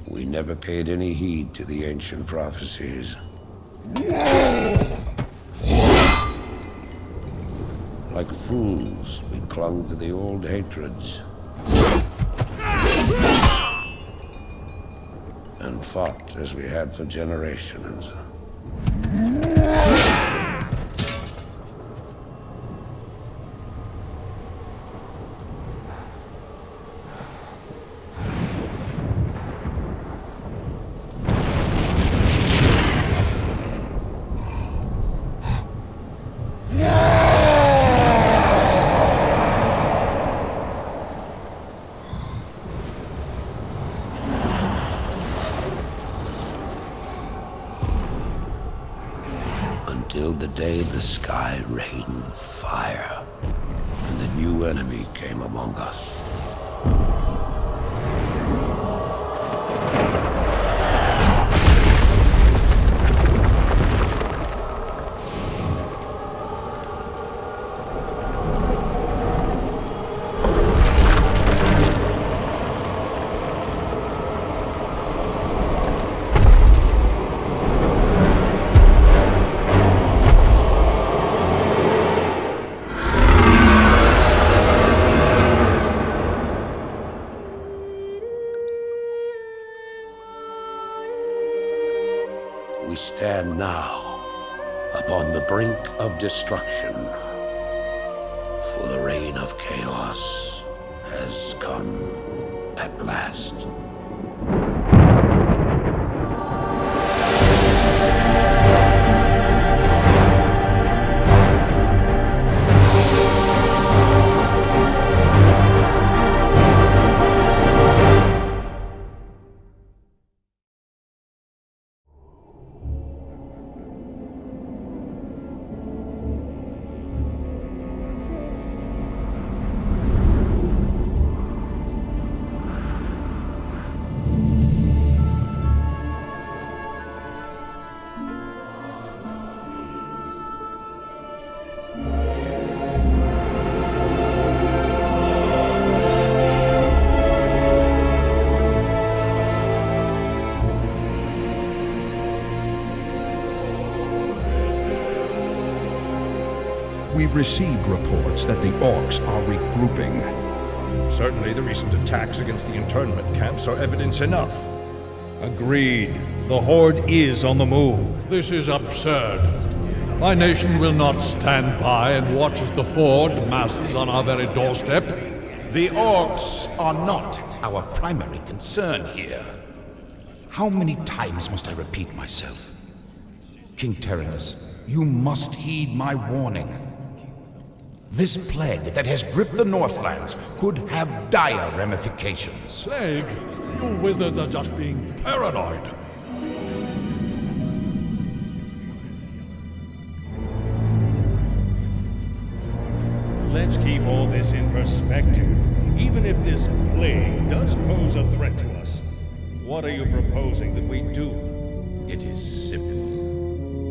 We never paid any heed to the ancient prophecies. Like fools, we clung to the old hatreds. And fought as we had for generations. Until the day the sky rained fire, and the new enemy came among us. We stand now upon the brink of destruction, for the reign of chaos has come at last. We've received reports that the orcs are regrouping. Certainly the recent attacks against the internment camps are evidence enough. Agreed. The Horde is on the move. This is absurd. My nation will not stand by and watch as the Horde masses on our very doorstep. The orcs are not our primary concern here. How many times must I repeat myself? King Tyrannus, you must heed my warning. This plague that has gripped the Northlands could have dire ramifications. Plague? You wizards are just being paranoid. Let's keep all this in perspective. Even if this plague does pose a threat to us, what are you proposing that we do? It is simple.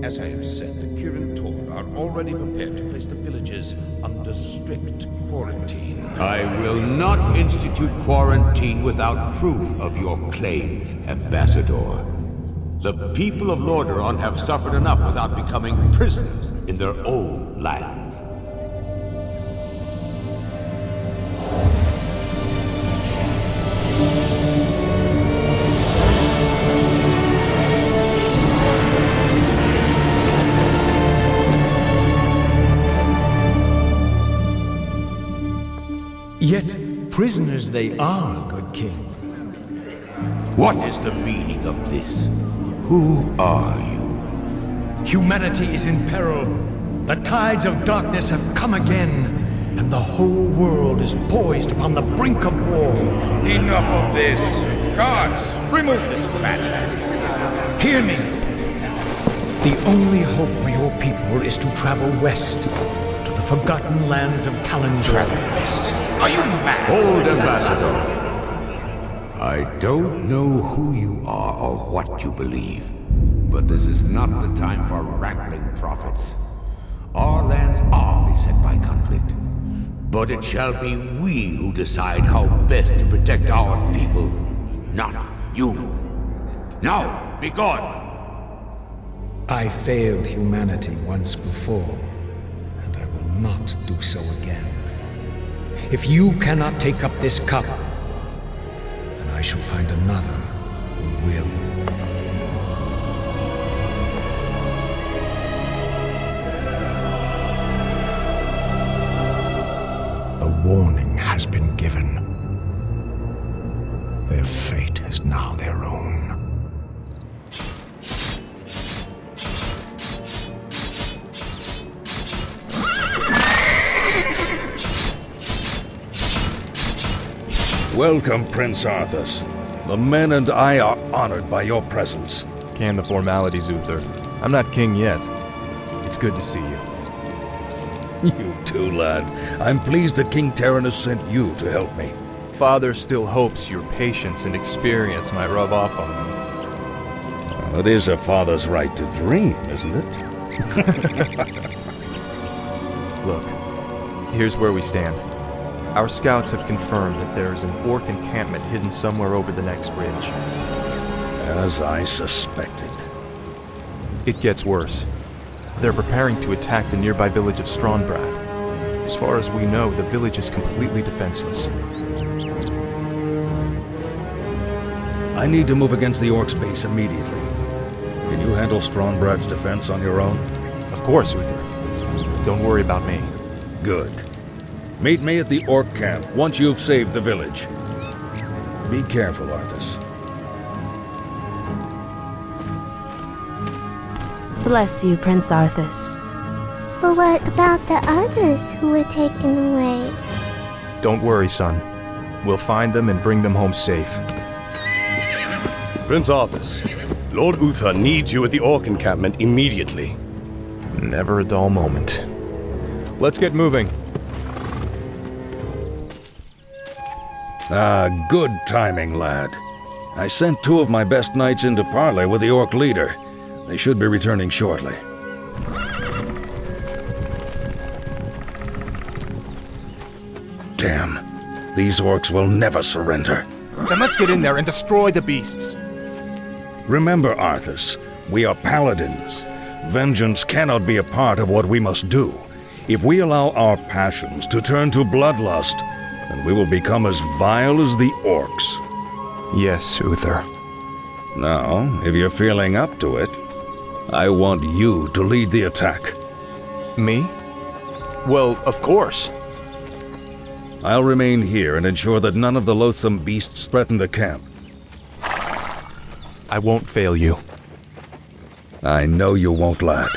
As I have said, the Kirin Tor are already prepared to place the villages under strict quarantine. I will not institute quarantine without proof of your claims, Ambassador. The people of Lordaeron have suffered enough without becoming prisoners in their own lands. Yet, prisoners they are, good king. What is the meaning of this? Who are you? Humanity is in peril. The tides of darkness have come again, and the whole world is poised upon the brink of war. Enough of this! Guards, remove this madman! Hear me! The only hope for your people is to travel west, to the forgotten lands of Kalimdor. Travel west? Are you mad? Hold, Ambassador. I don't know who you are or what you believe, but this is not the time for wrangling prophets. Our lands are beset by conflict, but it shall be we who decide how best to protect our people, not you. Now, be gone! I failed humanity once before, and I will not do so again. If you cannot take up this cup, then I shall find another who will. The warning has been given. Their fate is now their own. Welcome, Prince Arthas. The men and I are honored by your presence. Can the formalities, Uther. I'm not king yet. It's good to see you. You too, lad. I'm pleased that King Tyrande sent you to help me. Father still hopes your patience and experience might rub off on me. Well, it is a father's right to dream, isn't it? Look, here's where we stand. Our scouts have confirmed that there is an orc encampment hidden somewhere over the next ridge. As I suspected. It gets worse. They're preparing to attack the nearby village of Strombrad. As far as we know, the village is completely defenseless. I need to move against the orcs' base immediately. Can you handle Strombrad's defense on your own? Of course, Uther. Don't worry about me. Good. Meet me at the orc camp once you've saved the village. Be careful, Arthas. Bless you, Prince Arthas. But what about the others who were taken away? Don't worry, son. We'll find them and bring them home safe. Prince Arthas, Lord Uther needs you at the orc encampment immediately. Never a dull moment. Let's get moving. Ah, good timing, lad. I sent 2 of my best knights into parley with the orc leader. They should be returning shortly. Damn. These orcs will never surrender. Then let's get in there and destroy the beasts. Remember, Arthas, we are paladins. Vengeance cannot be a part of what we must do. If we allow our passions to turn to bloodlust, then we will become as vile as the orcs. Yes, Uther. Now, if you're feeling up to it, I want you to lead the attack. Me? Well, of course. I'll remain here and ensure that none of the loathsome beasts threaten the camp. I won't fail you. I know you won't, lad.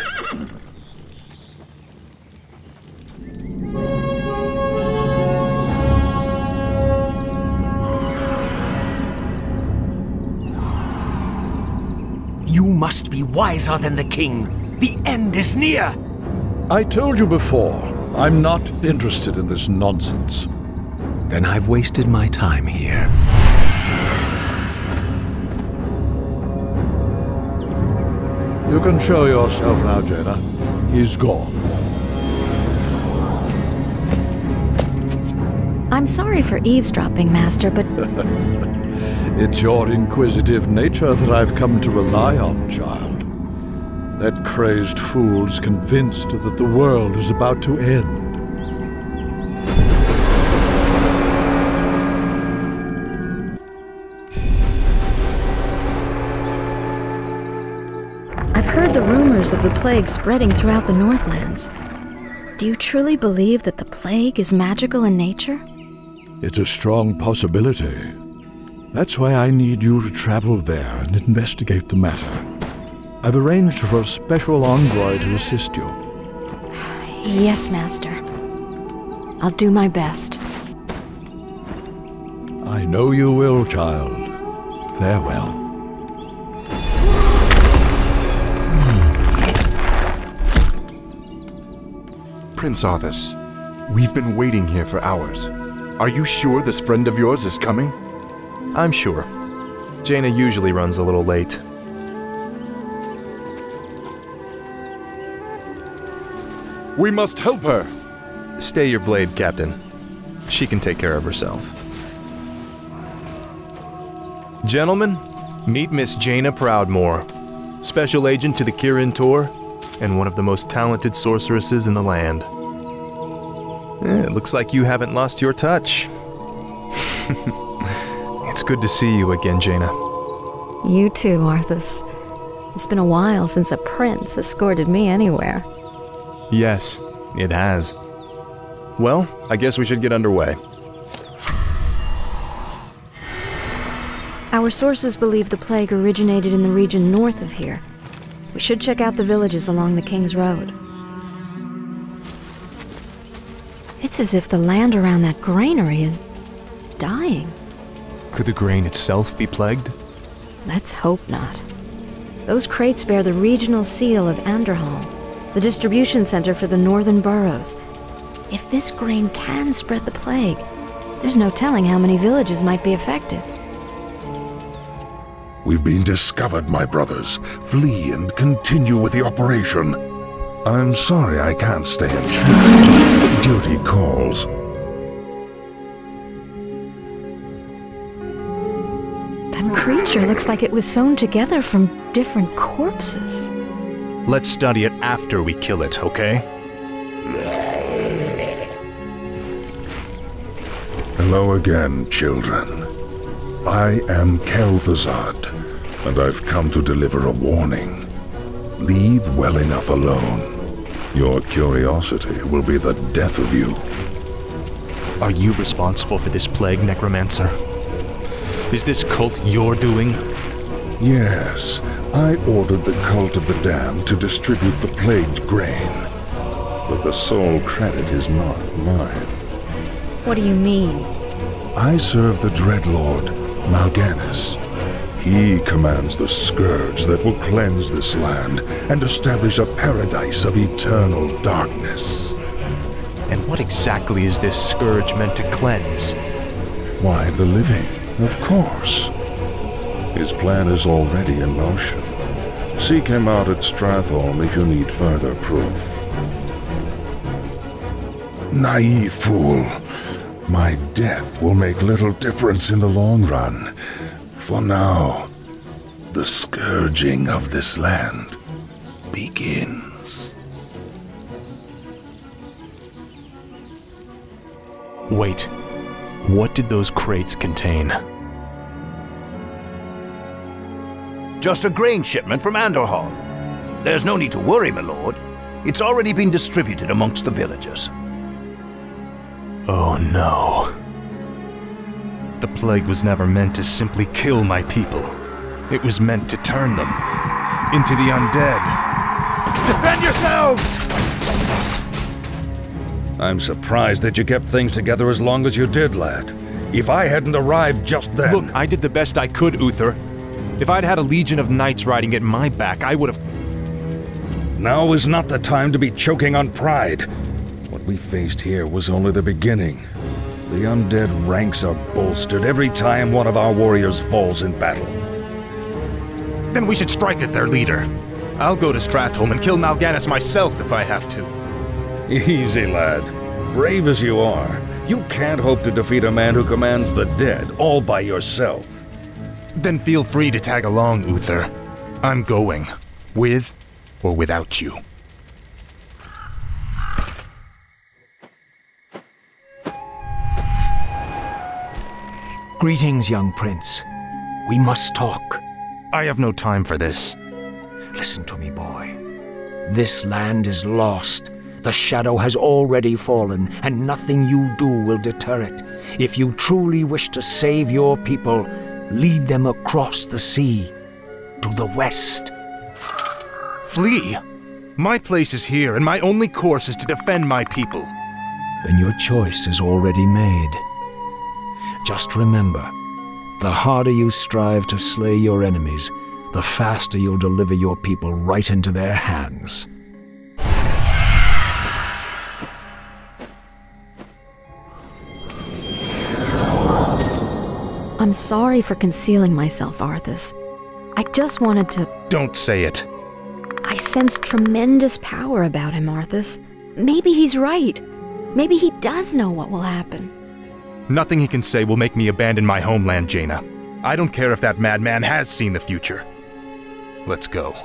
You must be wiser than the king. The end is near. I told you before, I'm not interested in this nonsense. Then I've wasted my time here. You can show yourself now, Jaina. He's gone. I'm sorry for eavesdropping, Master, but... It's your inquisitive nature that I've come to rely on, child. That crazed fool's convinced that the world is about to end. I've heard the rumors of the plague spreading throughout the Northlands. Do you truly believe that the plague is magical in nature? It's a strong possibility. That's why I need you to travel there and investigate the matter. I've arranged for a special envoy to assist you. Yes, Master. I'll do my best. I know you will, child. Farewell. Prince Arthas, we've been waiting here for hours. Are you sure this friend of yours is coming? I'm sure. Jaina usually runs a little late. We must help her! Stay your blade, Captain. She can take care of herself. Gentlemen, meet Miss Jaina Proudmoore, Special Agent to the Kirin Tor, and one of the most talented sorceresses in the land. It looks like you haven't lost your touch. It's good to see you again, Jaina. You too, Arthas. It's been a while since a prince escorted me anywhere. Yes, it has. Well, I guess we should get underway. Our sources believe the plague originated in the region north of here. We should check out the villages along the King's Road. It's as if the land around that granary is dying. Could the grain itself be plagued? Let's hope not. Those crates bear the regional seal of Anderhall, the distribution center for the northern boroughs. If this grain can spread the plague, there's no telling how many villages might be affected. We've been discovered, my brothers. Flee and continue with the operation. I'm sorry I can't stay and chat. Duty calls. That creature looks like it was sewn together from different corpses. Let's study it after we kill it, okay? Hello again, children. I am Kael'thas, and I've come to deliver a warning. Leave well enough alone. Your curiosity will be the death of you. Are you responsible for this plague, Necromancer? Is this cult your doing? Yes, I ordered the Cult of the Damned to distribute the plagued grain. But the sole credit is not mine. What do you mean? I serve the Dreadlord, Mal'Ganis. He commands the Scourge that will cleanse this land and establish a paradise of eternal darkness. And what exactly is this Scourge meant to cleanse? Why, the living, of course. His plan is already in motion. Seek him out at Stratholme if you need further proof. Naive fool. My death will make little difference in the long run. For now, the scourging of this land begins. Wait, what did those crates contain? Just a grain shipment from Anderhall. There's no need to worry, my lord. It's already been distributed amongst the villagers. Oh no. The plague was never meant to simply kill my people. It was meant to turn them into the undead. Defend yourselves! I'm surprised that you kept things together as long as you did, lad. If I hadn't arrived just then... Look, I did the best I could, Uther. If I'd had a legion of knights riding at my back, I would have... Now is not the time to be choking on pride. What we faced here was only the beginning. The undead ranks are bolstered every time one of our warriors falls in battle. Then we should strike at their leader. I'll go to Stratholme and kill Mal'Ganis myself if I have to. Easy, lad. Brave as you are, you can't hope to defeat a man who commands the dead all by yourself. Then feel free to tag along, Uther. I'm going, with or without you. Greetings, young prince. We must talk. I have no time for this. Listen to me, boy. This land is lost. The shadow has already fallen, and nothing you do will deter it. If you truly wish to save your people, lead them across the sea, to the west. Flee? My place is here, and my only course is to defend my people. Then your choice is already made. Just remember, the harder you strive to slay your enemies, the faster you'll deliver your people right into their hands. I'm sorry for concealing myself, Arthas. I just wanted to... Don't say it. I sense tremendous power about him, Arthas. Maybe he's right. Maybe he does know what will happen. Nothing he can say will make me abandon my homeland, Jaina. I don't care if that madman has seen the future. Let's go.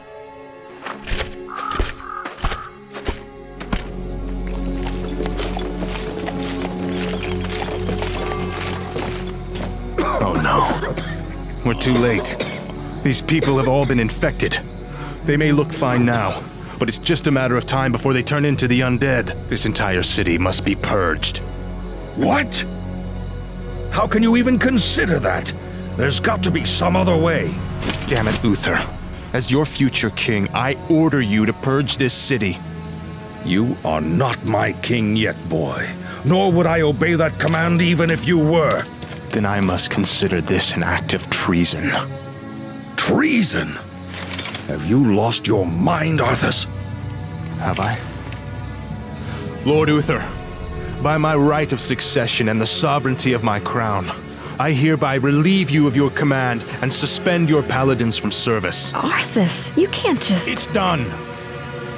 Oh no. We're too late. These people have all been infected. They may look fine now, but it's just a matter of time before they turn into the undead. This entire city must be purged. What? How can you even consider that? There's got to be some other way. Damn it, Uther. As your future king, I order you to purge this city. You are not my king yet, boy. Nor would I obey that command even if you were. Then I must consider this an act of treason. Treason? Have you lost your mind, Arthas? Have I? Lord Uther, by my right of succession and the sovereignty of my crown, I hereby relieve you of your command and suspend your paladins from service. Arthas, you can't just... It's done!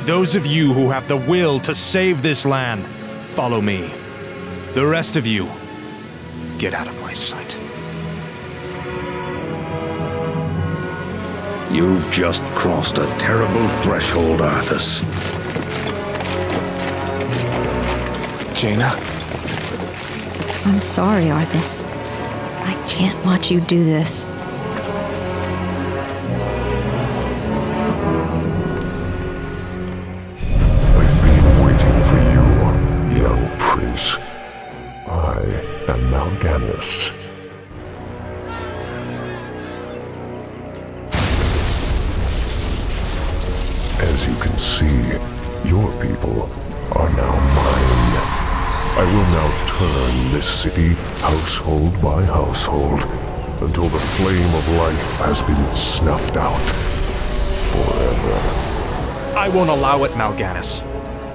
Those of you who have the will to save this land, follow me. The rest of you, get out of my sight. You've just crossed a terrible threshold, Arthas. Jaina? I'm sorry, Arthas. I can't watch you do this. I've been waiting for you, young prince. I am Mal'Ganis. As you can see, your people are now mine. I will now turn this city household by household until the flame of life has been snuffed out forever. I won't allow it, Mal'Ganis.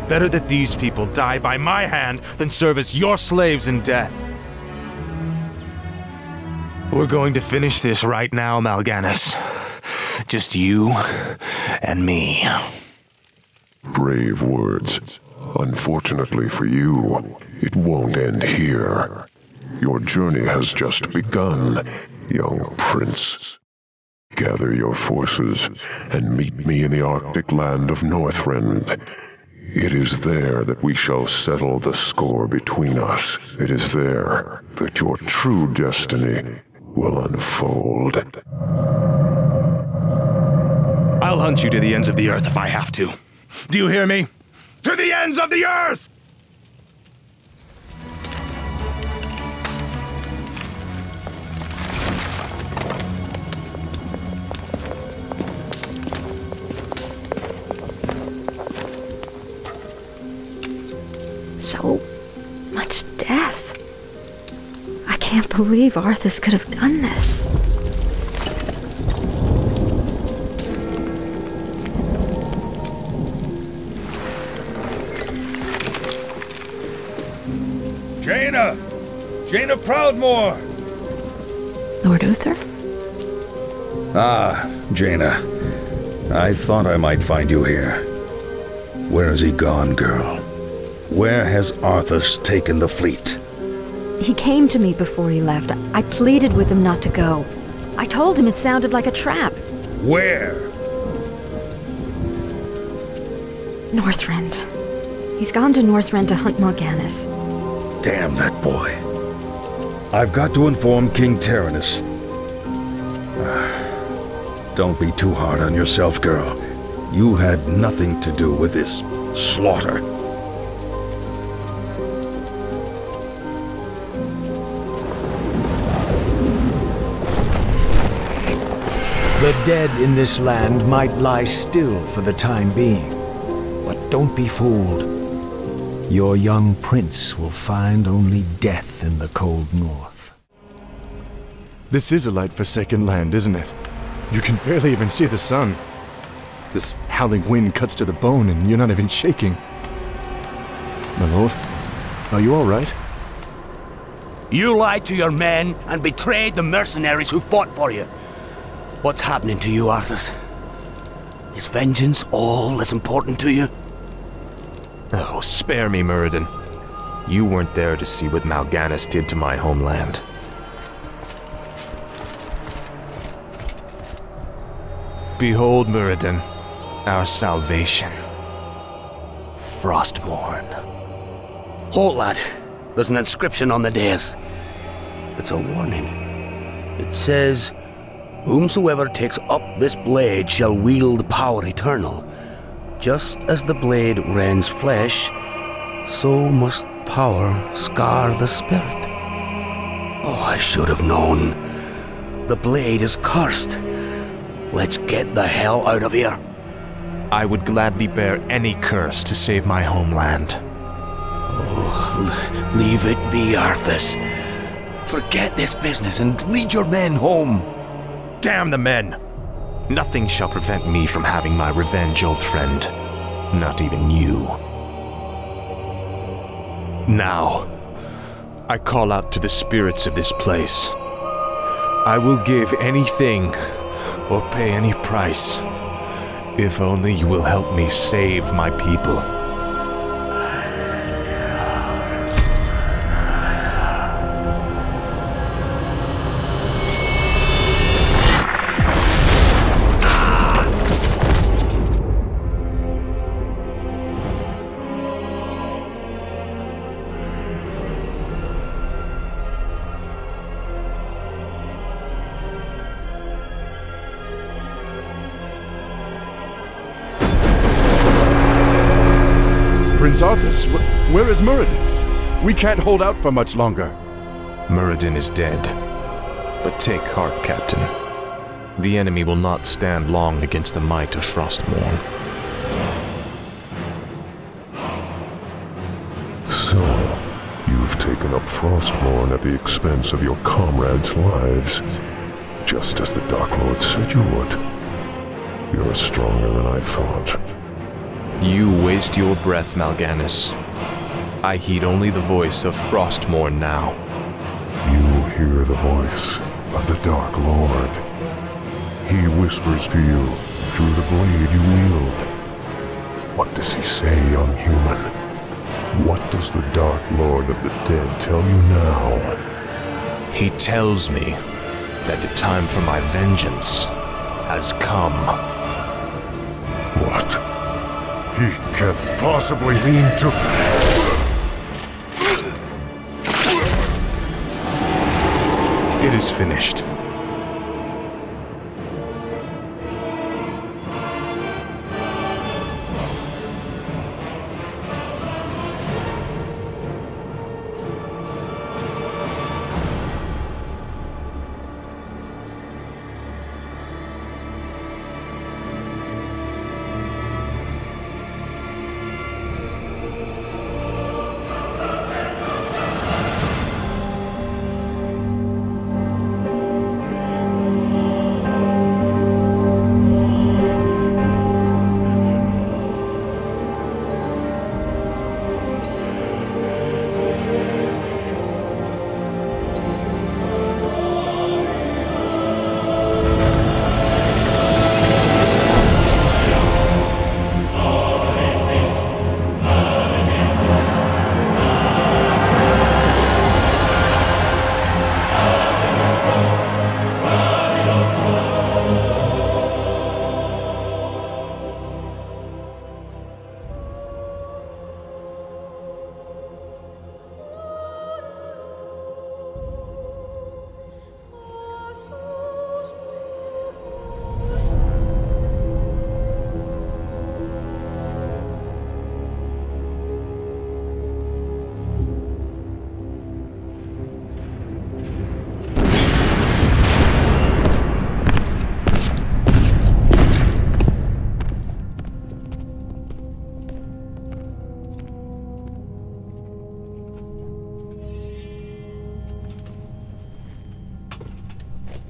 Better that these people die by my hand than serve as your slaves in death. We're going to finish this right now, Mal'Ganis. Just you and me. Brave words. Unfortunately for you, it won't end here. Your journey has just begun, young prince. Gather your forces and meet me in the Arctic land of Northrend. It is there that we shall settle the score between us. It is there that your true destiny will unfold. I'll hunt you to the ends of the earth if I have to. Do you hear me? To the ends of the earth! So much death. I can't believe Arthas could have done this. Jaina! Jaina Proudmoore! Lord Uther? Ah, Jaina. I thought I might find you here. Where has he gone, girl? Where has Arthas taken the fleet? He came to me before he left. I pleaded with him not to go. I told him it sounded like a trap. Where? Northrend. He's gone to Northrend to hunt Mal'Ganis. Damn that boy. I've got to inform King Tyrannus. Don't be too hard on yourself, girl. You had nothing to do with this slaughter. The dead in this land might lie still for the time being, but don't be fooled. Your young prince will find only death in the cold north. This is a light-forsaken land, isn't it? You can barely even see the sun. This howling wind cuts to the bone and you're not even shaking. My lord, are you all right? You lied to your men and betrayed the mercenaries who fought for you. What's happening to you, Arthas? Is vengeance all that's important to you? Oh, spare me, Muradin. You weren't there to see what Mal'Ganis did to my homeland. Behold, Muradin, our salvation. Frostmourne. Halt, lad. There's an inscription on the dais. It's a warning. It says, "Whomsoever takes up this blade shall wield power eternal. Just as the blade rends flesh, so must power scar the spirit." Oh, I should have known. The blade is cursed. Let's get the hell out of here. I would gladly bear any curse to save my homeland. Oh, leave it be, Arthas. Forget this business and lead your men home. Damn the men! Nothing shall prevent me from having my revenge, old friend. Not even you. Now, I call out to the spirits of this place. I will give anything or pay any price, if only you will help me save my people. Prince Arthas, where is Muradin? We can't hold out for much longer. Muradin is dead. But take heart, Captain. The enemy will not stand long against the might of Frostmourne. So, you've taken up Frostmourne at the expense of your comrades' lives, just as the Dark Lord said you would. You're stronger than I thought. You waste your breath, Mal'Ganis. I heed only the voice of Frostmourne now. You hear the voice of the Dark Lord. He whispers to you through the blade you wield. What does he say, young human? What does the Dark Lord of the Dead tell you now? He tells me that the time for my vengeance has come. What? He can't possibly mean to... It is finished.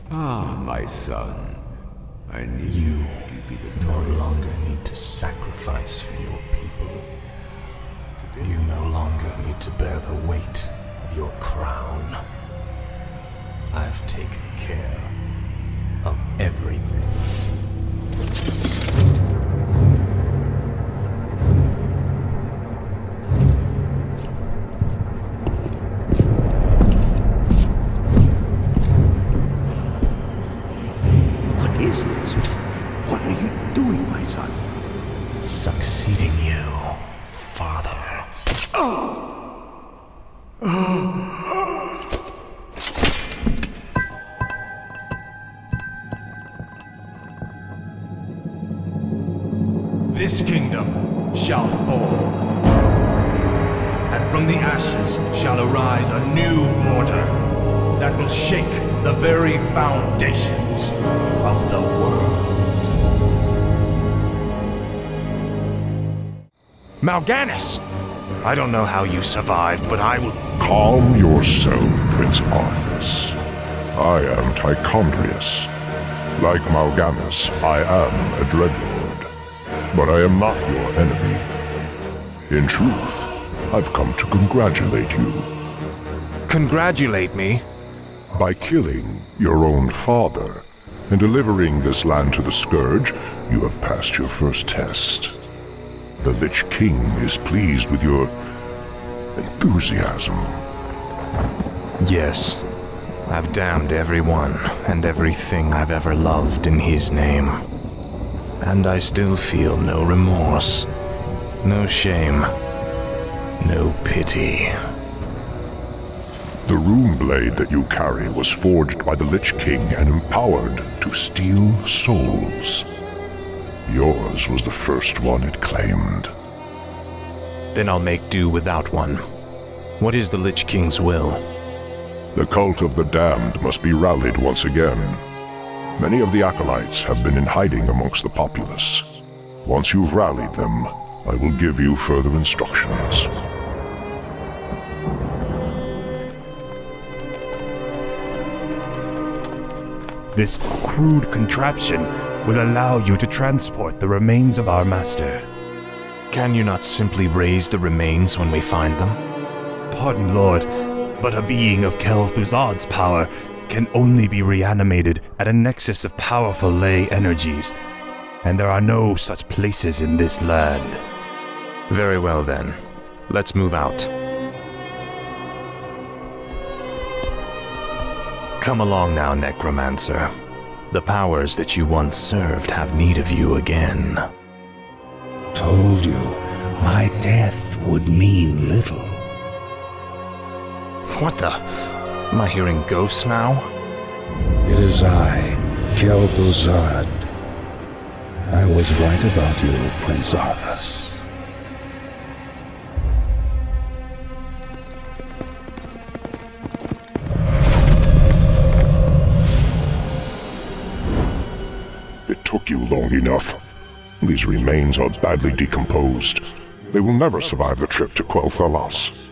Ah, my son. I knew you would be victorious. No longer need to sacrifice for your people. You no longer need to bear the weight of your crown. I've taken care of everything. What is this? What are you doing, my son? Succeeding you, father. This kingdom shall fall, and from the ashes shall arise a new order that will shake the very foundations of the world. Mal'Ganis! I don't know how you survived, but I will... Calm yourself, Prince Arthas. I am Tichondrius. Like Mal'Ganis, I am a Dreadlord. But I am not your enemy. In truth, I've come to congratulate you. Congratulate me? By killing your own father and delivering this land to the Scourge, you have passed your first test. The Lich King is pleased with your enthusiasm. Yes. I've damned everyone and everything I've ever loved in his name. And I still feel no remorse, no shame, no pity. The rune blade that you carry was forged by the Lich King and empowered to steal souls. Yours was the first one it claimed. Then I'll make do without one. What is the Lich King's will? The cult of the damned must be rallied once again. Many of the acolytes have been in hiding amongst the populace. Once you've rallied them, I will give you further instructions. This crude contraption will allow you to transport the remains of our master. Can you not simply raise the remains when we find them? Pardon, Lord, but a being of Kael'thas's power can only be reanimated at a nexus of powerful ley energies, and there are no such places in this land. Very well then. Let's move out. Come along now, Necromancer. The powers that you once served have need of you again. Told you, my death would mean little. What the? Am I hearing ghosts now? It is I, Kael'thas. I was right about you, Prince Arthas. It took you long enough. These remains are badly decomposed. They will never survive the trip to Kael'thas.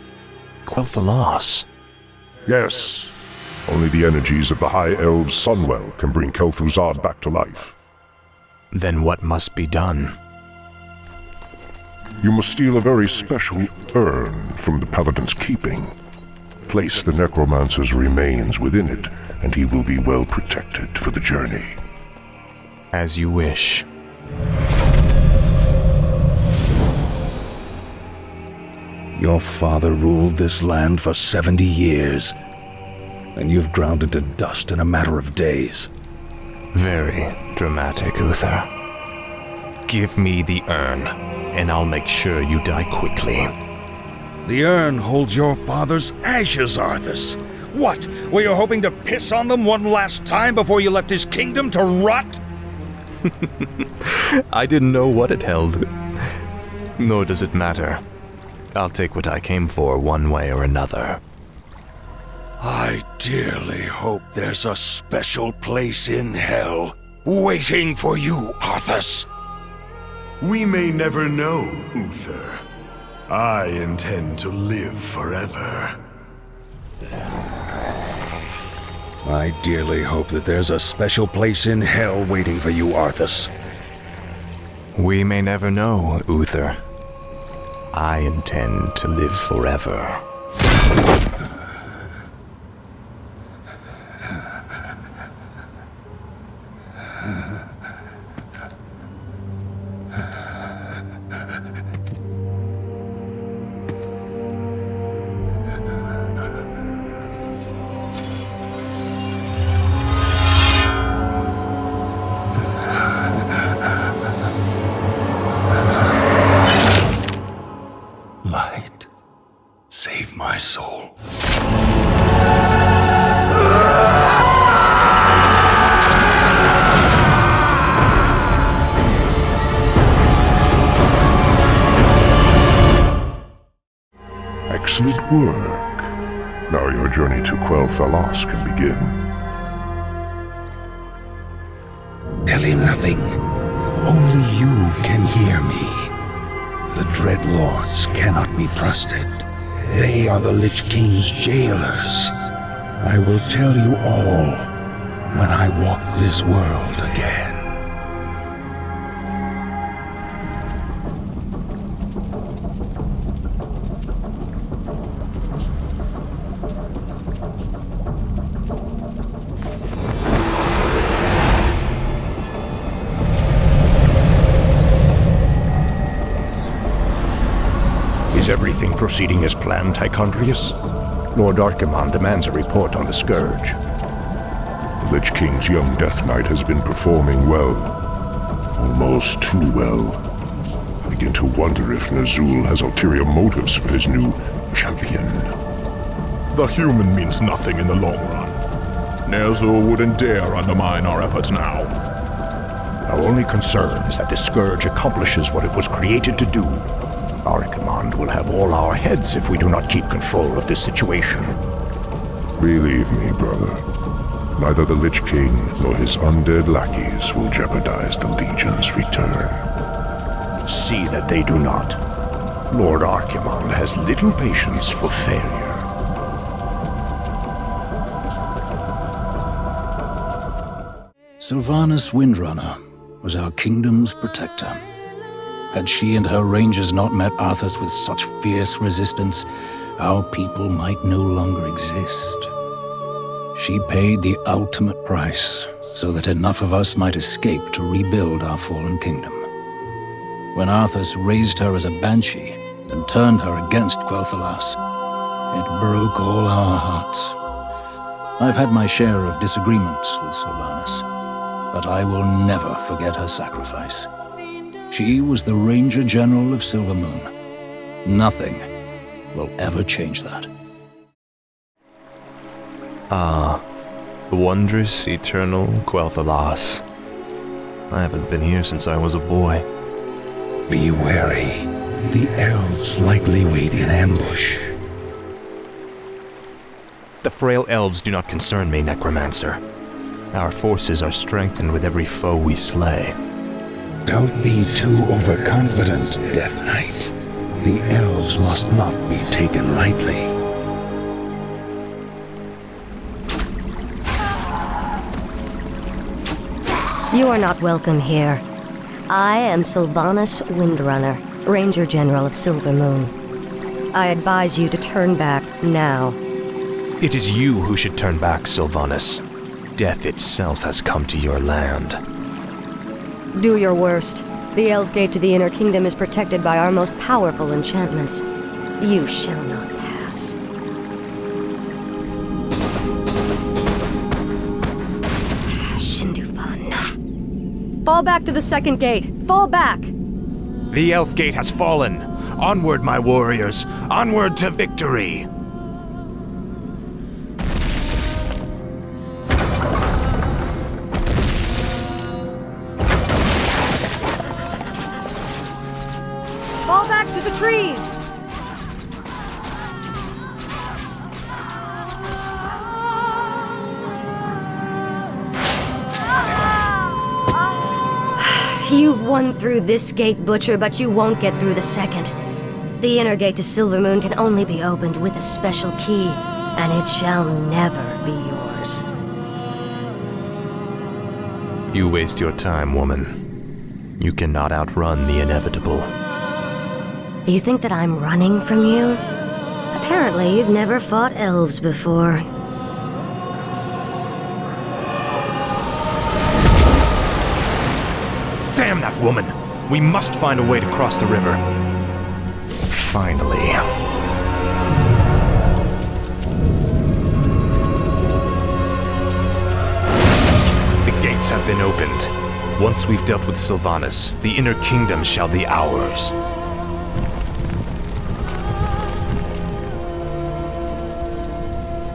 Kael'thas? Yes. Only the energies of the High Elves Sunwell can bring Kael'thas back to life. Then what must be done? You must steal a very special urn from the Paladin's keeping. Place the Necromancer's remains within it, and he will be well protected for the journey. As you wish. Your father ruled this land for 70 years, and you've ground it to dust in a matter of days. Very dramatic, Uther. Give me the urn, and I'll make sure you die quickly. The urn holds your father's ashes, Arthas. What? Were you hoping to piss on them one last time before you left his kingdom to rot? I didn't know what it held. Nor does it matter. I'll take what I came for one way or another. I dearly hope there's a special place in hell waiting for you, Arthas. We may never know, Uther. I intend to live forever. I dearly hope that there's a special place in hell waiting for you, Arthas. We may never know, Uther. I intend to live forever. Light, save my soul. Excellent work. Now your journey to Kael'thas can begin. Tell him nothing. Only you can hear me. The Dread Lords cannot be trusted. They are the Lich King's jailers. I will tell you all when I walk this world again. Is everything proceeding as planned, Tychondrius? Lord Archimonde demands a report on the Scourge. The Lich King's young Death Knight has been performing well. Almost too well. I begin to wonder if Ner'zhul has ulterior motives for his new champion. The human means nothing in the long run. Ner'zhul wouldn't dare undermine our efforts now. Our only concern is that the Scourge accomplishes what it was created to do. Archimonde will have all our heads if we do not keep control of this situation. Believe me, brother. Neither the Lich King nor his undead lackeys will jeopardize the Legion's return. See that they do not. Lord Archimonde has little patience for failure. Sylvanas Windrunner was our kingdom's protector. Had she and her rangers not met Arthas with such fierce resistance, our people might no longer exist. She paid the ultimate price, so that enough of us might escape to rebuild our fallen kingdom. When Arthas raised her as a banshee and turned her against Kael'thas, it broke all our hearts. I've had my share of disagreements with Sylvanas, but I will never forget her sacrifice. She was the Ranger General of Silvermoon. Nothing will ever change that. Ah, the wondrous, eternal Kael'thas. I haven't been here since I was a boy. Be wary. The elves likely wait in ambush. The frail elves do not concern me, Necromancer. Our forces are strengthened with every foe we slay. Don't be too overconfident, Death Knight. The elves must not be taken lightly. You are not welcome here. I am Sylvanas Windrunner, Ranger General of Silvermoon. I advise you to turn back now. It is you who should turn back, Sylvanas. Death itself has come to your land. Do your worst. The Elf Gate to the Inner Kingdom is protected by our most powerful enchantments. You shall not pass. Fall back to the second gate. Fall back! The Elf Gate has fallen. Onward, my warriors. Onward to victory. Fall back to the trees! You've won through this gate, Butcher, but you won't get through the second. The inner gate to Silvermoon can only be opened with a special key, and it shall never be yours. You waste your time, woman. You cannot outrun the inevitable. You think that I'm running from you? Apparently, you've never fought elves before. woman. We must find a way to cross the river. Finally. The gates have been opened. Once we've dealt with Sylvanas, the inner kingdom shall be ours.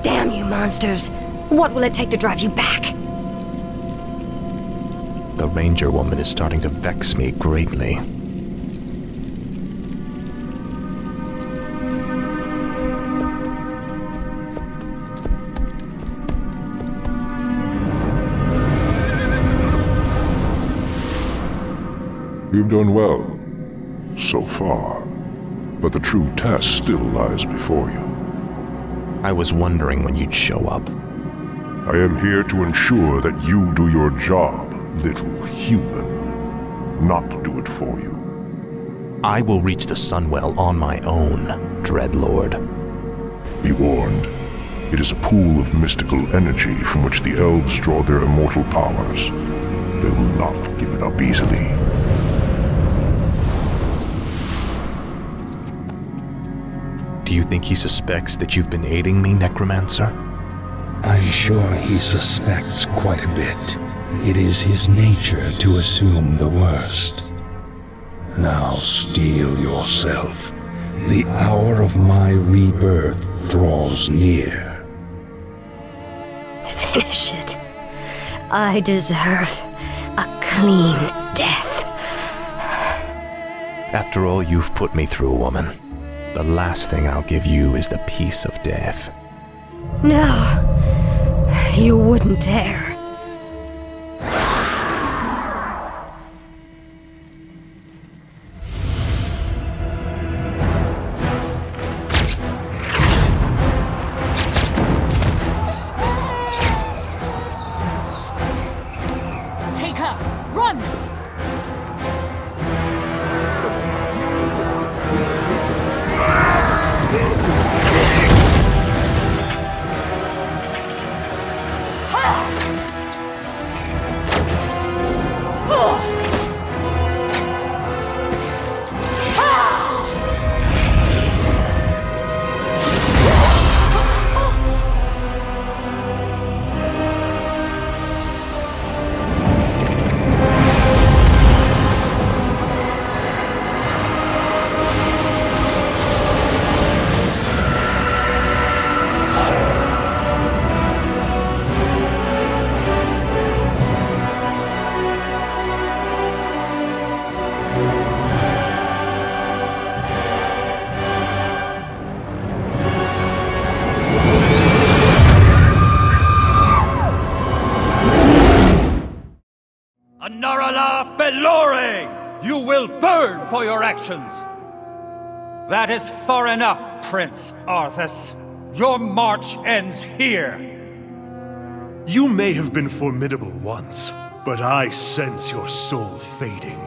Damn you monsters! What will it take to drive you back? The ranger woman is starting to vex me greatly. You've done well, so far. But the true test still lies before you. I was wondering when you'd show up. I am here to ensure that you do your job, little human. Not to do it for you. I will reach the Sunwell on my own, Dreadlord. Be warned. It is a pool of mystical energy from which the elves draw their immortal powers. They will not give it up easily. Do you think he suspects that you've been aiding me, Necromancer? I'm sure he suspects quite a bit. It is his nature to assume the worst. Now steel yourself. The hour of my rebirth draws near. Finish it. I deserve a clean death. After all you've put me through, woman, the last thing I'll give you is the peace of death. No, you wouldn't dare. Take her! Run! You will burn for your actions! That is far enough, Prince Arthas. Your march ends here. You may have been formidable once, but I sense your soul fading.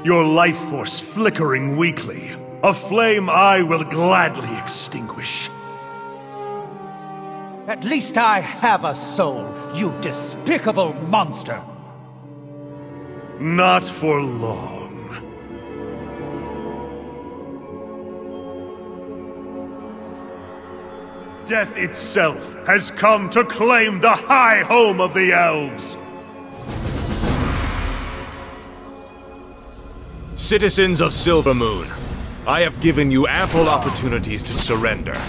Your life force flickering weakly. A flame I will gladly extinguish. At least I have a soul, you despicable monster! Not for long. Death itself has come to claim the high home of the elves! Citizens of Silvermoon, I have given you ample opportunities to surrender,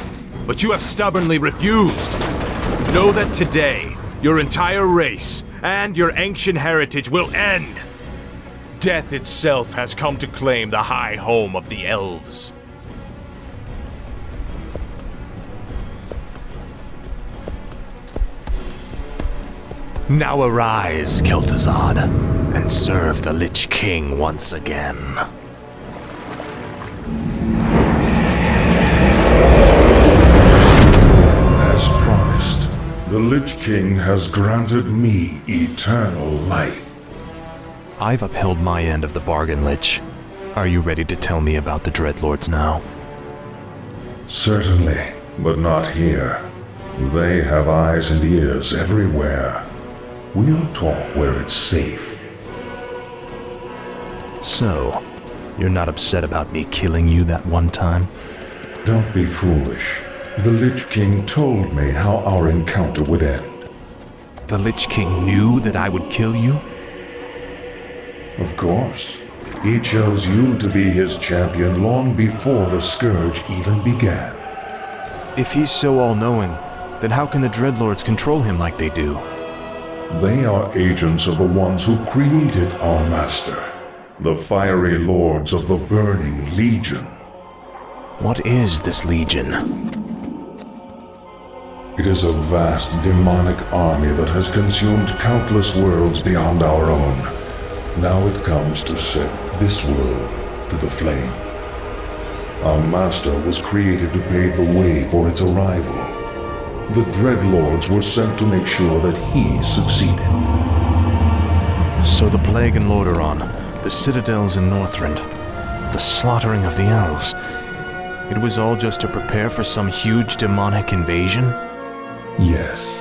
but you have stubbornly refused. Know that today, your entire race and your ancient heritage will end. Death itself has come to claim the high home of the elves. Now arise, Kael'thas, and serve the Lich King once again. As promised, the Lich King has granted me eternal life. I've upheld my end of the bargain, Lich. Are you ready to tell me about the Dreadlords now? Certainly, but not here. They have eyes and ears everywhere. We'll talk where it's safe. So, you're not upset about me killing you that one time? Don't be foolish. The Lich King told me how our encounter would end. The Lich King knew that I would kill you? Of course. He chose you to be his champion long before the Scourge even began. If he's so all-knowing, then how can the Dreadlords control him like they do? They are agents of the ones who created our master, the fiery lords of the Burning Legion. What is this Legion? It is a vast demonic army that has consumed countless worlds beyond our own. Now it comes to set this world to the flame. Our master was created to pave the way for its arrival. The Dreadlords were sent to make sure that he succeeded. So the plague in Lordaeron, the citadels in Northrend, the slaughtering of the elves, it was all just to prepare for some huge demonic invasion? Yes.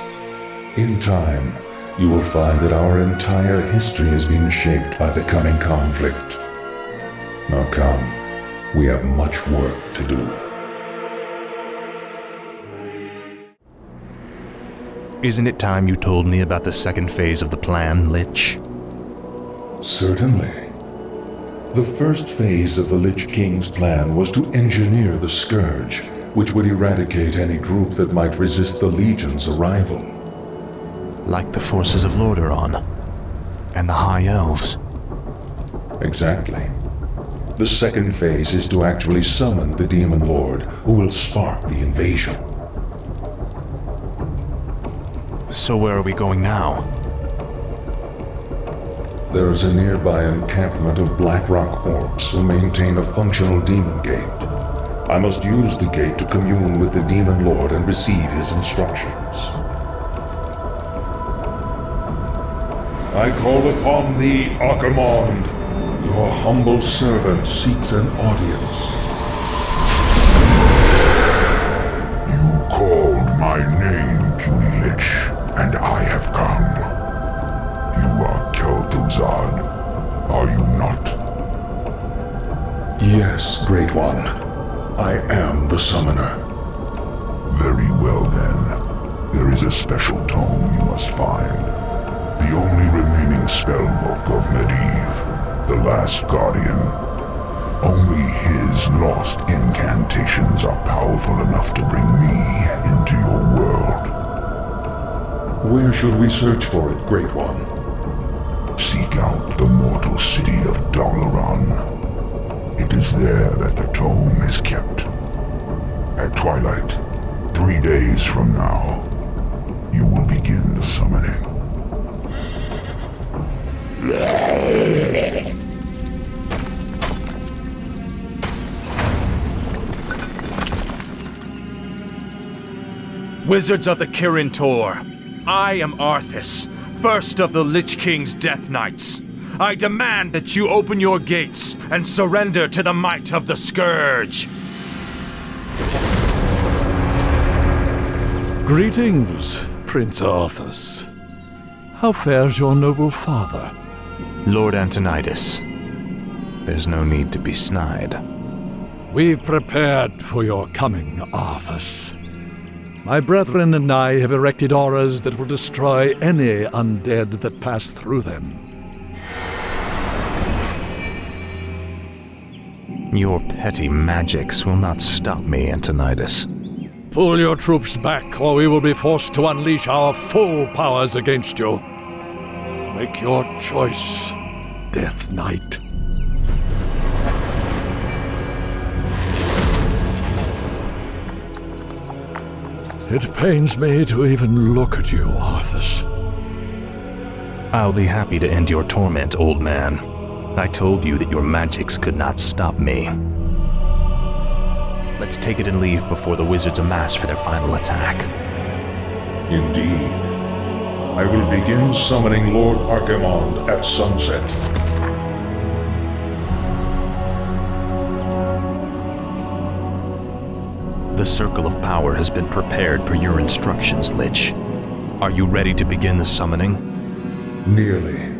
In time, you will find that our entire history has been shaped by the coming conflict. Now come, we have much work to do. Isn't it time you told me about the second phase of the plan, Lich? Certainly. The first phase of the Lich King's plan was to engineer the Scourge, which would eradicate any group that might resist the Legion's arrival. Like the forces of Lordaeron and the High Elves. Exactly. The second phase is to actually summon the Demon Lord, who will spark the invasion. So where are we going now? There is a nearby encampment of Blackrock orcs who maintain a functional demon gate. I must use the gate to commune with the Demon Lord and receive his instructions. I call upon thee, Archimonde. Your humble servant seeks an audience. You called my name, puny Lich, and I have come. You are Kael'thas, are you not? Yes, Great One. I am the summoner. Very well then. There is a special tome you must find. The only remaining spellbook of Medivh, the Last Guardian. Only his lost incantations are powerful enough to bring me into your world. Where should we search for it, Great One? Seek out the mortal city of Dalaran. It is there that the tome is kept. At twilight, 3 days from now, you will begin the summoning. Wizards of the Kirin Tor, I am Arthas, first of the Lich King's Death Knights. I demand that you open your gates and surrender to the might of the Scourge. Greetings, Prince Arthas. How fares your noble father? Lord Antonidas. There's no need to be snide. We've prepared for your coming, Arthas. My brethren and I have erected auras that will destroy any undead that pass through them. Your petty magics will not stop me, Antonidas. Pull your troops back, or we will be forced to unleash our full powers against you. Make your choice, Death Knight. It pains me to even look at you, Arthas. I'll be happy to end your torment, old man. I told you that your magics could not stop me. Let's take it and leave before the wizards amass for their final attack. Indeed. I will begin summoning Lord Archimonde at sunset. The Circle of Power has been prepared per your instructions, Lich. Are you ready to begin the summoning? Nearly.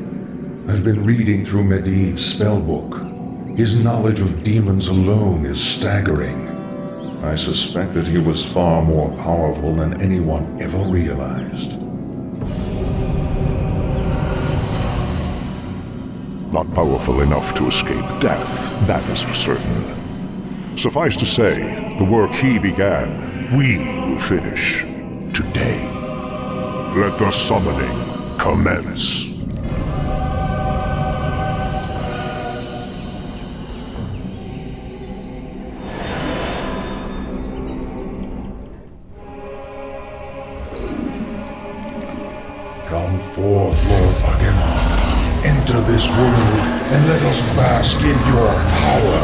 I've been reading through Medivh's spellbook. His knowledge of demons alone is staggering. I suspect that he was far more powerful than anyone ever realized. Not powerful enough to escape death, that is for certain. Suffice to say, the work he began, we will finish today. Let the summoning commence. Come forth, Lord Archimonde. Enter this world, and let us bask in your power.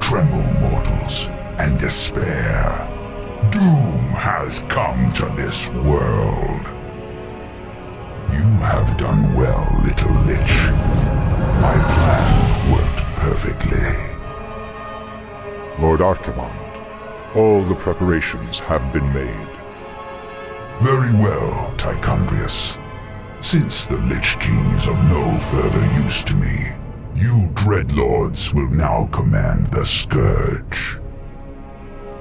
Tremble, mortals, and despair. Doom has come to this world. You have done well, little Lich. My plan worked perfectly. Lord Archimonde, all the preparations have been made. Very well, Tychondrius. Since the Lich King is of no further use to me, you Dreadlords will now command the Scourge.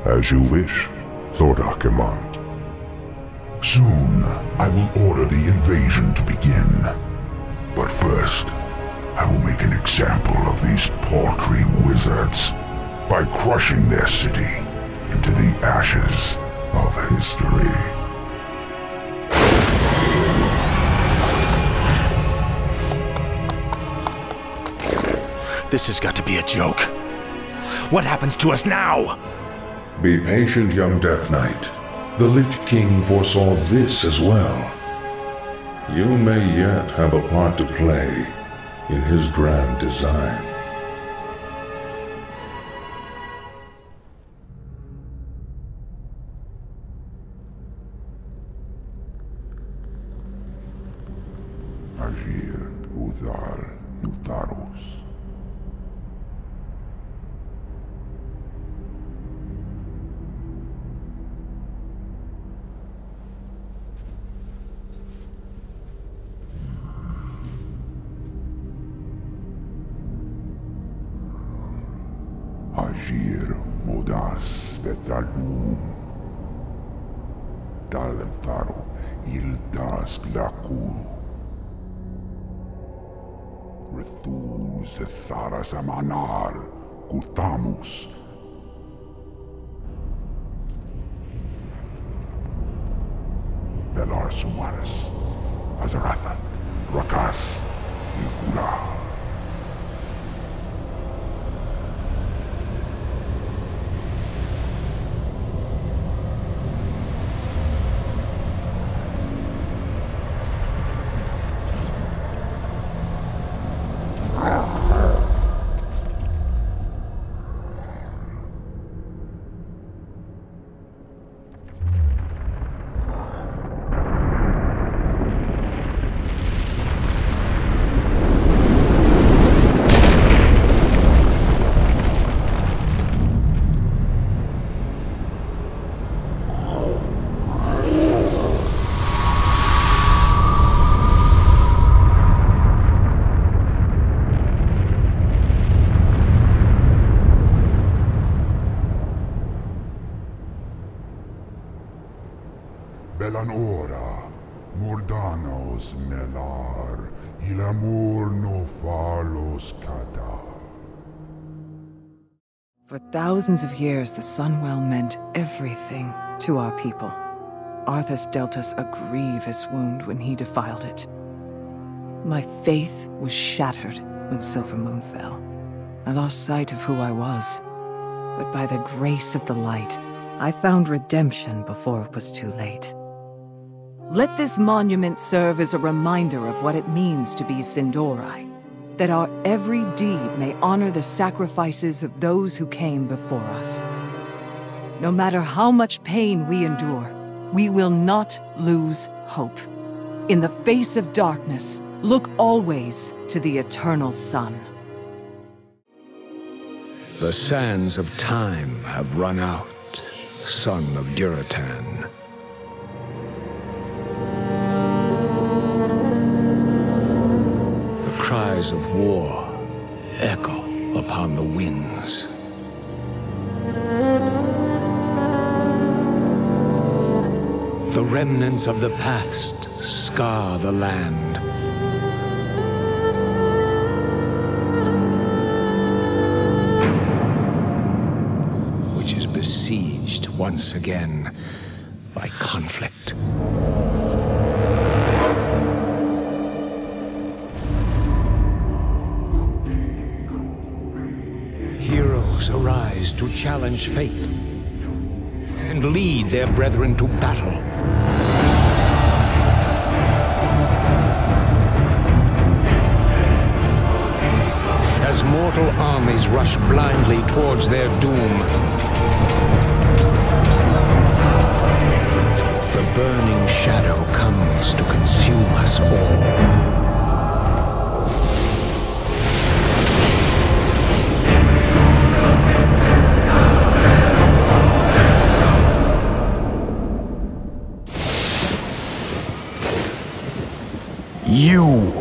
As you wish, Lord Archimonde. Soon, I will order the invasion to begin. But first, I will make an example of these paltry wizards by crushing their city into the ashes of history. This has got to be a joke. What happens to us now? Be patient, young Death Knight. The Lich King foresaw this as well. You may yet have a part to play in his grand design. Uther, Utharus. Agir modas vetalum. Daltaro ildas glaku. Retum Zetharas Amanar, Kutamus. Belar Sumaris, Azaratha, Rakas, Ilkula. Belan ora, mordanos melar, il amor no falos cada. For thousands of years, the Sunwell meant everything to our people. Arthas dealt us a grievous wound when he defiled it. My faith was shattered when Silvermoon fell. I lost sight of who I was, but by the grace of the light, I found redemption before it was too late. Let this monument serve as a reminder of what it means to be Sin'dorei, that our every deed may honor the sacrifices of those who came before us. No matter how much pain we endure, we will not lose hope. In the face of darkness, look always to the eternal sun. The sands of time have run out. son of Durotan. The cries of war echo upon the winds. The remnants of the past scar the land. Which is besieged once again by conflict. Heroes arise to challenge fate and lead their brethren to battle. As mortal armies rush blindly towards their doom, the burning shadow comes to consume us all. You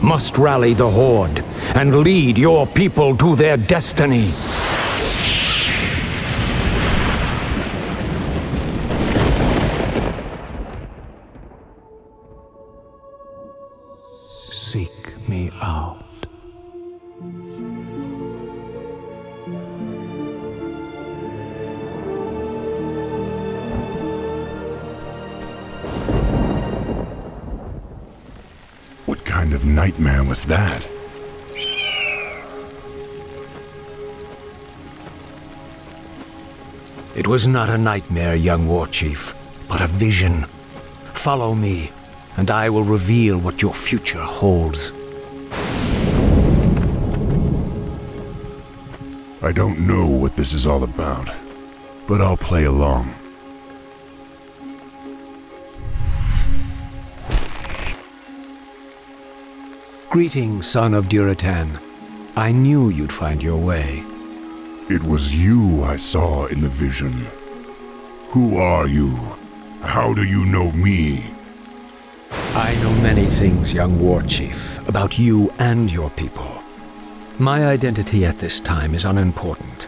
must rally the Horde and lead your people to their destiny. Seek me out. What kind of nightmare was that? It was not a nightmare, young war chief, but a vision. Follow me, and I will reveal what your future holds. I don't know what this is all about, but I'll play along. Greetings, son of Durotan. I knew you'd find your way. It was you I saw in the vision. Who are you? How do you know me? I know many things, young war chief, about you and your people. My identity at this time is unimportant.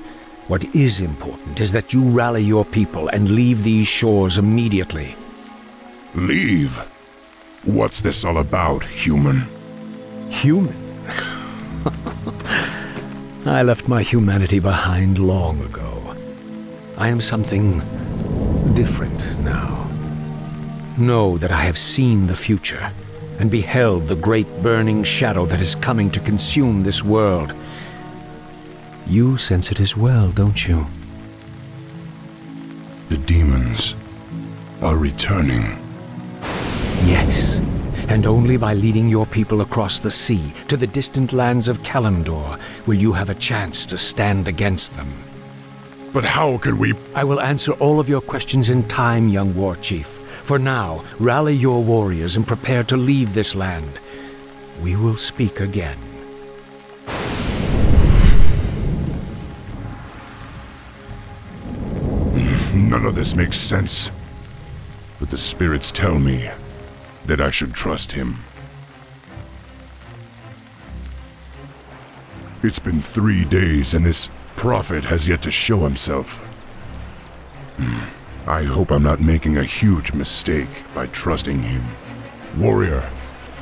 What is important is that you rally your people and leave these shores immediately. Leave? What's this all about, human? Human? I left my humanity behind long ago. I am something different now. Know that I have seen the future and beheld the great burning shadow that is coming to consume this world. You sense it as well, don't you? The demons are returning. Yes. And only by leading your people across the sea to the distant lands of Kalimdor will you have a chance to stand against them. But how can we... I will answer all of your questions in time, young war chief. For now, rally your warriors and prepare to leave this land. We will speak again. None of this makes sense. But the spirits tell me that I should trust him. It's been 3 days and this prophet has yet to show himself. I hope I'm not making a huge mistake by trusting him. Warrior,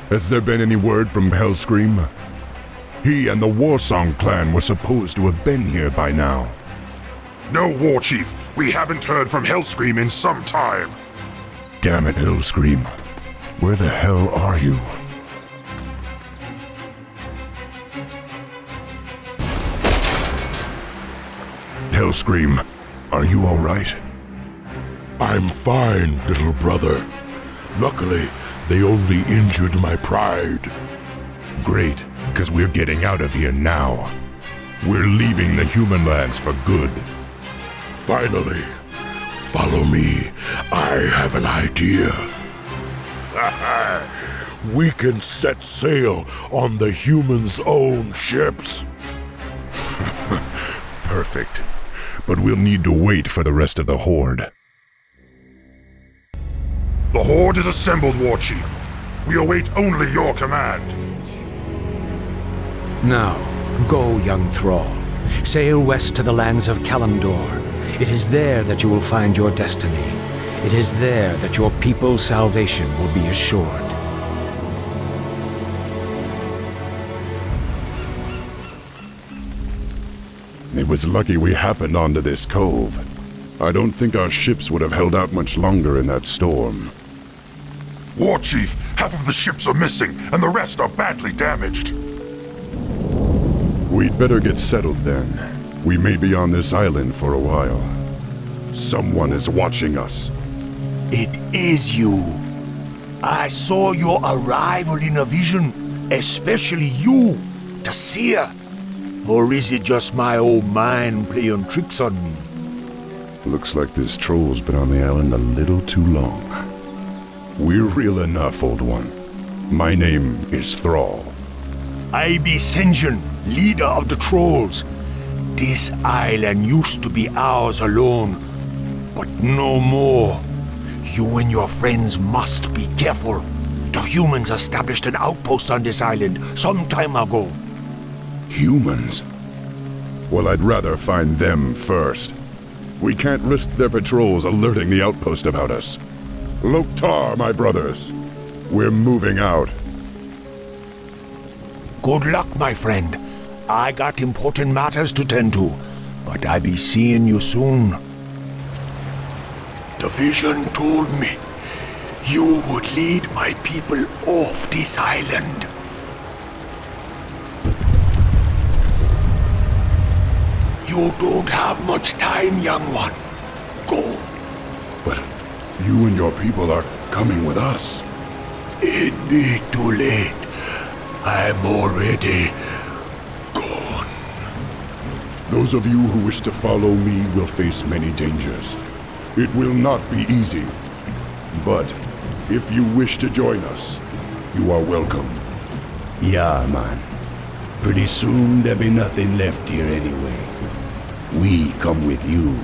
has there been any word from Hellscream? He and the Warsong clan were supposed to have been here by now. No, War Chief. We haven't heard from Hellscream in some time. Damn it, Hellscream. Where the hell are you? Hellscream, are you all right? I'm fine, little brother. Luckily, they only injured my pride. Great, because we're getting out of here now. We're leaving the human lands for good. Finally. Follow me. I have an idea. We can set sail on the humans' own ships. Perfect. but we'll need to wait for the rest of the Horde. The Horde is assembled, Warchief. We await only your command. Now, go, young Thrall. Sail west to the lands of Kalimdor. It is there that you will find your destiny. It is there that your people's salvation will be assured. It was lucky we happened onto this cove. I don't think our ships would have held out much longer in that storm. Warchief, half of the ships are missing, and the rest are badly damaged. We'd better get settled then. We may be on this island for a while. Someone is watching us. It is you. I saw your arrival in a vision, especially you, the seer. Or is it just my old mind playing tricks on me? Looks like this troll's been on the island a little too long. We're real enough, old one. My name is Thrall. I be Sen'jin, leader of the trolls. This island used to be ours alone, but no more. You and your friends must be careful. The humans established an outpost on this island some time ago. Humans? Well, I'd rather find them first. We can't risk their patrols alerting the outpost about us. Loktar, my brothers. We're moving out. Good luck, my friend. I got important matters to tend to, but I be seeing you soon. The vision told me you would lead my people off this island. You don't have much time, young one. Go. But you and your people are coming with us. It be too late. I'm already gone. Those of you who wish to follow me will face many dangers. It will not be easy. But if you wish to join us, you are welcome. Yeah, man. Pretty soon there'll be nothing left here anyway. We come with you.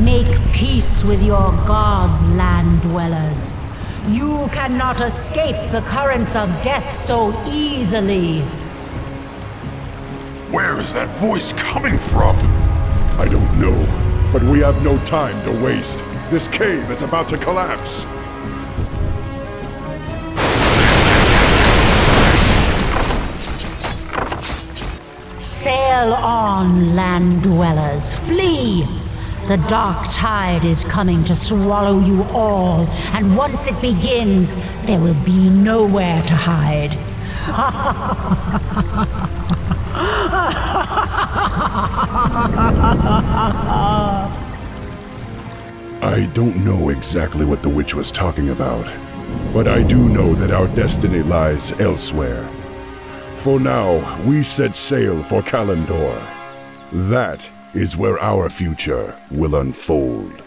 Make peace with your gods, land dwellers. You cannot escape the currents of death so easily. Where is that voice coming from? I don't know, but we have no time to waste. This cave is about to collapse. Sail on, land dwellers. Flee! The dark tide is coming to swallow you all, and once it begins, there will be nowhere to hide. I don't know exactly what the witch was talking about, but I do know that our destiny lies elsewhere. For now, we set sail for Kalimdor. That is where our future will unfold.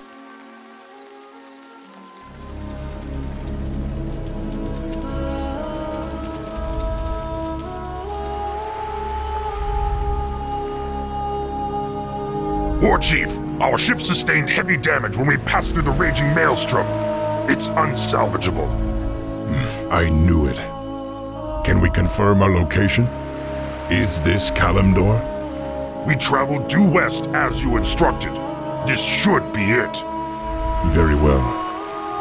Warchief, our ship sustained heavy damage when we passed through the raging maelstrom. It's unsalvageable. I knew it. Can we confirm our location? Is this Kalimdor? We traveled due west as you instructed. This should be it. Very well.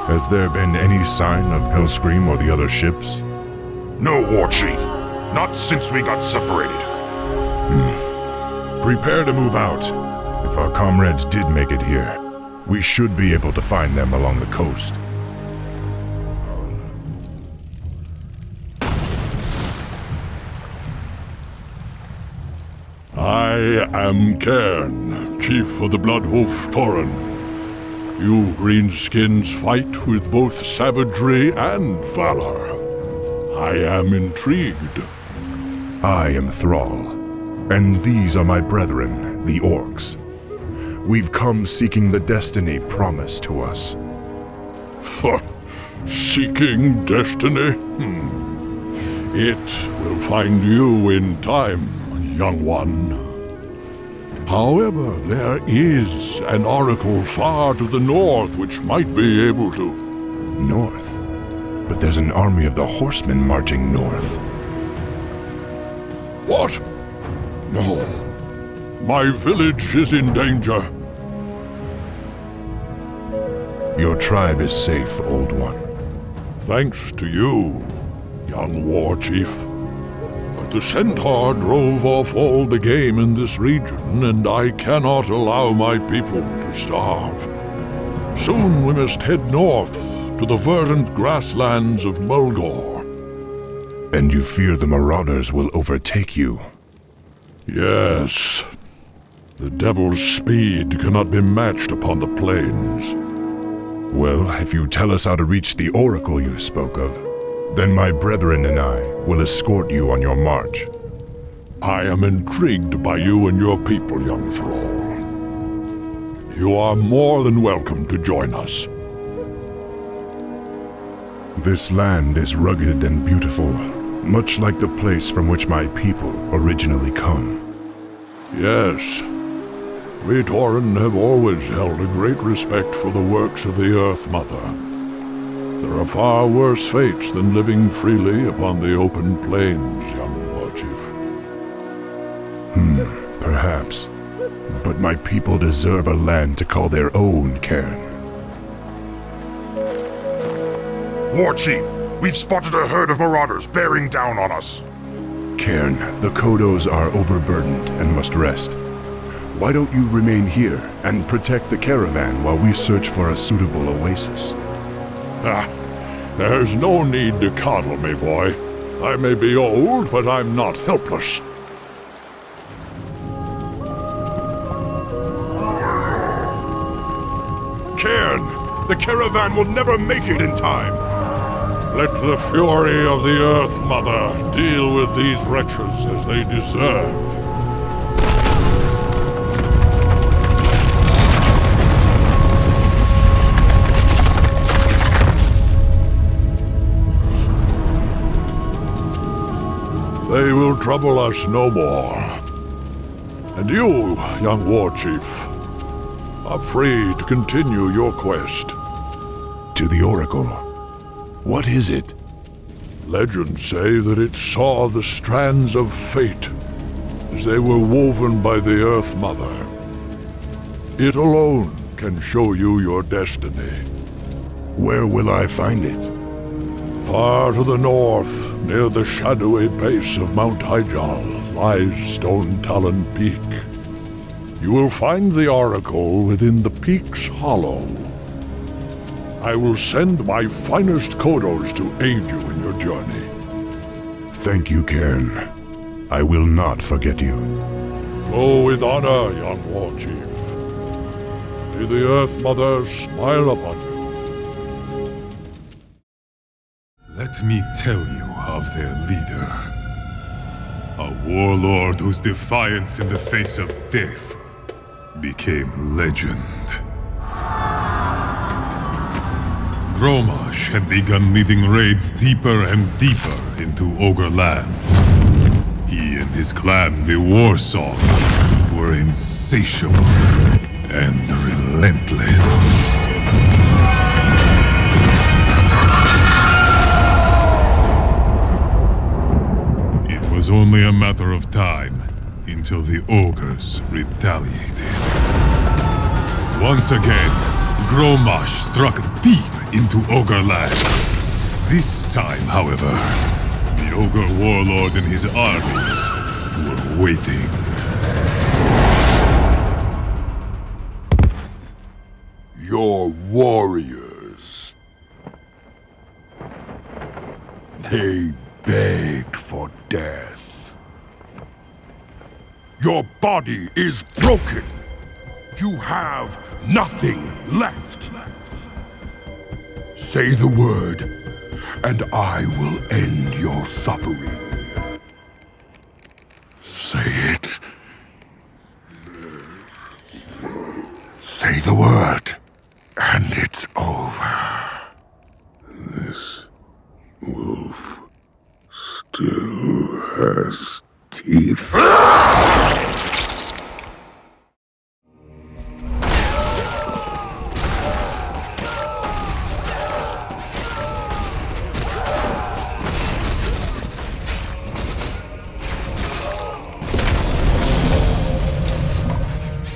Has there been any sign of Hellscream or the other ships? No, Warchief. Not since we got separated. Prepare to move out. If our comrades did make it here, we should be able to find them along the coast. I am Cairne, chief of the Bloodhoof Tauren. You greenskins fight with both savagery and valor. I am intrigued. I am Thrall, and these are my brethren, the Orcs. We've come seeking the destiny promised to us. Seeking destiny? It will find you in time, young one. However, there is an oracle far to the north which might be able to... North? But there's an army of the horsemen marching north. What? No. My village is in danger. Your tribe is safe, Old One. Thanks to you, young war chief. But the centaur drove off all the game in this region, and I cannot allow my people to starve. Soon we must head north to the verdant grasslands of Mulgore. And you fear the marauders will overtake you? Yes. The devil's speed cannot be matched upon the plains. Well, if you tell us how to reach the oracle you spoke of, then my brethren and I will escort you on your march. I am intrigued by you and your people, young Thrall. You are more than welcome to join us. This land is rugged and beautiful, much like the place from which my people originally come. Yes. We Tauren have always held a great respect for the works of the Earth Mother. There are far worse fates than living freely upon the open plains, young war chief. Perhaps. But my people deserve a land to call their own, Cairne. War Chief, we've spotted a herd of marauders bearing down on us. Cairne, the Kodos are overburdened and must rest. Why don't you remain here and protect the caravan while we search for a suitable oasis? There's no need to coddle me, boy. I may be old, but I'm not helpless. Cairne, the caravan will never make it in time. Let the fury of the Earth Mother deal with these wretches as they deserve. They will trouble us no more. And you, young war chief, are free to continue your quest. To the Oracle. What is it? Legends say that it saw the strands of fate as they were woven by the Earth Mother. It alone can show you your destiny. Where will I find it? Far to the north, near the shadowy base of Mount Hyjal, lies Stone Talon Peak. You will find the Oracle within the peak's hollow. I will send my finest Kodos to aid you in your journey. Thank you, Cairne. I will not forget you. Go with honor, young war chief. May the Earth Mother smile upon you. Let me tell you of their leader. A warlord whose defiance in the face of death became legend. Gromash had begun leading raids deeper and deeper into Ogre lands. He and his clan, the Warsong, were insatiable and relentless. It was only a matter of time until the Ogres retaliated. Once again, Gromash struck deep into Ogre land. This time, however, the Ogre warlord and his armies were waiting. Your warriors. They begged for death. Your body is broken. You have nothing left. Say the word, and I will end your suffering. Say it. Say the word, and it's over. This wolf still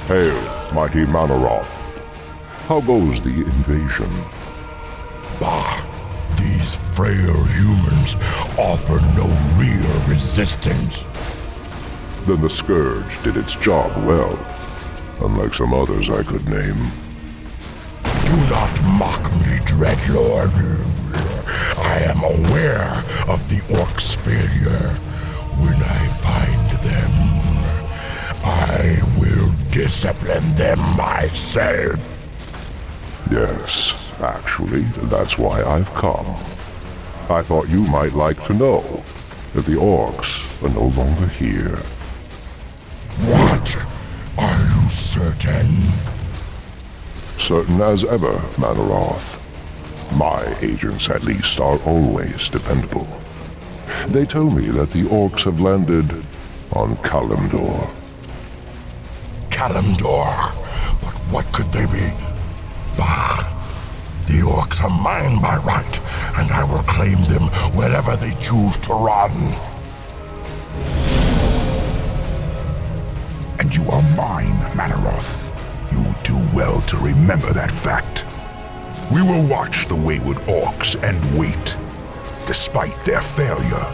Hail, mighty Manaroth. How goes the invasion? Bah! These frail humans offer no real resistance. Then the Scourge did its job well, unlike some others I could name. Do not mock me, Dreadlord. I am aware of the Orcs' failure. When I find them, I will discipline them myself. Yes, actually, that's why I've come. I thought you might like to know that the Orcs are no longer here. What? Are you certain? Certain as ever, Manaroth. My agents, at least, are always dependable. They tell me that the Orcs have landed on Kalimdor. Kalimdor? But what could they be? Bah! The Orcs are mine by right, and I will claim them wherever they choose to run. And you are mine, Manaroth. You do well to remember that fact. We will watch the wayward Orcs and wait. Despite their failure,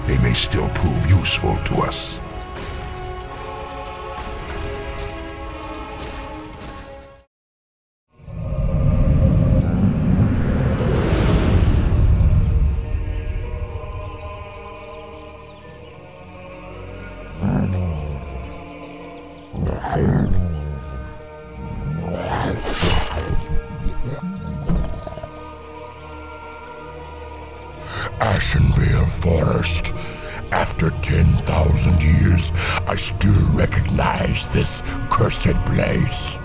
they may still prove useful to us. Ashenvale Forest. After 10,000 years, I still recognize this cursed place.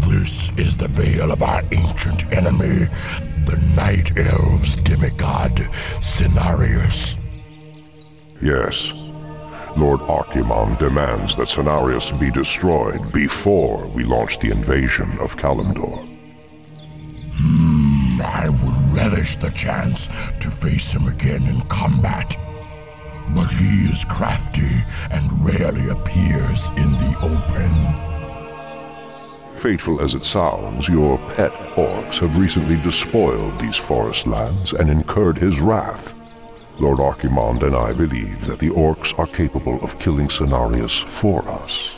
This is the veil of our ancient enemy, the Night Elves' demigod, Cenarius. Yes. Lord Archimonde demands that Cenarius be destroyed before we launch the invasion of Kalimdor. I would relish the chance to face him again in combat. But he is crafty and rarely appears in the open. Fateful as it sounds, your pet orcs have recently despoiled these forest lands and incurred his wrath. Lord Archimonde and I believe that the orcs are capable of killing Cenarius for us.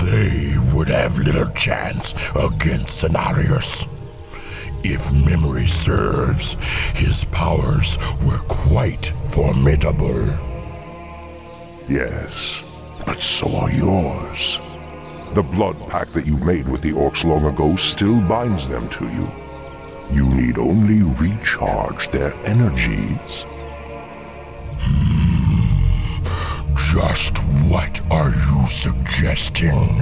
They would have little chance against Cenarius. If memory serves, his powers were quite formidable. Yes, but so are yours. The blood pact that you made with the orcs long ago still binds them to you. You need only recharge their energies. Just what are you suggesting,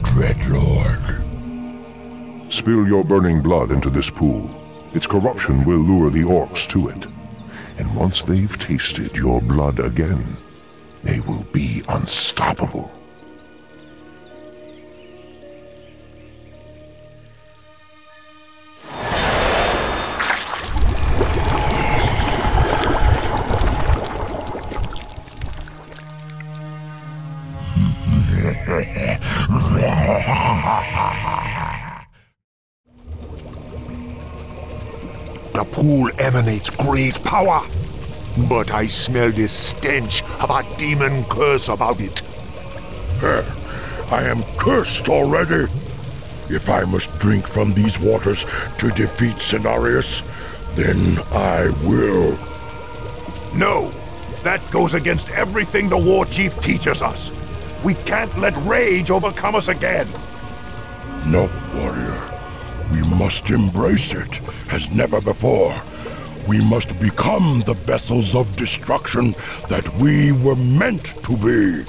Dreadlord? Spill your burning blood into this pool. Its corruption will lure the orcs to it. And once they've tasted your blood again, they will be unstoppable. The pool emanates great power, but I smell the stench of a demon curse about it. I am cursed already. If I must drink from these waters to defeat Cenarius, then I will. No, that goes against everything the War Chief teaches us. We can't let rage overcome us again. No, warrior. We must embrace it, as never before. We must become the vessels of destruction that we were meant to be.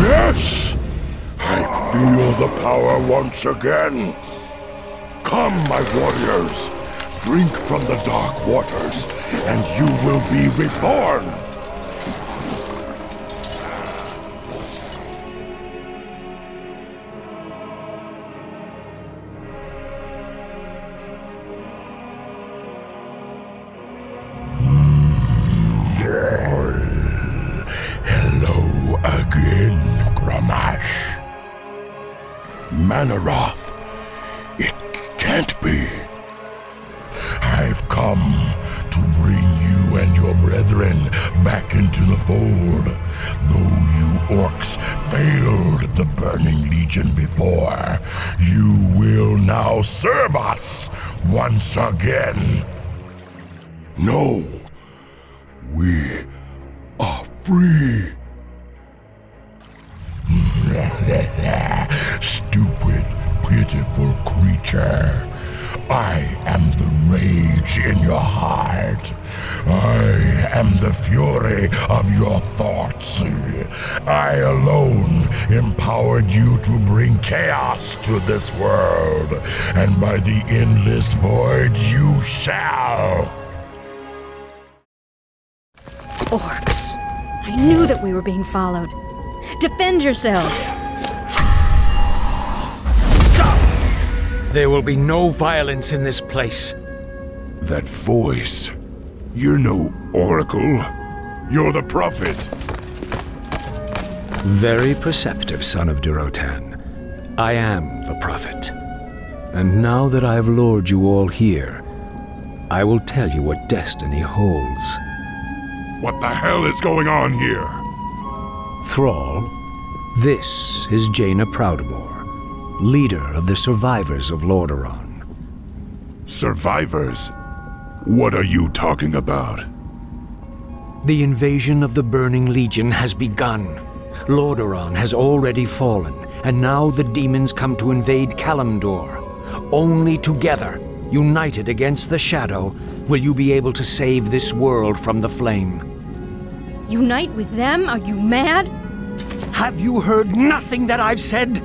Yes! I feel the power once again. Come, my warriors. Drink from the dark waters, and you will be reborn. Manaroth. It can't be. I've come to bring you and your brethren back into the fold. Though you orcs failed the Burning Legion before, you will now serve us once again. No, we are free. Stupid, pitiful creature. I am the rage in your heart. I am the fury of your thoughts. I alone empowered you to bring chaos to this world, and by the endless void you shall. Orcs. I knew that we were being followed. Defend yourselves! There will be no violence in this place. That voice. You're no oracle. You're the prophet. Very perceptive, son of Durotan. I am the prophet. And now that I have lured you all here, I will tell you what destiny holds. What the hell is going on here? Thrall, this is Jaina Proudmoore, leader of the survivors of Lordaeron. Survivors? What are you talking about? The invasion of the Burning Legion has begun. Lordaeron has already fallen, and now the demons come to invade Kalimdor. Only together, united against the Shadow, will you be able to save this world from the flame. Unite with them? Are you mad? Have you heard nothing that I've said?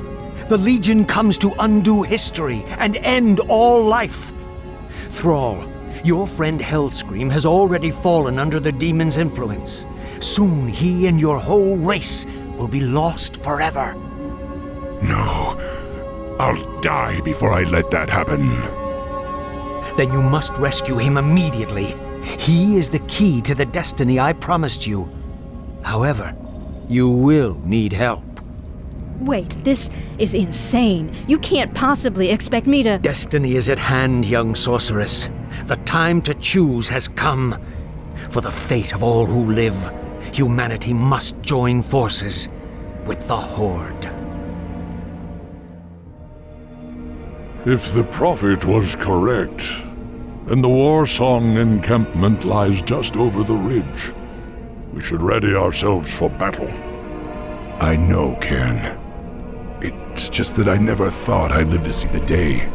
The Legion comes to undo history and end all life. Thrall, your friend Hellscream has already fallen under the demon's influence. Soon he and your whole race will be lost forever. No. I'll die before I let that happen. Then you must rescue him immediately. He is the key to the destiny I promised you. However, you will need help. Wait, this is insane. You can't possibly expect me to— Destiny is at hand, young sorceress. The time to choose has come. For the fate of all who live, humanity must join forces with the Horde. If the prophet was correct, then the Warsong encampment lies just over the ridge. We should ready ourselves for battle. I know, Cairne. It's just that I never thought I'd live to see the day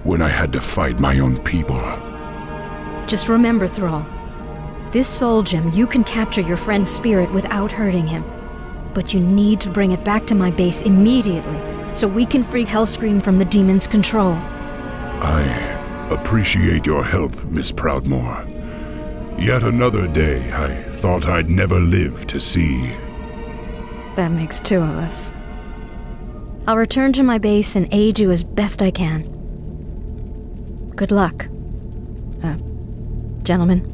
when I had to fight my own people. Just remember, Thrall. This soul gem, you can capture your friend's spirit without hurting him. But you need to bring it back to my base immediately, so we can free Hellscream from the demon's control. I appreciate your help, Miss Proudmoore. Yet another day I thought I'd never live to see. That makes two of us. I'll return to my base and aid you as best I can. Good luck. Gentlemen.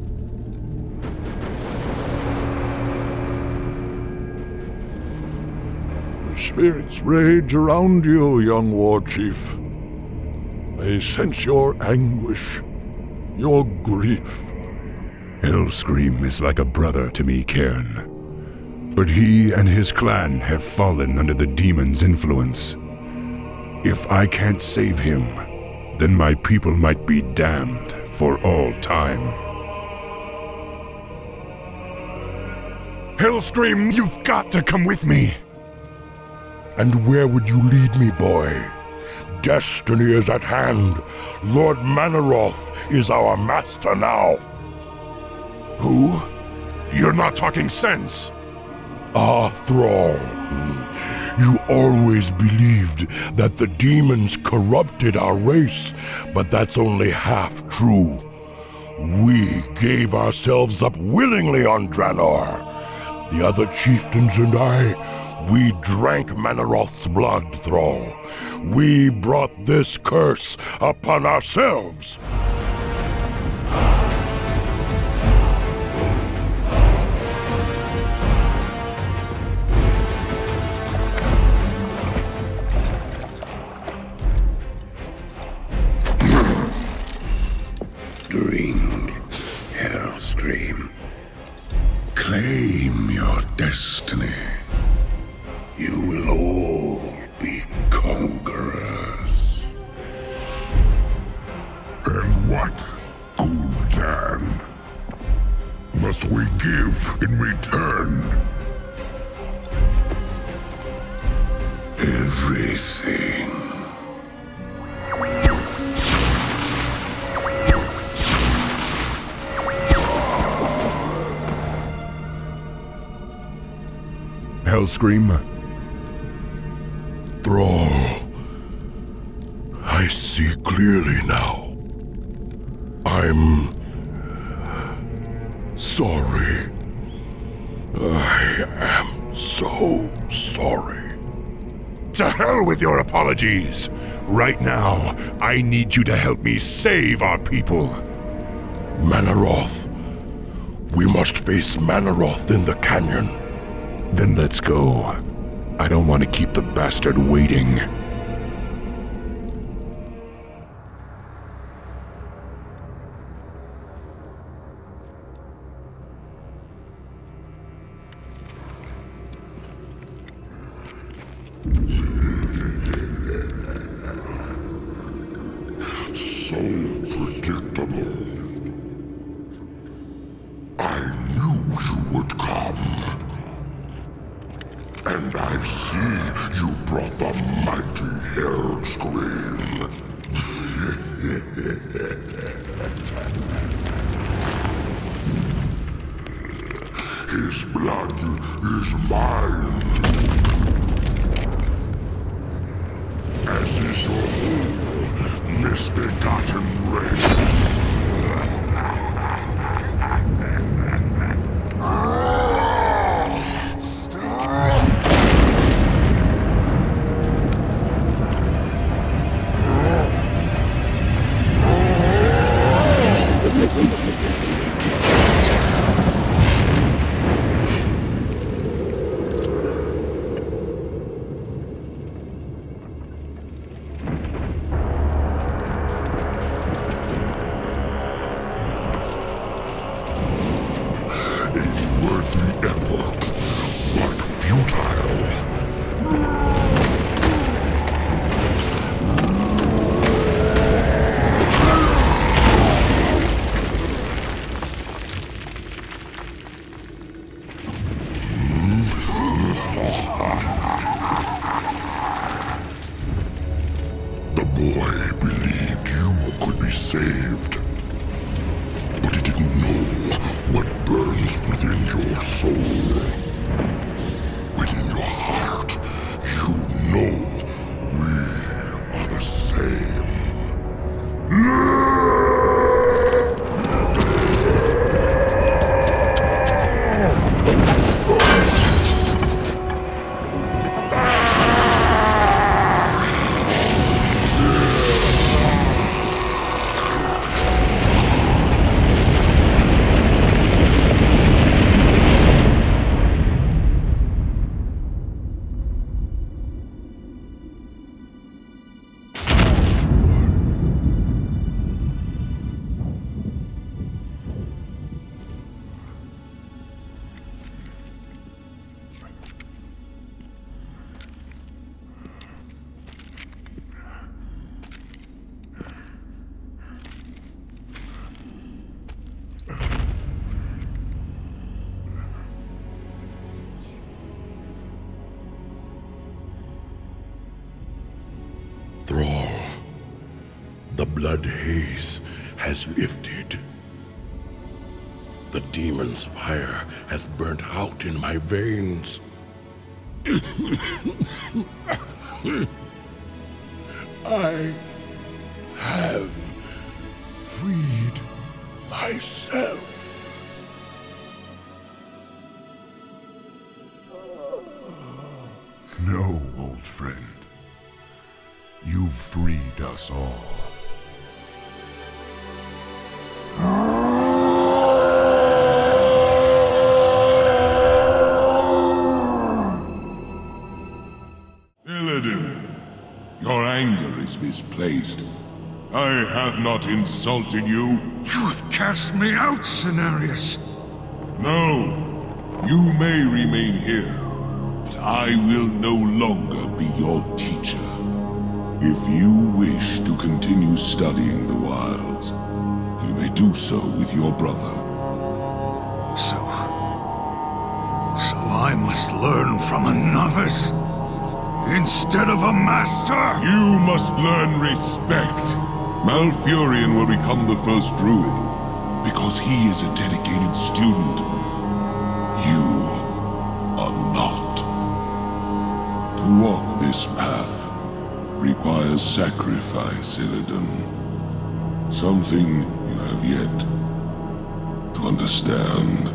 The spirits rage around you, young war chief. They sense your anguish, your grief. Hellscream is like a brother to me, Cairne. But he and his clan have fallen under the demon's influence. If I can't save him, then my people might be damned for all time. Hellscream, you've got to come with me! And where would you lead me, boy? Destiny is at hand. Lord Manaroth is our master now. Who? You're not talking sense. Ah, Thrall. You always believed that the demons corrupted our race, but that's only half true. We gave ourselves up willingly on Draenor. The other chieftains and I, we drank Manaroth's blood, Thrall. We brought this curse upon ourselves. Drink, Hellscream. Claim your destiny. You will all be conquerors. And what, Gul'dan, must we give in return? Everything. Hellscream? Thrall, I see clearly now. I'm sorry. I am so sorry. To hell with your apologies! Right now, I need you to help me save our people. Manaroth. We must face Manaroth in the canyon. Then let's go. I don't want to keep the bastard waiting. So predictable. I knew you would come. And I see you brought the mighty Hellscream. His blood is mine. As is your whole misbegotten race. Thrall, the blood haze has lifted. The demon's fire has burnt out in my veins. I have freed myself. No, old friend. You've freed us all. Illidan, your anger is misplaced. I have not insulted you. You have cast me out, Cenarius. No. You may remain here, but I will no longer be your teacher. If you wish to continue studying the wilds, you may do so with your brother. So I must learn from a novice instead of a master? You must learn respect. Malfurion will become the first druid, because he is a dedicated student. You are not. To walk this path requires sacrifice, Illidan. Something you have yet to understand.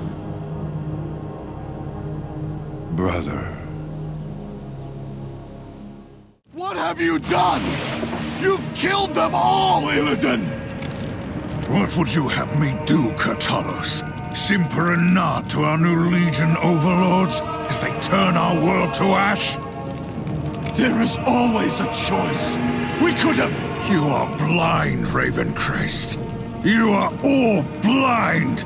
Brother. What have you done? You've killed them all, Illidan! What would you have me do, Kael'thas? Simper and nod to our new Legion overlords as they turn our world to ash? There is always a choice. We could have... You are blind, Ravencrest. You are all blind!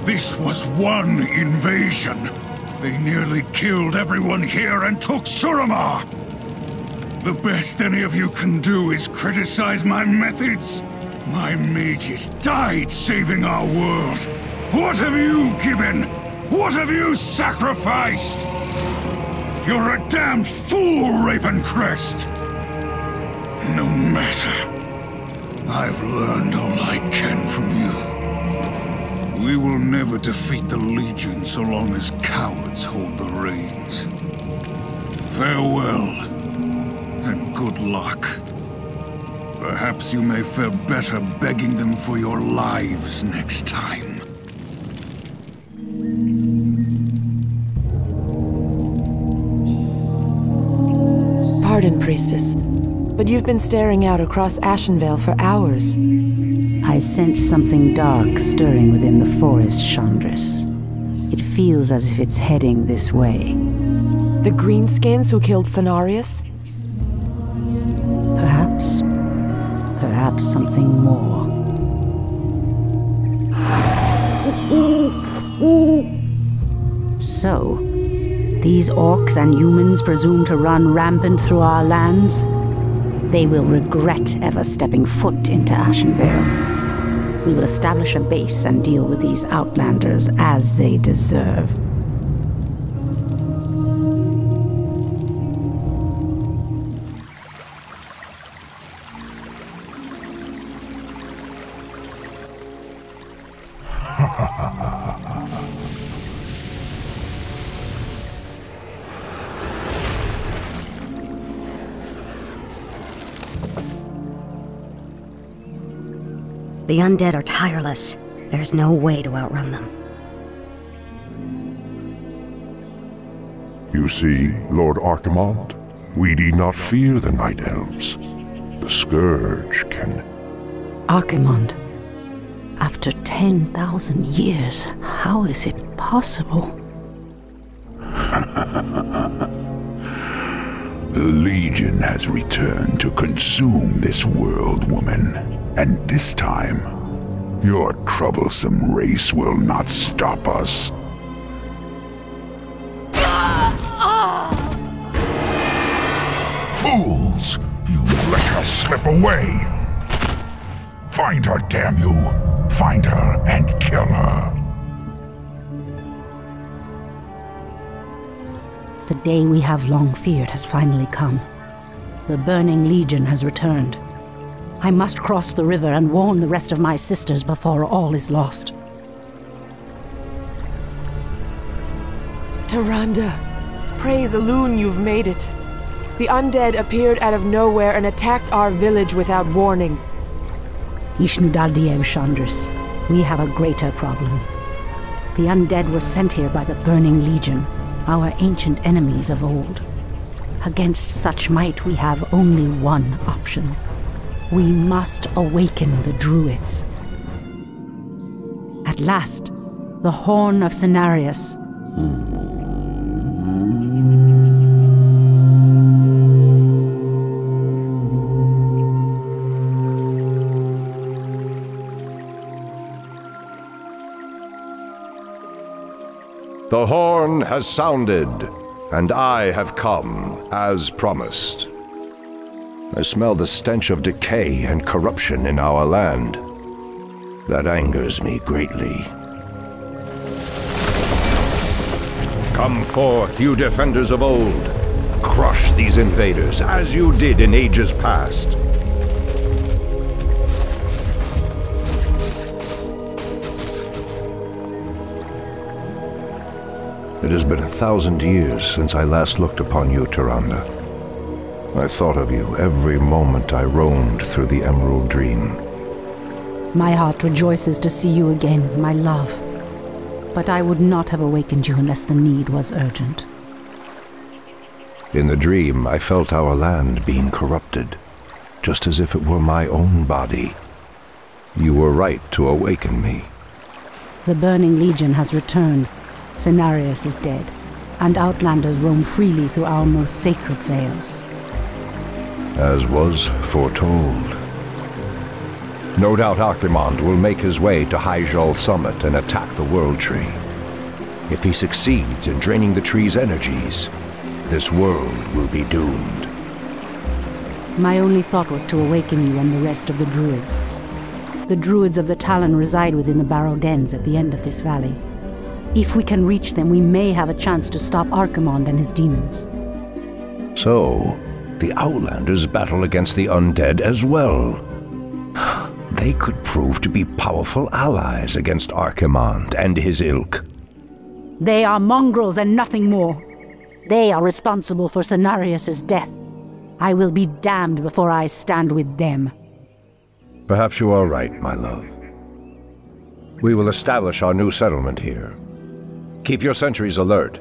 This was one invasion. They nearly killed everyone here and took Suramar! The best any of you can do is criticize my methods. My mages died saving our world. What have you given? What have you sacrificed? You're a damned fool, Ravencrest! No matter. I've learned all I can from you. We will never defeat the Legion so long as cowards hold the reins. Farewell. And good luck. Perhaps you may fare better begging them for your lives next time. Pardon, Priestess, but you've been staring out across Ashenvale for hours. I sense something dark stirring within the forest, Chandris. It feels as if it's heading this way. The Greenskins who killed Cenarius? Perhaps something more. So, these orcs and humans presume to run rampant through our lands? They will regret ever stepping foot into Ashenvale. We will establish a base and deal with these outlanders as they deserve. The undead are tireless. There's no way to outrun them. You see, Lord Archimonde, we need not fear the Night Elves. The Scourge can... Archimonde, after 10,000 years, how is it possible? The Legion has returned to consume this world, woman. And this time, your troublesome race will not stop us. Fools! You let her slip away! Find her, damn you! Find her and kill her! The day we have long feared has finally come. The Burning Legion has returned. I must cross the river and warn the rest of my sisters before all is lost. Tyrande, praise Elune you've made it. The undead appeared out of nowhere and attacked our village without warning. Ishnudaldiev Chandris, we have a greater problem. The undead were sent here by the Burning Legion, our ancient enemies of old. Against such might, we have only one option. We must awaken the druids. At last, the Horn of Cenarius. The horn has sounded, and I have come, as promised. I smell the stench of decay and corruption in our land. That angers me greatly. Come forth, you defenders of old. Crush these invaders, as you did in ages past. It has been 1,000 years since I last looked upon you, Tyrande. I thought of you every moment I roamed through the Emerald Dream. My heart rejoices to see you again, my love. But I would not have awakened you unless the need was urgent. In the dream, I felt our land being corrupted, just as if it were my own body. You were right to awaken me. The Burning Legion has returned. Cenarius is dead, and Outlanders roam freely through our most sacred vales. As was foretold. No doubt Archimonde will make his way to Hyjal Summit and attack the World Tree. If he succeeds in draining the tree's energies, this world will be doomed. My only thought was to awaken you and the rest of the Druids. The Druids of the Talon reside within the Barrow Dens at the end of this valley. If we can reach them, we may have a chance to stop Archimonde and his demons. So, the Outlanders battle against the undead as well. They could prove to be powerful allies against Archimonde and his ilk. They are mongrels and nothing more. They are responsible for Cenarius' death. I will be damned before I stand with them. Perhaps you are right, my love. We will establish our new settlement here. Keep your sentries alert.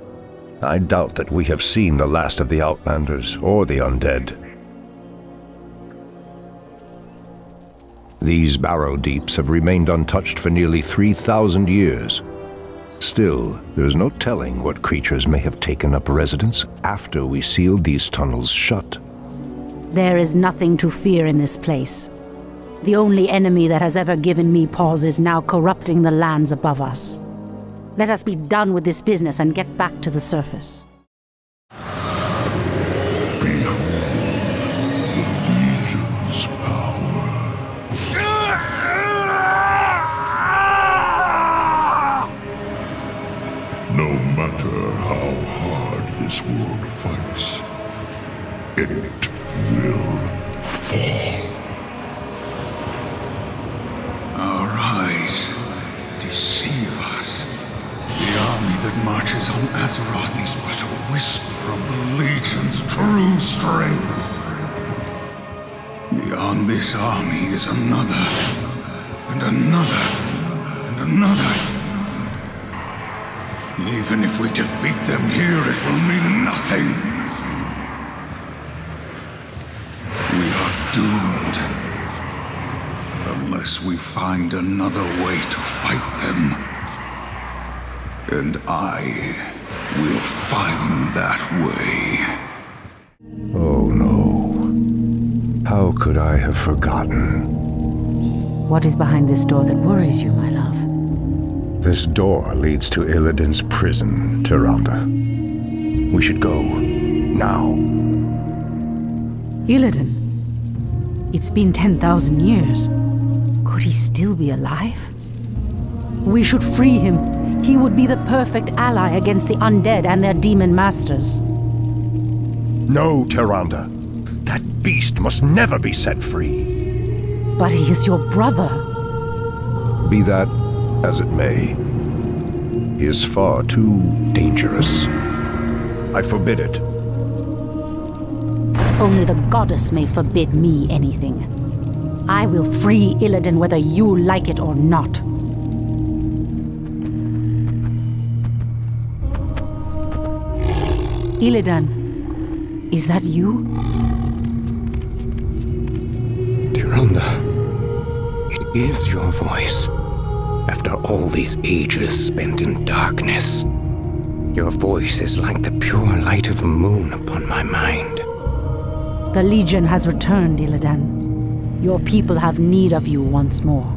I doubt that we have seen the last of the Outlanders or the undead. These Barrow Deeps have remained untouched for nearly 3,000 years. Still, there is no telling what creatures may have taken up residence after we sealed these tunnels shut. There is nothing to fear in this place. The only enemy that has ever given me pause is now corrupting the lands above us. Let us be done with this business and get back to the surface. No matter how hard this world fights, it will fall. Our eyes deceive us. The army that marches on Azeroth is but a whisper of the Legion's true strength. Beyond this army is another, and another, and another. Even if we defeat them here, it will mean nothing. We are doomed. Unless we find another way to fight them. And I will find that way. Oh no. How could I have forgotten? What is behind this door that worries you, my love? This door leads to Illidan's prison, Tyrande. We should go. Now. Illidan? It's been 10,000 years. Could he still be alive? We should free him. He would be the perfect ally against the undead and their demon masters. No, Tyrande. That beast must never be set free. But he is your brother. Be that as it may, he is far too dangerous. I forbid it. Only the goddess may forbid me anything. I will free Illidan whether you like it or not. Illidan, is that you? Tyrande, it is your voice. After all these ages spent in darkness, your voice is like the pure light of the moon upon my mind. The Legion has returned, Illidan. Your people have need of you once more.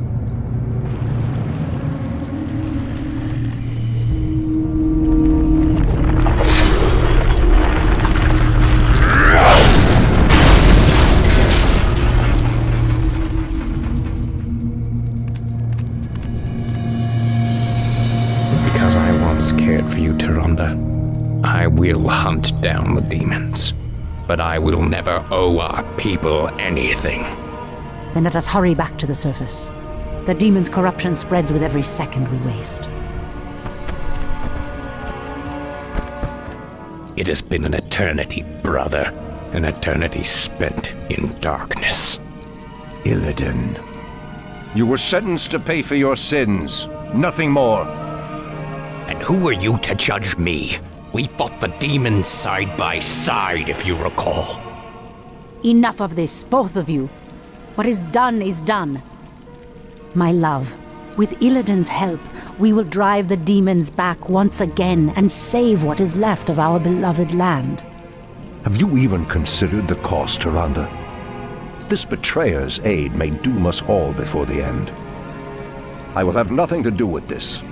I'm scared for you, Tyrande. I will hunt down the demons, but I will never owe our people anything. Then let us hurry back to the surface. The demon's corruption spreads with every second we waste. It has been an eternity, brother. An eternity spent in darkness. Illidan, you were sentenced to pay for your sins, nothing more. And who are you to judge me? We fought the demons side by side, if you recall. Enough of this, both of you. What is done is done. My love, with Illidan's help, we will drive the demons back once again and save what is left of our beloved land. Have you even considered the cost, Tyrande? This betrayer's aid may doom us all before the end. I will have nothing to do with this.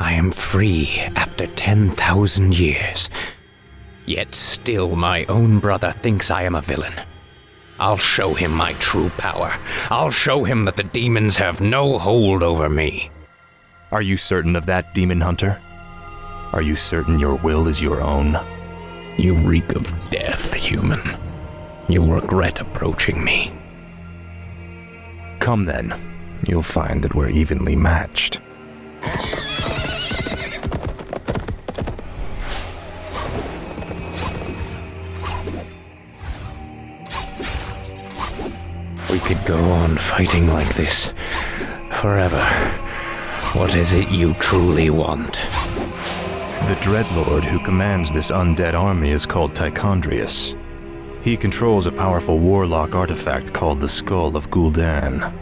I am free after 10,000 years. Yet still my own brother thinks I am a villain. I'll show him my true power. I'll show him that the demons have no hold over me. Are you certain of that, Demon Hunter? Are you certain your will is your own? You reek of death, human. You'll regret approaching me. Come then. You'll find that we're evenly matched. We could go on fighting like this forever. What is it you truly want? The Dreadlord who commands this undead army is called Tichondrius. He controls a powerful warlock artifact called the Skull of Gul'dan.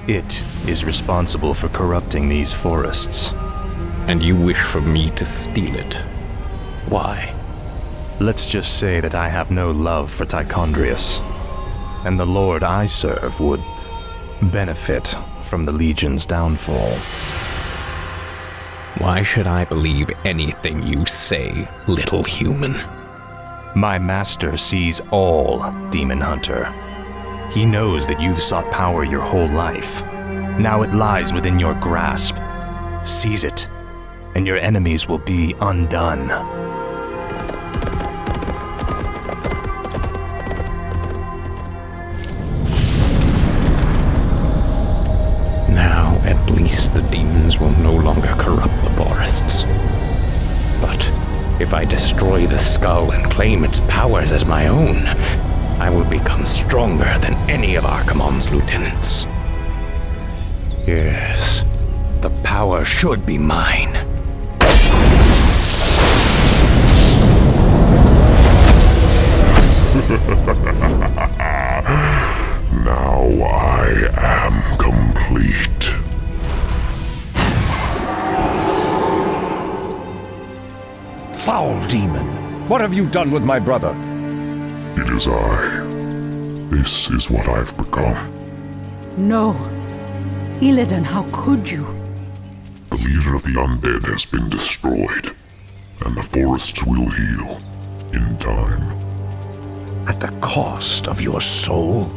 It is responsible for corrupting these forests. And you wish for me to steal it? Why? Let's just say that I have no love for Tichondrius, and the Lord I serve would benefit from the Legion's downfall. Why should I believe anything you say, little human? My master sees all, Demon Hunter. He knows that you've sought power your whole life. Now it lies within your grasp. Seize it, and your enemies will be undone. Now, at least the demons will no longer corrupt the forests. But if I destroy the skull and claim its powers as my own, I will become stronger than any of Archimonde's lieutenants. Yes, the power should be mine. Now I am complete. Foul demon! What have you done with my brother? It is I. This is what I've become. No. Illidan, how could you? The leader of the undead has been destroyed, and the forests will heal in time. At the cost of your soul?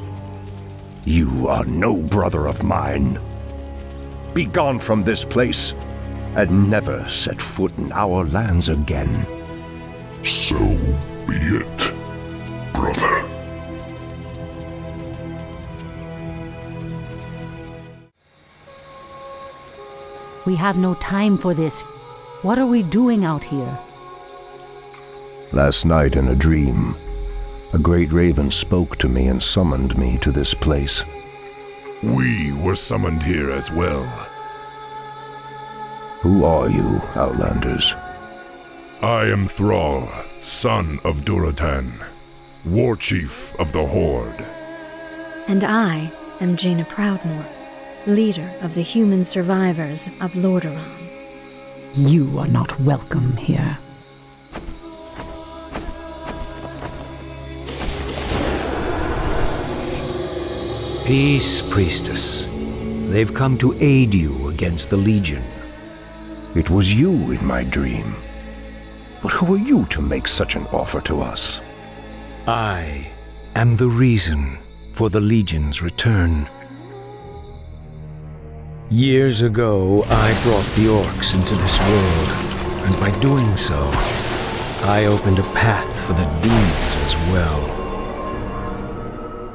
You are no brother of mine. Be gone from this place, and never set foot in our lands again. So be it, brother. We have no time for this. What are we doing out here? Last night in a dream, a great raven spoke to me and summoned me to this place. We were summoned here as well. Who are you, Outlanders? I am Thrall, son of Durotan, war chief of the Horde. And I am Jaina Proudmoore, leader of the human survivors of Lordaeron. You are not welcome here. Peace, priestess. They've come to aid you against the Legion. It was you in my dream. But who are you to make such an offer to us? I am the reason for the Legion's return. Years ago, I brought the orcs into this world, and by doing so, I opened a path for the demons as well.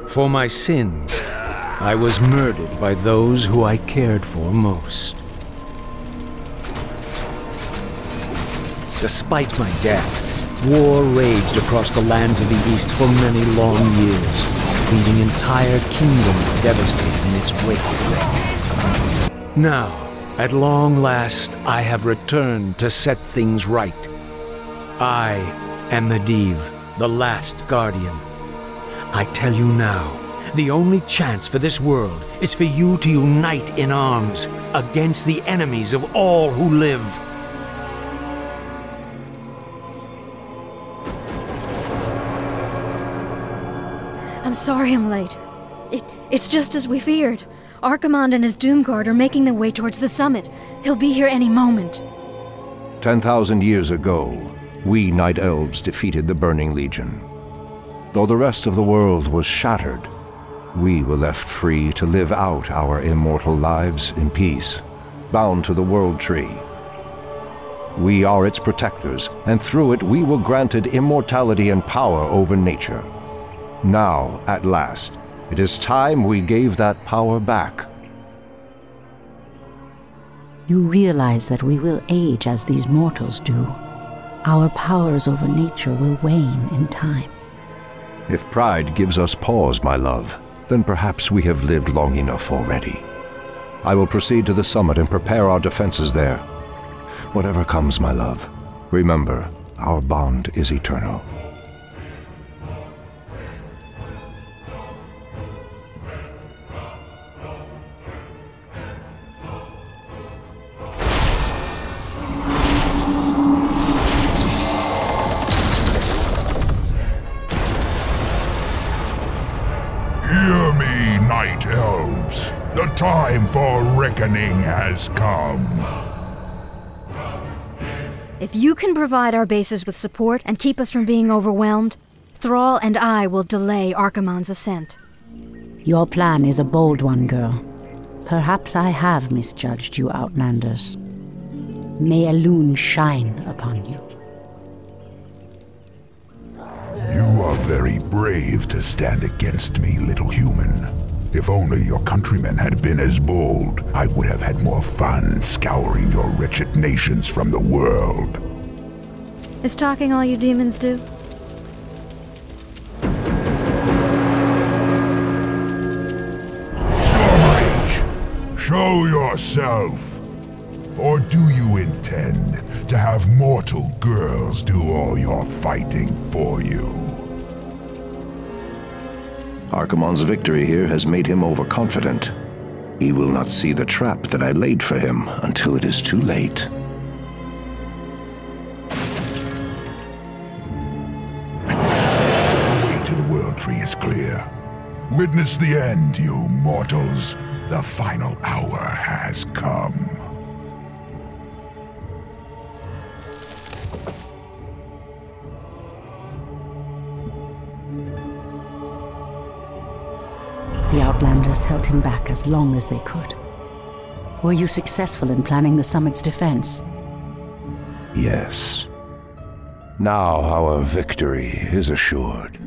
For my sins, I was murdered by those who I cared for most. Despite my death, war raged across the lands of the East for many long years, leaving entire kingdoms devastated in its wake. Now, at long last, I have returned to set things right. I am Medivh, the last Guardian. I tell you now, the only chance for this world is for you to unite in arms against the enemies of all who live. I'm sorry I'm late. It's just as we feared. Archimonde and his Doomguard are making their way towards the summit. He'll be here any moment. 10,000 years ago, we Night Elves defeated the Burning Legion. Though the rest of the world was shattered, we were left free to live out our immortal lives in peace, bound to the World Tree. We are its protectors, and through it we were granted immortality and power over nature. Now, at last, it is time we gave that power back. You realize that we will age as these mortals do. Our powers over nature will wane in time. If pride gives us pause, my love, then perhaps we have lived long enough already. I will proceed to the summit and prepare our defenses there. Whatever comes, my love, remember, our bond is eternal. Hear me, Night Elves. The time for reckoning has come. If you can provide our bases with support and keep us from being overwhelmed, Thrall and I will delay Archimonde's ascent. Your plan is a bold one, girl. Perhaps I have misjudged you, Outlanders. May Elune shine upon you. You are very brave to stand against me, little human. If only your countrymen had been as bold, I would have had more fun scouring your wretched nations from the world. Is talking all you demons do? Stormrage, show yourself! Or do you intend to have mortal girls do all your fighting for you? Archimonde's victory here has made him overconfident. He will not see the trap that I laid for him until it is too late. The way to the World Tree is clear. Witness the end, you mortals. The final hour has come. The Outlanders held him back as long as they could. Were you successful in planning the summit's defense? Yes. Now our victory is assured.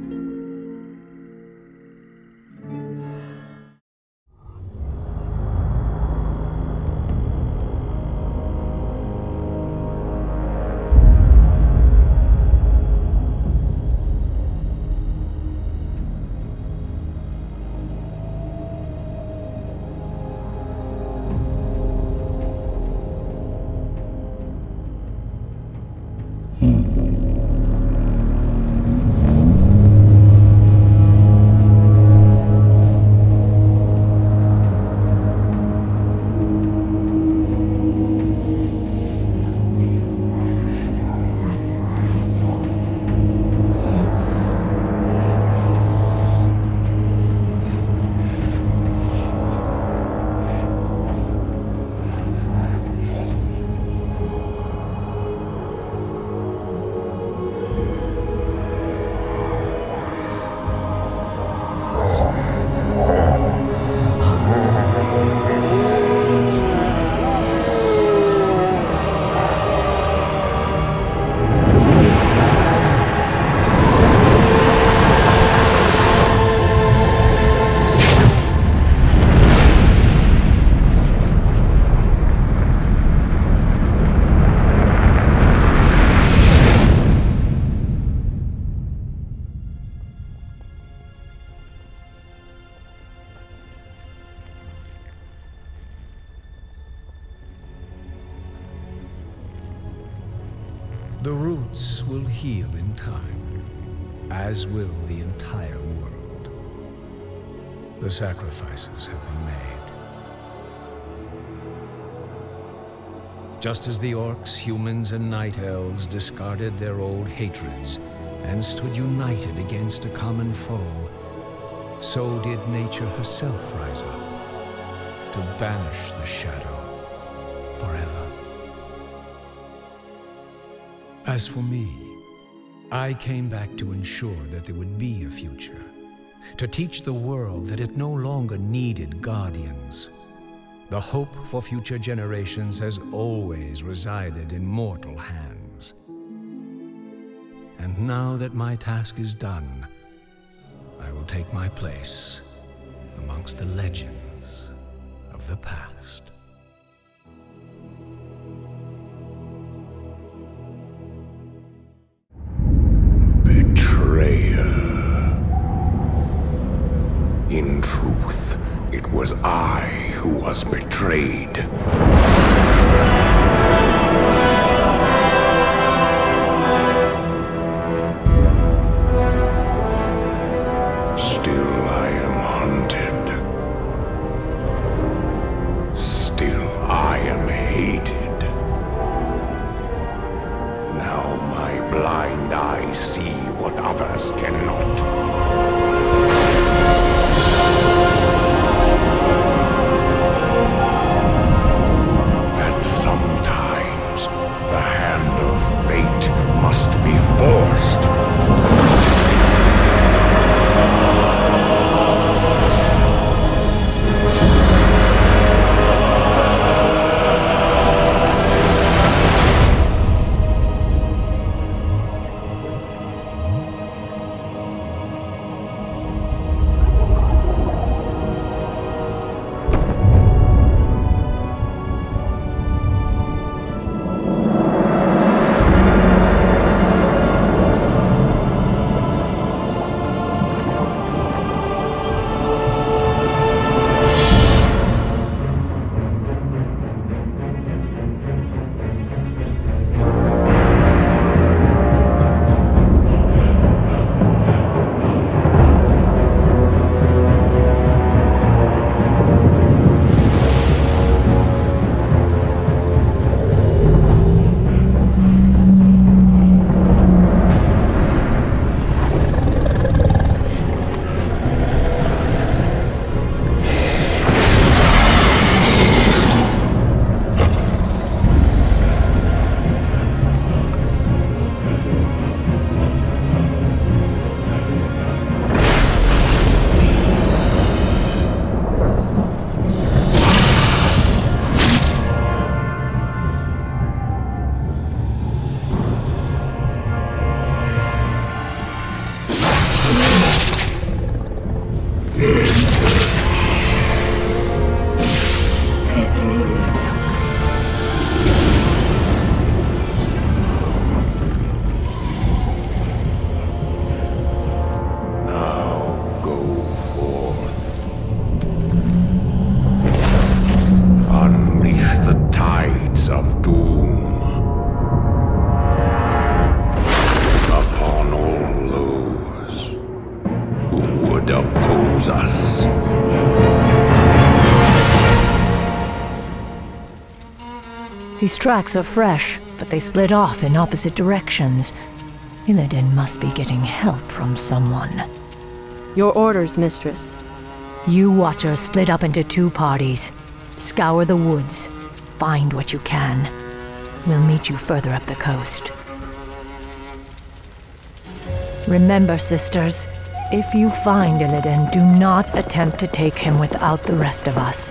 The roots will heal in time, as will the entire world. The sacrifices have been made. Just as the orcs, humans, and night elves discarded their old hatreds and stood united against a common foe, so did nature herself rise up to banish the shadow forever. As for me, I came back to ensure that there would be a future, to teach the world that it no longer needed guardians. The hope for future generations has always resided in mortal hands. And now that my task is done, I will take my place amongst the legends of the past. Betrayer. In truth, it was I who was betrayed. Still I am hunted. Still I am hated. Now my blind eyes see what others cannot. Sometimes the hand of fate must be forced. These tracks are fresh, but they split off in opposite directions. Illidan must be getting help from someone. Your orders, mistress. You Watchers split up into two parties. Scour the woods. Find what you can. We'll meet you further up the coast. Remember, sisters, if you find Illidan, do not attempt to take him without the rest of us.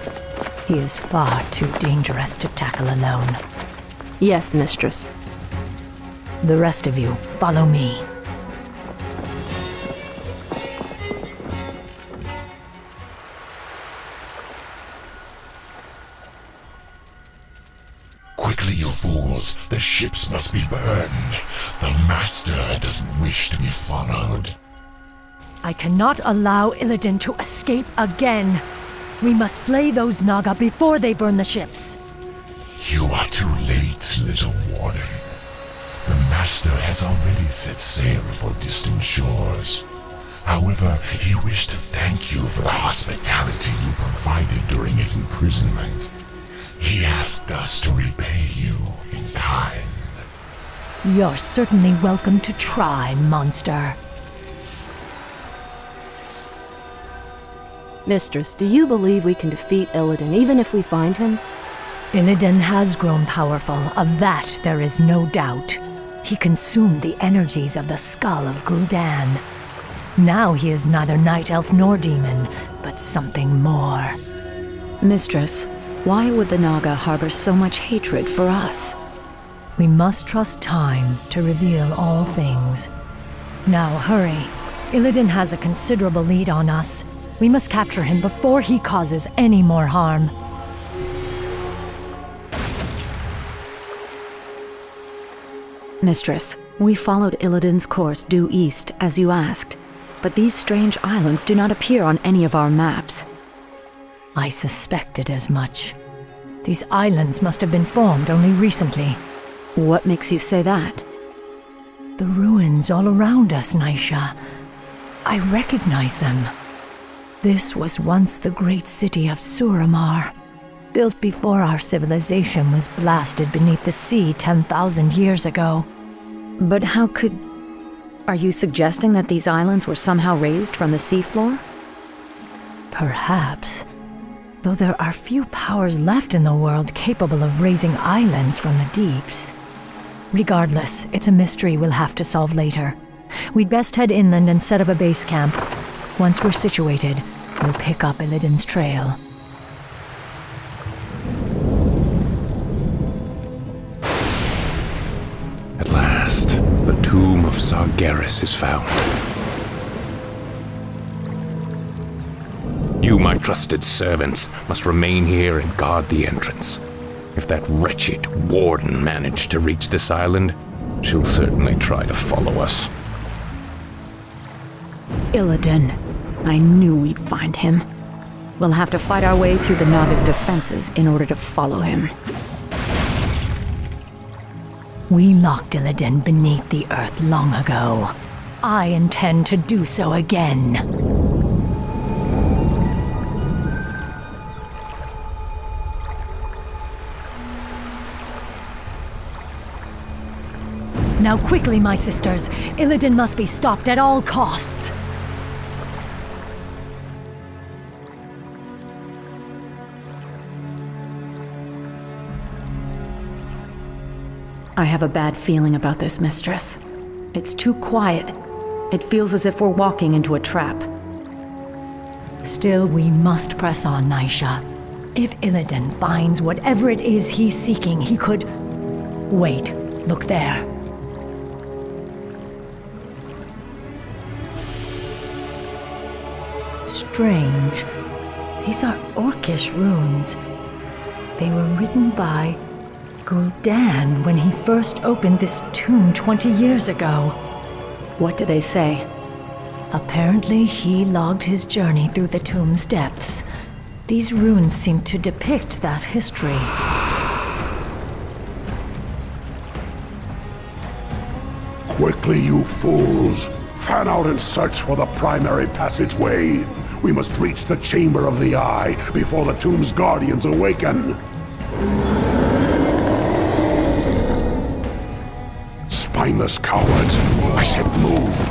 He is far too dangerous to tackle alone. Yes, mistress. The rest of you, follow me. Quickly, you fools! The ships must be burned. The Master doesn't wish to be followed. I cannot allow Illidan to escape again. We must slay those Naga before they burn the ships. You are too late, little warden. The Master master has already set sail for distant shores. However, he wished to thank you for the hospitality you provided during his imprisonment. He asked us to repay you in kind. You're certainly welcome to try, monster. Mistress, do you believe we can defeat Illidan even if we find him? Illidan has grown powerful, of that there is no doubt. He consumed the energies of the skull of Gul'dan. Now he is neither night elf nor demon, but something more. Mistress, why would the Naga harbor so much hatred for us? We must trust time to reveal all things. Now hurry. Illidan has a considerable lead on us. We must capture him before he causes any more harm. Mistress, we followed Illidan's course due east, as you asked. But these strange islands do not appear on any of our maps. I suspected as much. These islands must have been formed only recently. What makes you say that? The ruins all around us, Naisha. I recognize them. This was once the great city of Suramar, built before our civilization was blasted beneath the sea 10,000 years ago. But how could... Are you suggesting that these islands were somehow raised from the seafloor? Perhaps. Though there are few powers left in the world capable of raising islands from the deeps. Regardless, it's a mystery we'll have to solve later. We'd best head inland and set up a base camp. Once we're situated, we'll pick up Illidan's trail. At last, the tomb of Sargeras is found. You, my trusted servants, must remain here and guard the entrance. If that wretched warden managed to reach this island, she'll certainly try to follow us. Illidan. I knew we'd find him. We'll have to fight our way through the Naga's defenses in order to follow him. We locked Illidan beneath the earth long ago. I intend to do so again. Now quickly, my sisters. Illidan must be stopped at all costs. I have a bad feeling about this, Mistress. It's too quiet. It feels as if we're walking into a trap. Still, we must press on, Naisha. If Illidan finds whatever it is he's seeking, he could... Wait, look there. Strange. These are Orcish runes. They were written by Gul'dan when he first opened this tomb 20 years ago. What do they say? Apparently, he logged his journey through the tomb's depths. These runes seem to depict that history. Quickly, you fools! Fan out and search for the primary passageway. We must reach the Chamber of the Eye before the tomb's guardians awaken. Spineless cowards! I said move!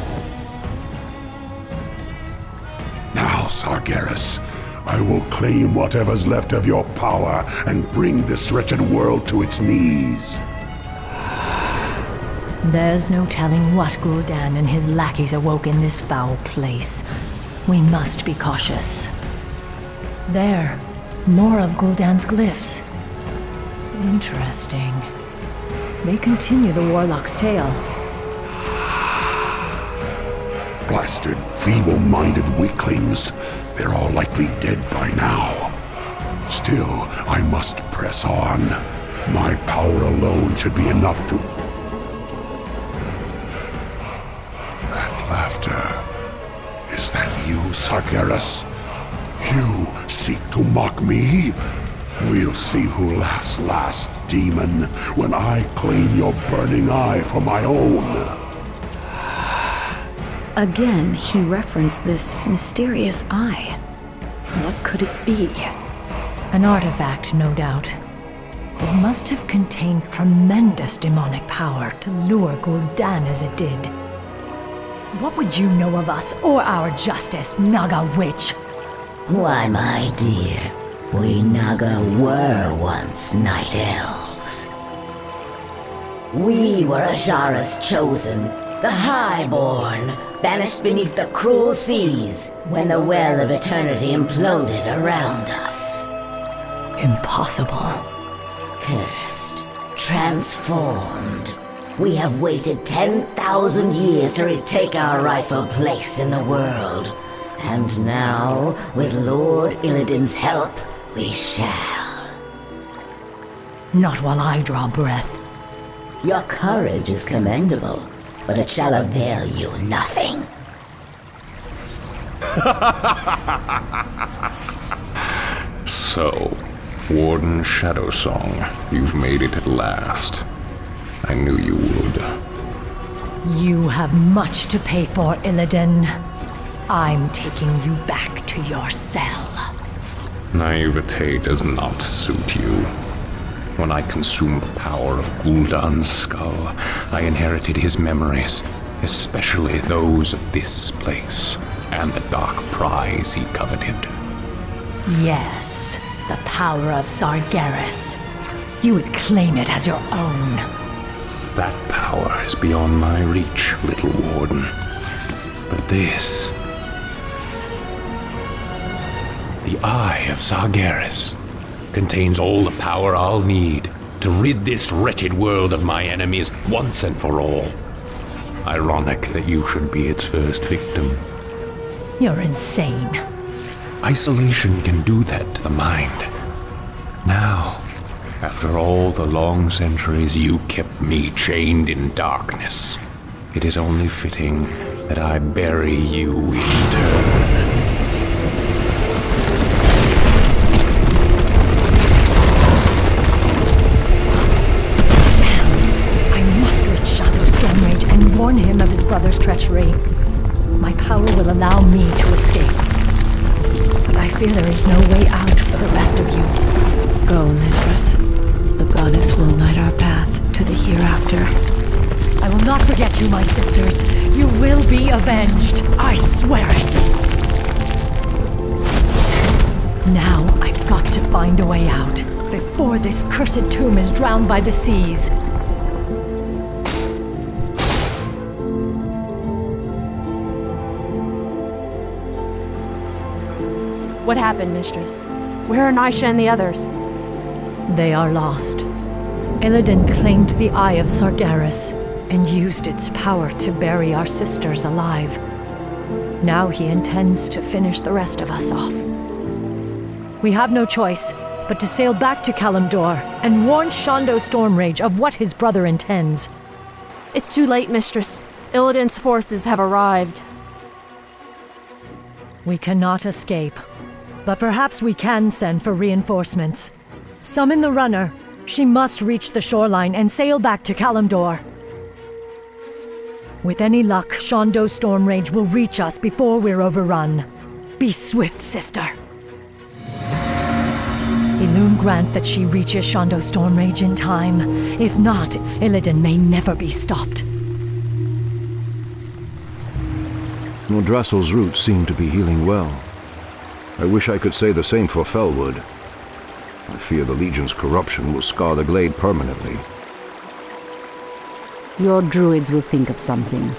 Now, Sargeras, I will claim whatever's left of your power and bring this wretched world to its knees. There's no telling what Gul'dan and his lackeys awoke in this foul place. We must be cautious. There, more of Gul'dan's glyphs. Interesting. They continue the warlock's tale. Blasted, feeble-minded weaklings. They're all likely dead by now. Still, I must press on. My power alone should be enough to... That laughter... Is that you, Sargeras? You seek to mock me? We'll see who laughs last. demon, when I claim your burning eye for my own. Again, he referenced this mysterious eye. What could it be? An artifact, no doubt. It must have contained tremendous demonic power to lure Gul'dan as it did. What would you know of us or our justice, Naga witch? Why, my dear, we Naga were once night elves. We were Azshara's chosen, the Highborn, banished beneath the cruel seas when the Well of Eternity imploded around us. Impossible. Cursed, transformed. We have waited 10,000 years to retake our rightful place in the world. And now, with Lord Illidan's help, we shall. Not while I draw breath. Your courage is commendable, but it shall avail you nothing. So, Warden Shadowsong, you've made it at last. I knew you would. You have much to pay for, Illidan. I'm taking you back to your cell. Naivete does not suit you. When I consumed the power of Gul'dan's skull, I inherited his memories, especially those of this place, and the dark prize he coveted. Yes, the power of Sargeras. You would claim it as your own. That power is beyond my reach, little warden. But this... the Eye of Sargeras contains all the power I'll need to rid this wretched world of my enemies once and for all. Ironic that you should be its first victim. You're insane. Isolation can do that to the mind. Now, after all the long centuries you kept me chained in darkness, it is only fitting that I bury you in turn. And warn him of his brother's treachery. My power will allow me to escape. But I fear there is no way out for the rest of you. Go, mistress. The goddess will light our path to the hereafter. I will not forget you, my sisters. You will be avenged. I swear it. Now I've got to find a way out before this cursed tomb is drowned by the seas. What happened, mistress? Where are Naisha and the others? They are lost. Illidan claimed the Eye of Sargeras and used its power to bury our sisters alive. Now he intends to finish the rest of us off. We have no choice but to sail back to Kalimdor and warn Shondo Stormrage of what his brother intends. It's too late, mistress. Illidan's forces have arrived. We cannot escape. But perhaps we can send for reinforcements. Summon the runner. She must reach the shoreline and sail back to Kalimdor. With any luck, Shondo Stormrage will reach us before we're overrun. Be swift, sister. Elune grant that she reaches Shondo Stormrage in time. If not, Illidan may never be stopped. Modrassel's roots seem to be healing well. I wish I could say the same for Felwood. I fear the Legion's corruption will scar the glade permanently. Your druids will think of something.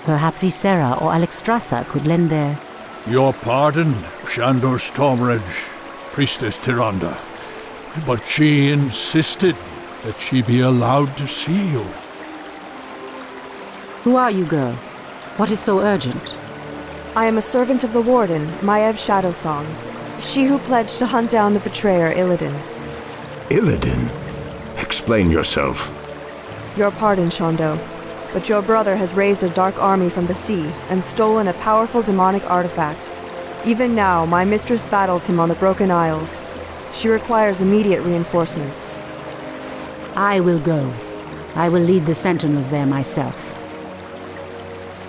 Perhaps Ysera or Alexstrasza could lend their... Your pardon, Shondo Stormrage, Priestess Tyrande. But she insisted that she be allowed to see you. Who are you, girl? What is so urgent? I am a servant of the Warden, Maiev Shadowsong. She who pledged to hunt down the betrayer, Illidan. Illidan? Explain yourself. Your pardon, Shondo, but your brother has raised a dark army from the sea and stolen a powerful demonic artifact. Even now, my mistress battles him on the Broken Isles. She requires immediate reinforcements. I will go. I will lead the sentinels there myself.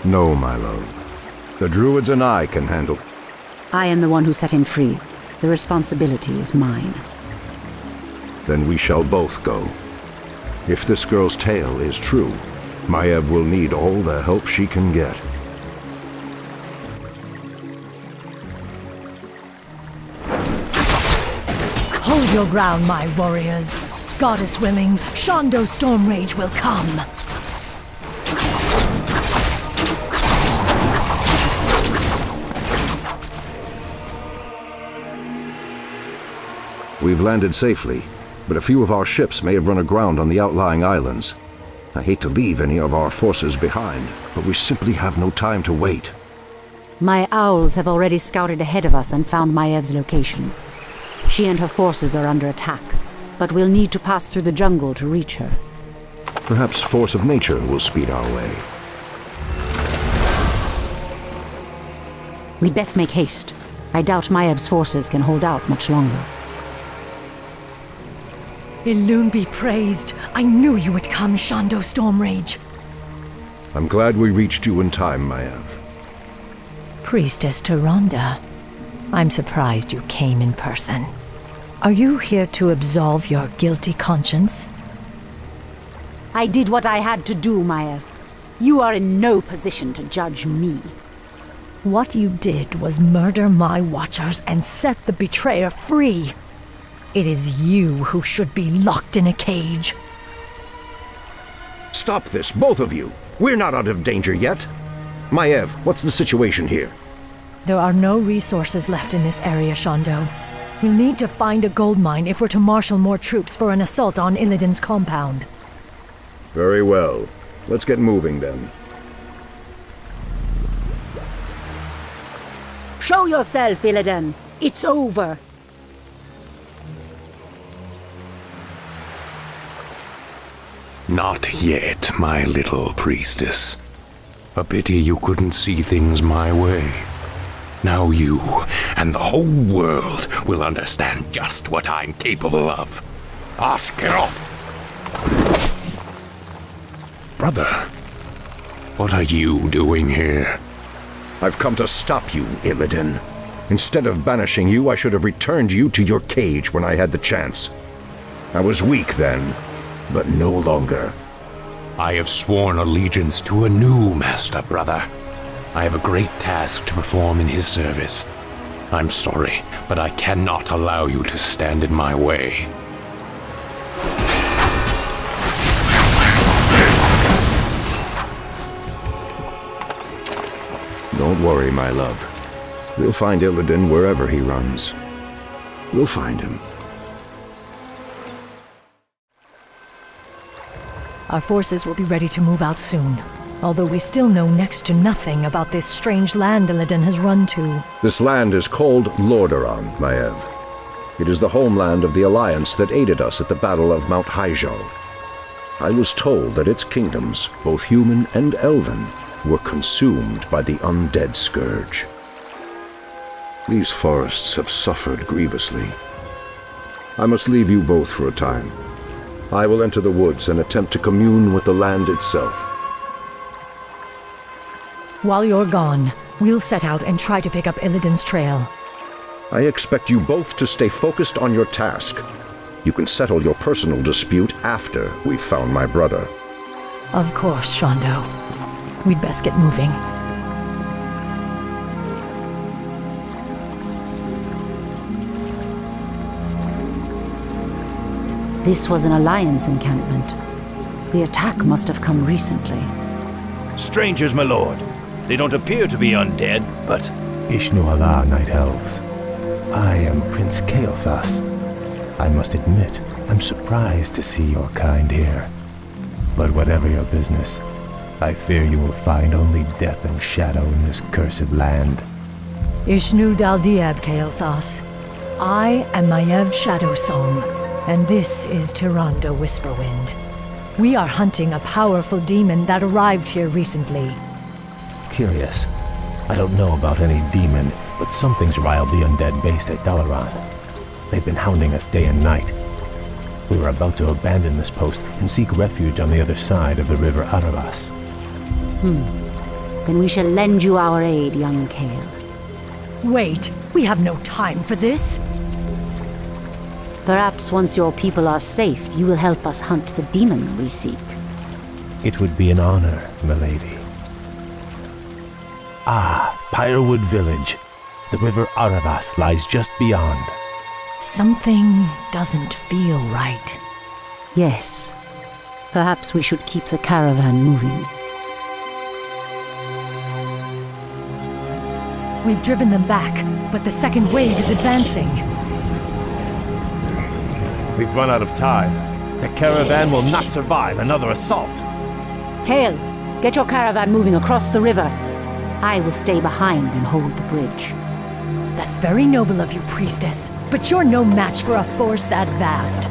No, my love. The druids and I can handle... I am the one who set him free. The responsibility is mine. Then we shall both go. If this girl's tale is true, Maiev will need all the help she can get. Hold your ground, my warriors. Goddess willing, Shondo Stormrage will come. We've landed safely, but a few of our ships may have run aground on the outlying islands. I hate to leave any of our forces behind, but we simply have no time to wait. My owls have already scouted ahead of us and found Maiev's location. She and her forces are under attack, but we'll need to pass through the jungle to reach her. Perhaps force of nature will speed our way. We'd best make haste. I doubt Maiev's forces can hold out much longer. Illume be praised. I knew you would come, Shondo Stormrage. I'm glad we reached you in time, Maiev. Priestess Tyrande, I'm surprised you came in person. Are you here to absolve your guilty conscience? I did what I had to do, Maiev. You are in no position to judge me. What you did was murder my watchers and set the betrayer free. It is you who should be locked in a cage. Stop this, both of you! We're not out of danger yet! Maiev, what's the situation here? There are no resources left in this area, Shondo. We'll need to find a gold mine if we're to marshal more troops for an assault on Illidan's compound. Very well. Let's get moving then. Show yourself, Illidan! It's over! Not yet, my little priestess. A pity you couldn't see things my way. Now you and the whole world will understand just what I'm capable of. Ashkeroth! Brother, what are you doing here? I've come to stop you, Illidan. Instead of banishing you, I should have returned you to your cage when I had the chance. I was weak then, but no longer. I have sworn allegiance to a new master, brother. I have a great task to perform in his service. I'm sorry, but I cannot allow you to stand in my way. Don't worry, my love. We'll find Illidan wherever he runs. We'll find him. Our forces will be ready to move out soon, although we still know next to nothing about this strange land Illidan has run to. This land is called Lordaeron, Maiev. It is the homeland of the Alliance that aided us at the Battle of Mount Hyjal. I was told that its kingdoms, both human and elven, were consumed by the undead scourge. These forests have suffered grievously. I must leave you both for a time. I will enter the woods and attempt to commune with the land itself. While you're gone, we'll set out and try to pick up Illidan's trail. I expect you both to stay focused on your task. You can settle your personal dispute after we've found my brother. Of course, Shondo. We'd best get moving. This was an Alliance encampment. The attack must have come recently. Strangers, my lord. They don't appear to be undead, but... Ishnu Allah, Night Elves. I am Prince Kael'thas. I must admit, I'm surprised to see your kind here. But whatever your business, I fear you will find only death and shadow in this cursed land. Ishnu Daldiab, Kael'thas. I am Maiev Shadowsong, and this is Tyrande Whisperwind. We are hunting a powerful demon that arrived here recently. Curious. I don't know about any demon, but something's riled the undead based at Dalaran. They've been hounding us day and night. We were about to abandon this post and seek refuge on the other side of the river Arthas. Then we shall lend you our aid, young Kael. Wait, we have no time for this. Perhaps once your people are safe, you will help us hunt the demon we seek. It would be an honor, milady. Ah, Pyrewood Village. The river Arthas lies just beyond. Something doesn't feel right. Yes. Perhaps we should keep the caravan moving. We've driven them back, but the second wave is advancing. We've run out of time. The caravan will not survive another assault. Kael, get your caravan moving across the river. I will stay behind and hold the bridge. That's very noble of you, priestess, but you're no match for a force that vast.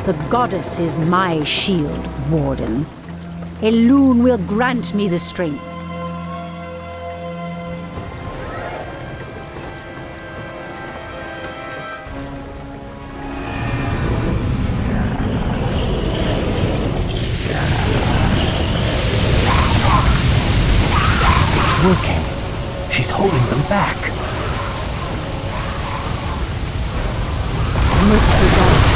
The goddess is my shield, Warden. Elune will grant me the strength. It's working. She's holding them back. Merciful goddess.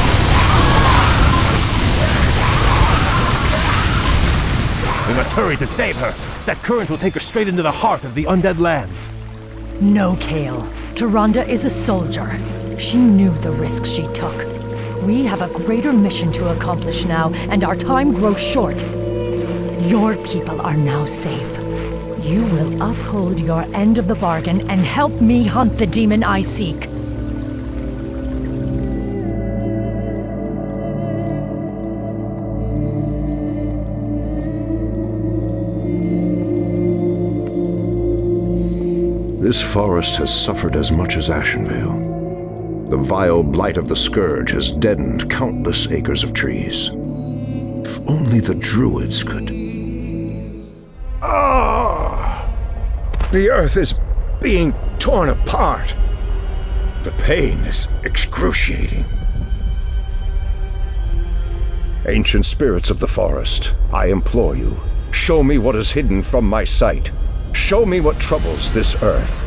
We must hurry to save her. That current will take her straight into the heart of the undead lands. No, Kael. Tyrande is a soldier. She knew the risks she took. We have a greater mission to accomplish now, and our time grows short. Your people are now safe. You will uphold your end of the bargain and help me hunt the demon I seek. This forest has suffered as much as Ashenvale. The vile blight of the Scourge has deadened countless acres of trees. If only the druids could... Ah! The earth is being torn apart. The pain is excruciating. Ancient spirits of the forest, I implore you, show me what is hidden from my sight. Show me what troubles this earth.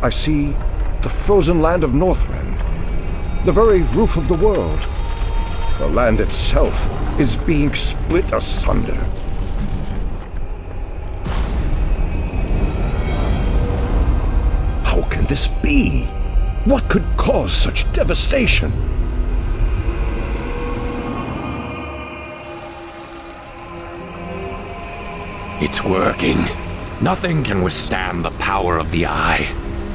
I see the frozen land of Northrend, the very roof of the world. The land itself is being split asunder. How can this be? What could cause such devastation? It's working. Nothing can withstand the power of the Eye.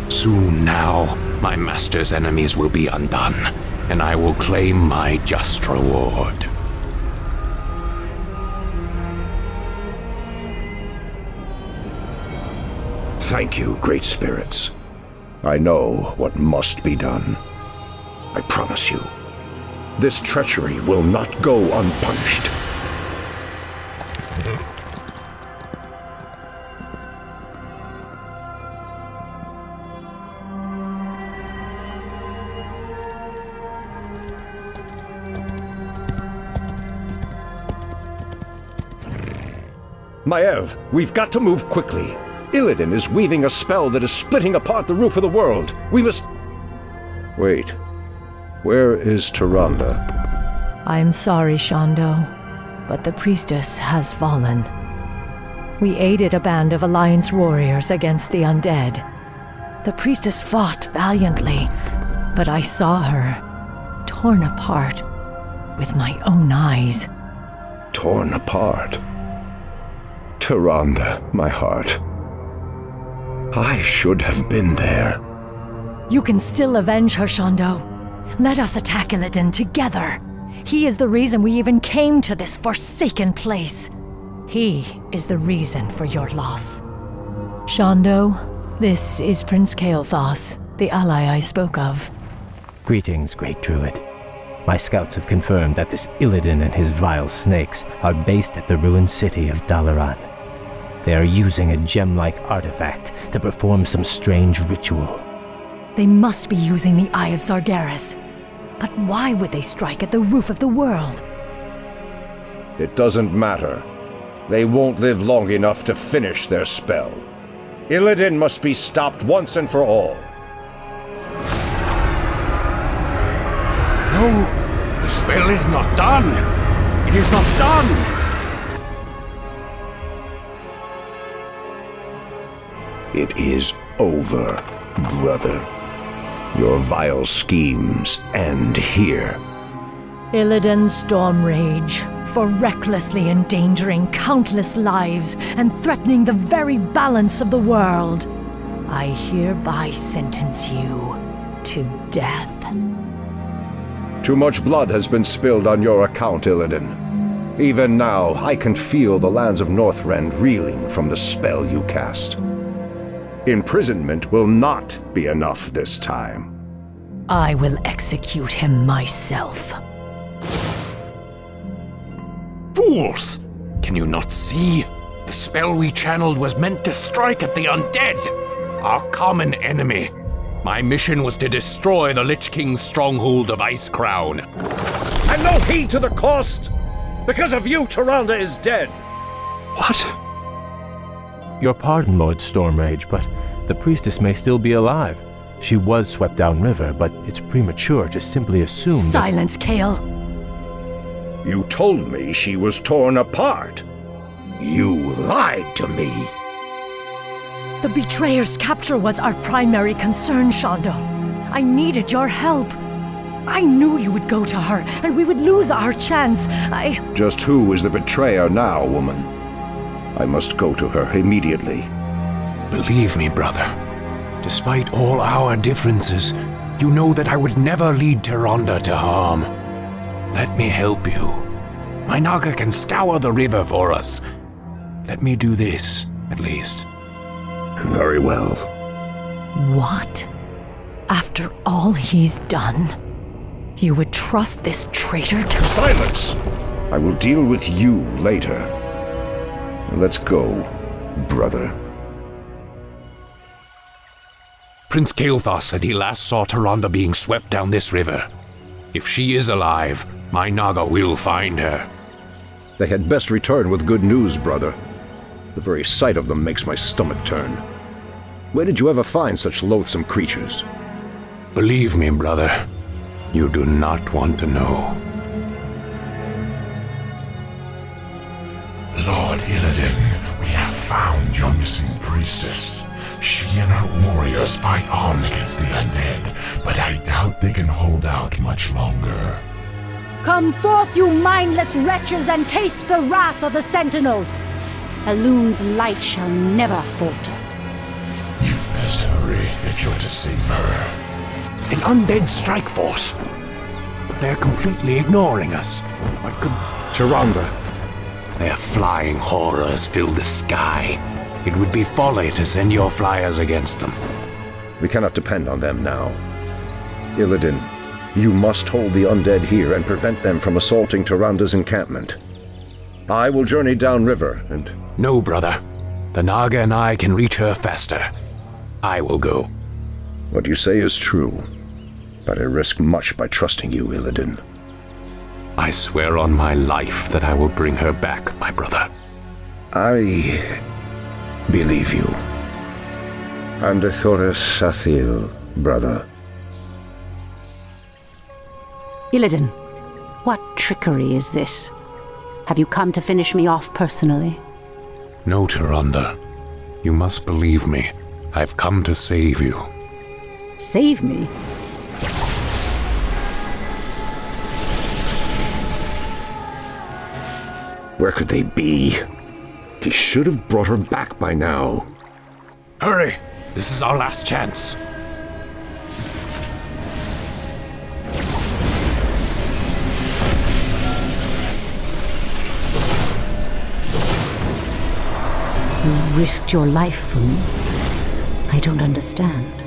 Soon now, my master's enemies will be undone, and I will claim my just reward. Thank you, great spirits. I know what must be done. I promise you, this treachery will not go unpunished. Maiev, we've got to move quickly. Illidan is weaving a spell that is splitting apart the roof of the world. We must... Wait. Where is Tyrande? I'm sorry, Shondo, but the priestess has fallen. We aided a band of Alliance warriors against the undead. The priestess fought valiantly, but I saw her torn apart with my own eyes. Torn apart? Tyrande, my heart. I should have been there. You can still avenge her, Shondo. Let us attack Illidan together. He is the reason we even came to this forsaken place. He is the reason for your loss. Shondo, this is Prince Kael'thas, the ally I spoke of. Greetings, great druid. My scouts have confirmed that this Illidan and his vile snakes are based at the ruined city of Dalaran. They are using a gem-like artifact to perform some strange ritual. They must be using the Eye of Sargeras. But why would they strike at the roof of the world? It doesn't matter. They won't live long enough to finish their spell. Illidan must be stopped once and for all. No! The spell is not done! It is not done! It is over, brother. Your vile schemes end here. Illidan Stormrage, for recklessly endangering countless lives and threatening the very balance of the world. I hereby sentence you to death. Too much blood has been spilled on your account, Illidan. Even now, I can feel the lands of Northrend reeling from the spell you cast. Imprisonment will not be enough this time. I will execute him myself. Fools! Can you not see? The spell we channeled was meant to strike at the undead, our common enemy. My mission was to destroy the Lich King's stronghold of Icecrown. And no heed to the cost! Because of you, Tyrande is dead! What? Your pardon, Lord Stormrage, but the priestess may still be alive. She was swept downriver, but it's premature to simply assume Silence, Kael! You told me she was torn apart. You lied to me. The Betrayer's capture was our primary concern, Shondo. I needed your help. I knew you would go to her, and we would lose our chance. Just who is the Betrayer now, woman? I must go to her immediately. Believe me, brother. Despite all our differences, you know that I would never lead Tyrande to harm. Let me help you. My Naga can scour the river for us. Let me do this, at least. Very well. What? After all he's done, you would trust this traitor to— Silence! I will deal with you later. Let's go, brother. Prince Kael'thas said he last saw Tyrande being swept down this river. If she is alive, my Naga will find her. They had best return with good news, brother. The very sight of them makes my stomach turn. Where did you ever find such loathsome creatures? Believe me, brother, you do not want to know. Lord Illidan, we have found your missing priestess. She and her warriors fight on against the undead, but I doubt they can hold out much longer. Come forth, you mindless wretches, and taste the wrath of the Sentinels! Elun's light shall never falter. You'd best hurry if you're to save her. An undead strike force. But they're completely ignoring us. What could— Tyrande. Their flying horrors fill the sky. It would be folly to send your flyers against them. We cannot depend on them now. Illidan, you must hold the undead here and prevent them from assaulting Tyrande's encampment. I will journey downriver and— No, brother. The Naga and I can reach her faster. I will go. What you say is true, but I risk much by trusting you, Illidan. I swear on my life that I will bring her back, my brother. I believe you. And Thoris Sathil, brother. Illidan, what trickery is this? Have you come to finish me off personally? No, Tyrande. You must believe me. I've come to save you. Save me? Where could they be? He should have brought her back by now. Hurry! This is our last chance. You risked your life for me. I don't understand.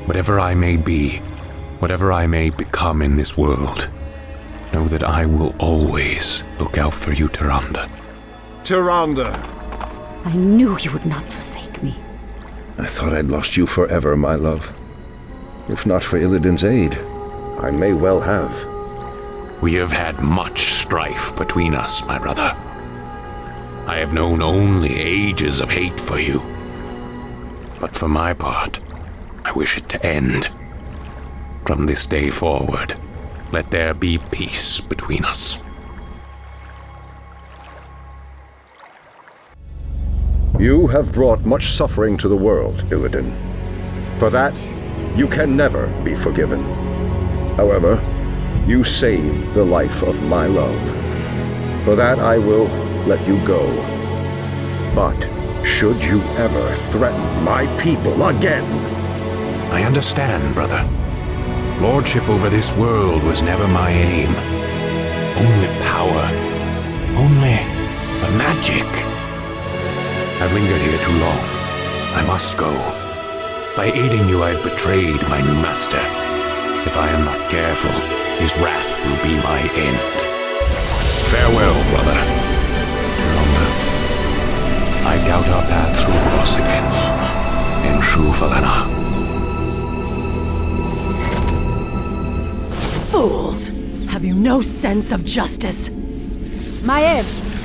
Whatever I may be, whatever I may become in this world, know that I will always look out for you, Tyrande. Tyrande! I knew you would not forsake me. I thought I'd lost you forever, my love. If not for Illidan's aid, I may well have. We have had much strife between us, my brother. I have known only ages of hate for you. But for my part, I wish it to end. From this day forward, let there be peace between us. You have brought much suffering to the world, Illidan. For that, you can never be forgiven. However, you saved the life of my love. For that I will let you go. But should you ever threaten my people again... I understand, brother. Lordship over this world was never my aim. Only power. Only the magic. I've lingered here too long. I must go. By aiding you, I've betrayed my new master. If I am not careful, his wrath will be my end. Farewell, brother. Tyrande, I doubt our paths will cross again. In true Falena. Fools! Have you no sense of justice? Maiev,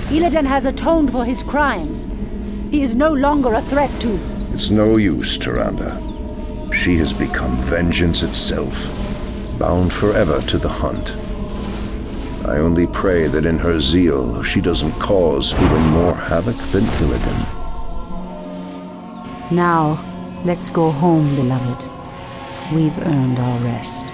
Illidan has atoned for his crimes. He is no longer a threat to... It's no use, Tyrande. She has become vengeance itself, bound forever to the hunt. I only pray that in her zeal she doesn't cause even more havoc than Illidan. Now, let's go home, beloved. We've earned our rest.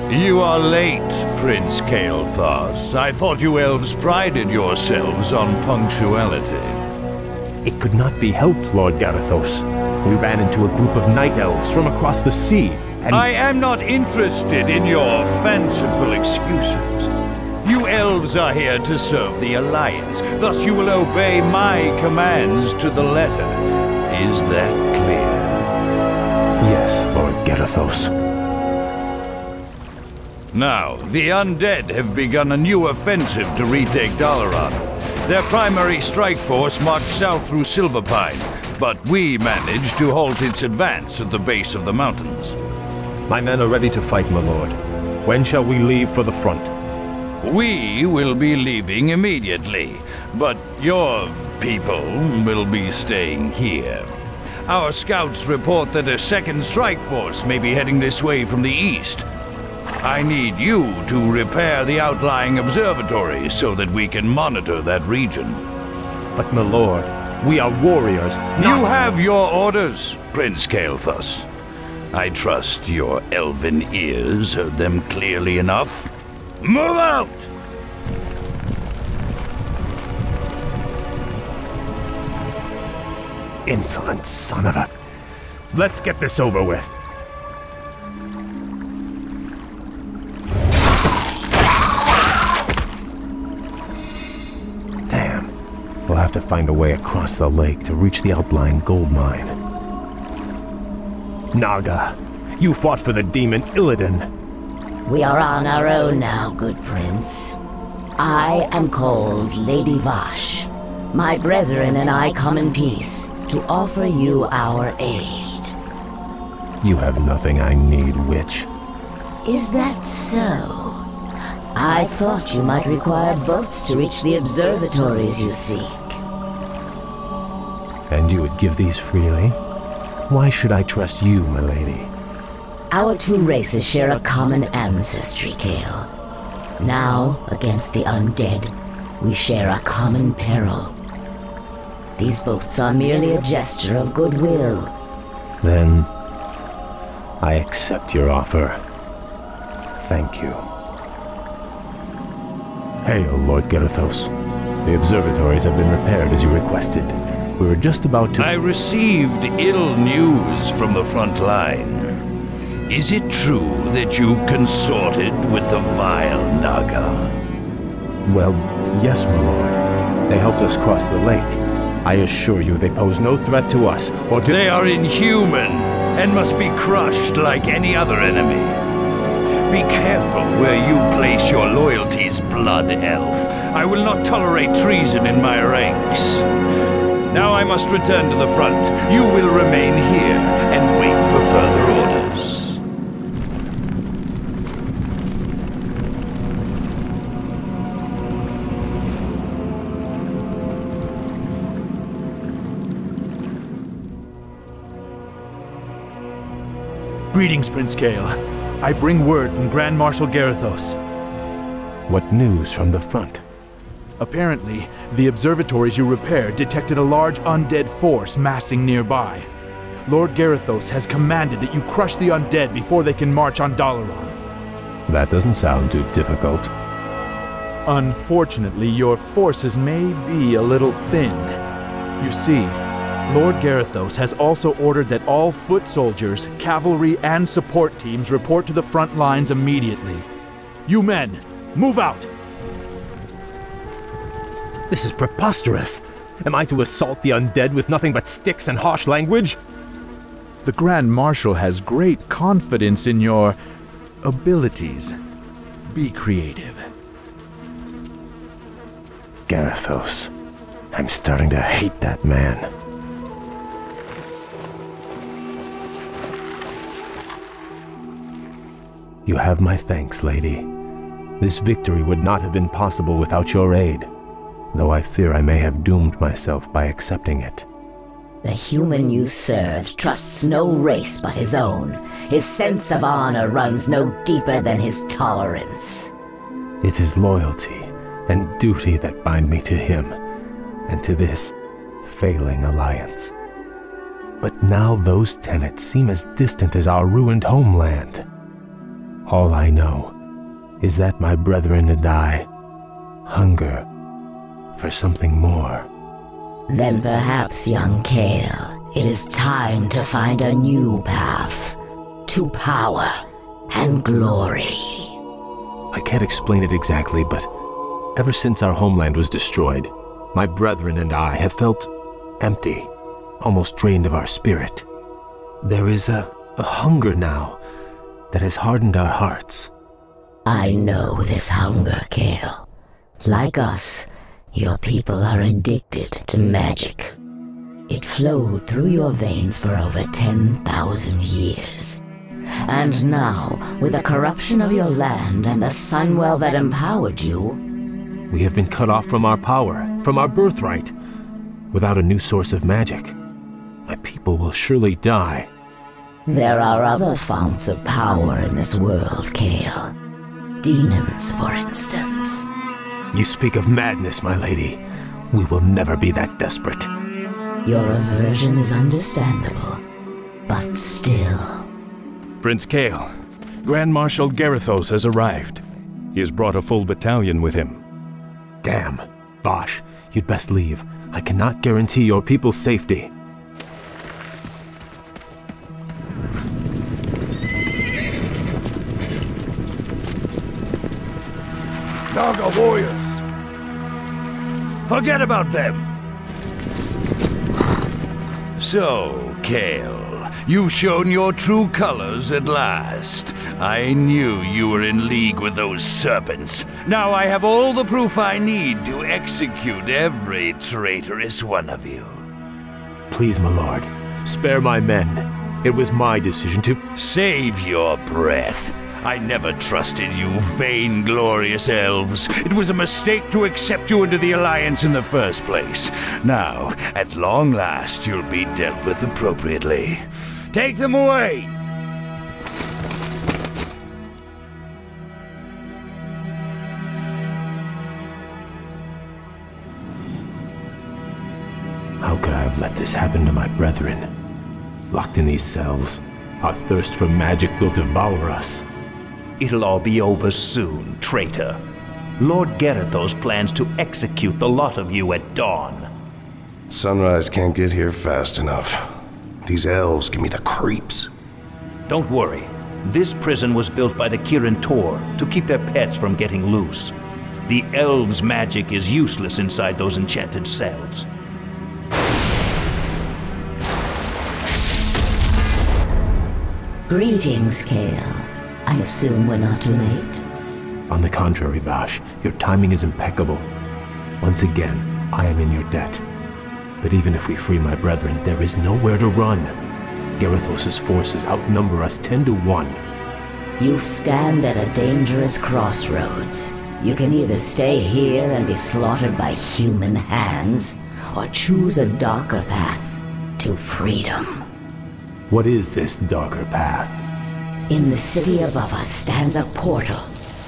You are late, Prince Kael'thas. I thought you elves prided yourselves on punctuality. It could not be helped, Lord Garithos. We ran into a group of night elves from across the sea, and... I am not interested in your fanciful excuses. You elves are here to serve the Alliance, thus you will obey my commands to the letter. Is that clear? Yes, Lord Garithos. Now, the undead have begun a new offensive to retake Dalaran. Their primary strike force marched south through Silverpine, but we managed to halt its advance at the base of the mountains. My men are ready to fight, my lord. When shall we leave for the front? We will be leaving immediately, but your people will be staying here. Our scouts report that a second strike force may be heading this way from the east. I need you to repair the outlying observatories so that we can monitor that region. But, my lord, we are warriors, not... You have your orders, Prince Kael'thas. I trust your elven ears heard them clearly enough. Move out! Insolent son of a... Let's get this over with. Damn. We'll have to find a way across the lake to reach the outlying gold mine. Naga, you fought for the demon Illidan. We are on our own now, good prince. I am called Lady Vash. My brethren and I come in peace to offer you our aid. You have nothing I need, witch. Is that so? I thought you might require boats to reach the observatories you seek. And you would give these freely? Why should I trust you, my lady? Our two races share a common ancestry, Kael. Now, against the undead, we share a common peril. These boats are merely a gesture of goodwill. Then, I accept your offer. Thank you. Hail, Lord Garithos. The observatories have been repaired as you requested. We were just about to... I received ill news from the front line. Is it true that you've consorted with the vile Naga? Well, yes, my lord. They helped us cross the lake. I assure you they pose no threat to us or to... They are inhuman, and must be crushed like any other enemy. Be careful where you place your loyalties, Blood Elf. I will not tolerate treason in my ranks. Now I must return to the front. You will remain here and wait for further orders. Greetings, Prince Kael. I bring word from Grand Marshal Kael'thas. What news from the front? Apparently, the observatories you repaired detected a large undead force massing nearby. Lord Kael'thas has commanded that you crush the undead before they can march on Dalaran. That doesn't sound too difficult. Unfortunately, your forces may be a little thin. You see, Lord Kael'thas has also ordered that all foot soldiers, cavalry, and support teams report to the front lines immediately. You men, move out! This is preposterous. Am I to assault the undead with nothing but sticks and harsh language? The Grand Marshal has great confidence in your abilities. Be creative. Kael'thas. I'm starting to hate that man. You have my thanks, lady. This victory would not have been possible without your aid, though I fear I may have doomed myself by accepting it. The human you served trusts no race but his own. His sense of honor runs no deeper than his tolerance. It is loyalty and duty that bind me to him, and to this failing alliance. But now those tenets seem as distant as our ruined homeland. All I know is that my brethren and I hunger for something more. Then perhaps, young Kael, it is time to find a new path to power and glory. I can't explain it exactly, but ever since our homeland was destroyed, my brethren and I have felt empty, almost drained of our spirit. There is a hunger now that has hardened our hearts. I know this hunger, Kael. Like us, your people are addicted to magic. It flowed through your veins for over 10,000 years. And now, with the corruption of your land and the Sunwell that empowered you, we have been cut off from our power, from our birthright. Without a new source of magic, my people will surely die. There are other founts of power in this world, Kael. Demons, for instance. You speak of madness, my lady. We will never be that desperate. Your aversion is understandable, but still. Prince Kael, Grand Marshal Kael'thas has arrived. He has brought a full battalion with him. Damn. Bosh, you'd best leave. I cannot guarantee your people's safety. Naga warriors! Forget about them! So, Kael, you've shown your true colors at last. I knew you were in league with those serpents. Now I have all the proof I need to execute every traitorous one of you. Please, my lord, spare my men. It was my decision to— Save your breath. I never trusted you, vainglorious elves. It was a mistake to accept you into the Alliance in the first place. Now, at long last, you'll be dealt with appropriately. Take them away! How could I have let this happen to my brethren? Locked in these cells, our thirst for magic will devour us. It'll all be over soon, traitor. Lord Kael'thas plans to execute the lot of you at dawn. Sunrise can't get here fast enough. These elves give me the creeps. Don't worry. This prison was built by the Kirin Tor to keep their pets from getting loose. The elves' magic is useless inside those enchanted cells. Greetings, Kael. I assume we're not too late? On the contrary, Vash, your timing is impeccable. Once again, I am in your debt. But even if we free my brethren, there is nowhere to run. Garithos' forces outnumber us 10 to 1. You stand at a dangerous crossroads. You can either stay here and be slaughtered by human hands, or choose a darker path to freedom. What is this darker path? In the city above us stands a portal,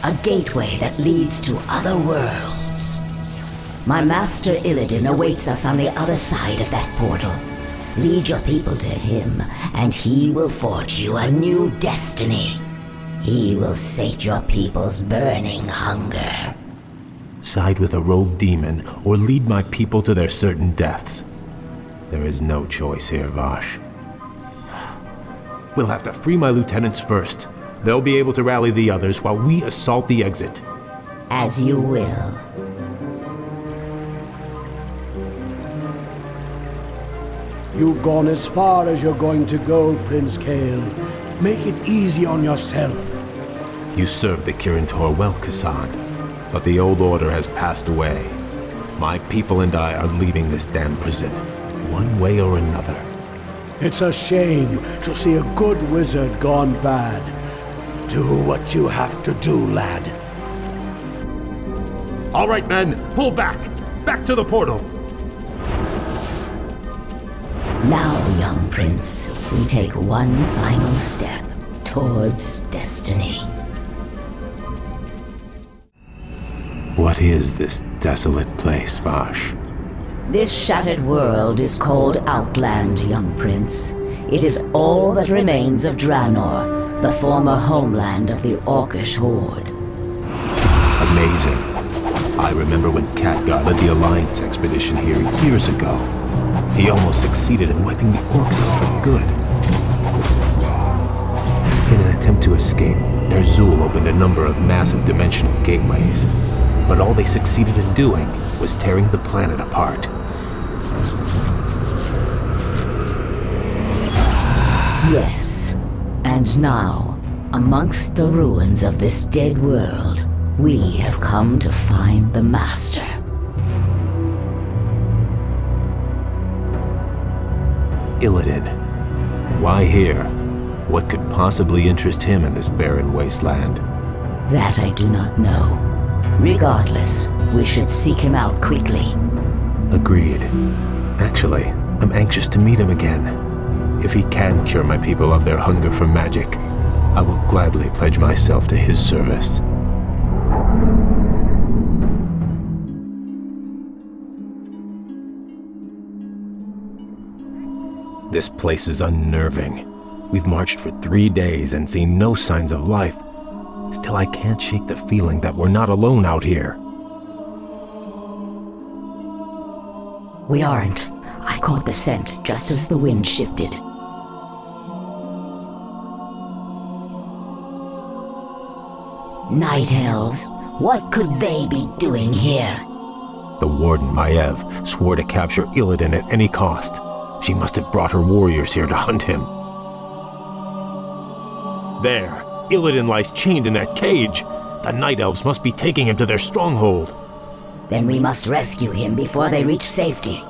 a gateway that leads to other worlds. My master Illidan awaits us on the other side of that portal. Lead your people to him, and he will forge you a new destiny. He will sate your people's burning hunger. Side with a rogue demon, or lead my people to their certain deaths. There is no choice here, Vash. We'll have to free my lieutenants first. They'll be able to rally the others while we assault the exit. As you will. You've gone as far as you're going to go, Prince Kael. Make it easy on yourself. You served the Kirin well, Kassan, but the old order has passed away. My people and I are leaving this damn prison, one way or another. It's a shame to see a good wizard gone bad. Do what you have to do, lad. All right, men, pull back! Back to the portal! Now, young prince, we take one final step towards destiny. What is this desolate place, Vash? This shattered world is called Outland, young prince. It is all that remains of Draenor, the former homeland of the Orcish horde. Amazing. I remember when Khadgar led the Alliance expedition here years ago. He almost succeeded in wiping the orcs out for good. In an attempt to escape, Ner'zhul opened a number of massive dimensional gateways. But all they succeeded in doing was tearing the planet apart. Yes. And now, amongst the ruins of this dead world, we have come to find the Master. Illidan. Why here? What could possibly interest him in this barren wasteland? That I do not know. Regardless, we should seek him out quickly. Agreed. Actually, I'm anxious to meet him again. If he can cure my people of their hunger for magic, I will gladly pledge myself to his service. This place is unnerving. We've marched for 3 days and seen no signs of life. Still, I can't shake the feeling that we're not alone out here. We aren't. I caught the scent just as the wind shifted. Night elves, what could they be doing here? The Warden, Maiev, swore to capture Illidan at any cost. She must have brought her warriors here to hunt him. There! Illidan lies chained in that cage! The Night Elves must be taking him to their stronghold. Then we must rescue him before they reach safety.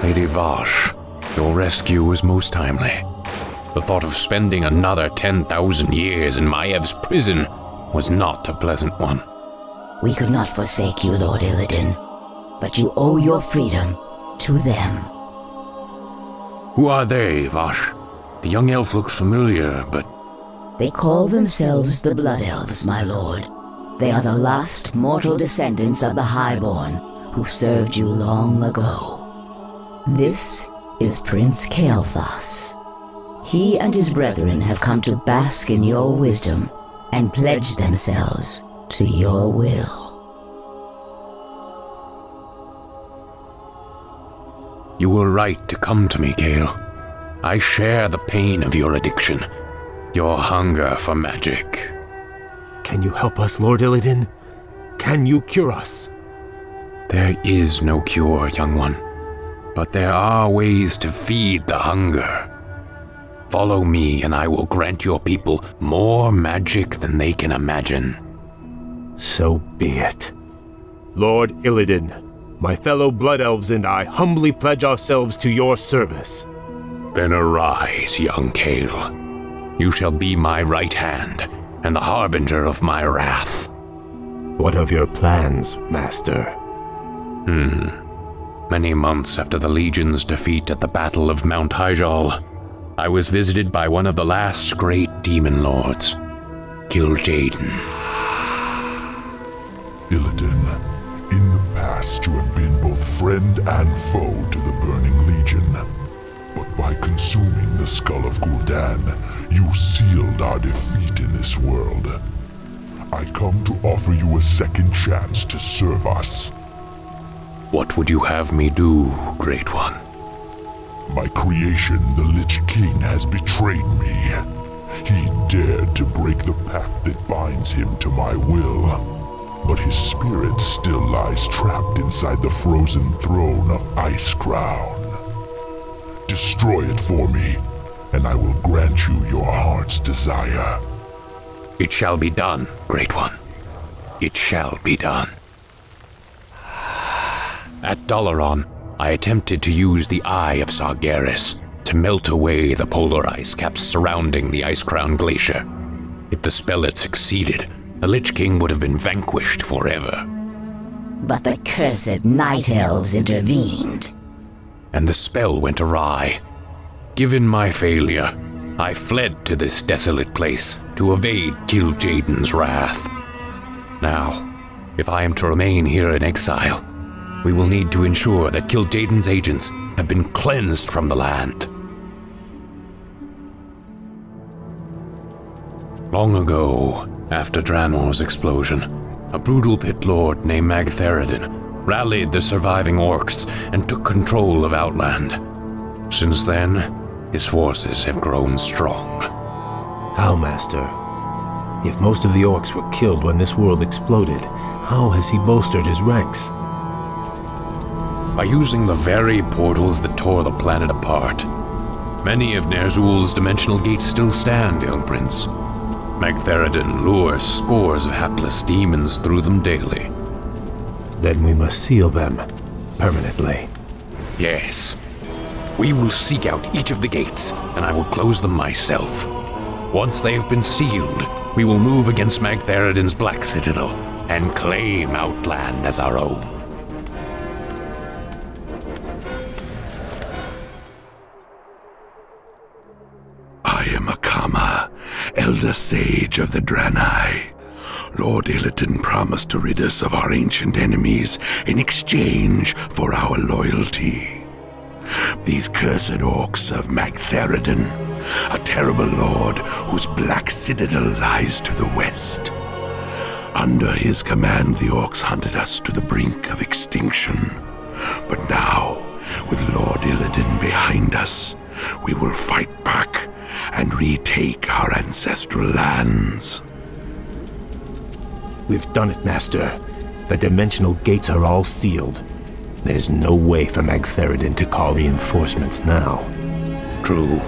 Lady Vash, your rescue was most timely. The thought of spending another 10,000 years in Maiev's prison was not a pleasant one. We could not forsake you, Lord Illidan, but you owe your freedom to them. Who are they, Vash? The young elf looks familiar, but... They call themselves the Blood Elves, my lord. They are the last mortal descendants of the Highborn, who served you long ago. This is Prince Kael'thas. He and his brethren have come to bask in your wisdom and pledge themselves to your will. You were right to come to me, Kael. I share the pain of your addiction, your hunger for magic. Can you help us, Lord Illidan? Can you cure us? There is no cure, young one. But there are ways to feed the hunger. Follow me, and I will grant your people more magic than they can imagine. So be it. Lord Illidan, my fellow Blood Elves and I humbly pledge ourselves to your service. Then arise, young Kael. You shall be my right hand, and the harbinger of my wrath. What of your plans, Master? Many months after the Legion's defeat at the Battle of Mount Hyjal, I was visited by one of the last great demon lords, Kil'jaeden. Illidan, in the past you have been both friend and foe to the Burning Legion. But by consuming the skull of Gul'dan, you sealed our defeat in this world. I come to offer you a second chance to serve us. What would you have me do, Great One? My creation, the Lich King, has betrayed me. He dared to break the pact that binds him to my will. But his spirit still lies trapped inside the frozen throne of Icecrown. Destroy it for me, and I will grant you your heart's desire. It shall be done, Great One. It shall be done. At Dalaran, I attempted to use the Eye of Sargeras to melt away the polar ice caps surrounding the Icecrown Glacier. If the spell had succeeded, the Lich King would have been vanquished forever. But the cursed Night Elves intervened. And the spell went awry. Given my failure, I fled to this desolate place to evade Kil'jaeden's wrath. Now, if I am to remain here in exile, we will need to ensure that Kil'jaeden's agents have been cleansed from the land. Long ago, after Draenor's explosion, a brutal pit lord named Magtheridon rallied the surviving orcs and took control of Outland. Since then, his forces have grown strong. How, Master? If most of the orcs were killed when this world exploded, how has he bolstered his ranks? By using the very portals that tore the planet apart. Many of Ner'zhul's dimensional gates still stand, young prince. Magtheridon lures scores of hapless demons through them daily. Then we must seal them permanently. Yes. We will seek out each of the gates, and I will close them myself. Once they have been sealed, we will move against Magtheridon's Black Citadel and claim Outland as our own. I am Akama, Elder Sage of the Draenei. Lord Illidan promised to rid us of our ancient enemies in exchange for our loyalty. These cursed orcs of Magtheridon, a terrible lord whose black citadel lies to the west. Under his command, the orcs hunted us to the brink of extinction. But now, with Lord Illidan behind us, we will fight back and retake our ancestral lands. We've done it, Master. The dimensional gates are all sealed. There's no way for Magtheridon to call reinforcements now. True,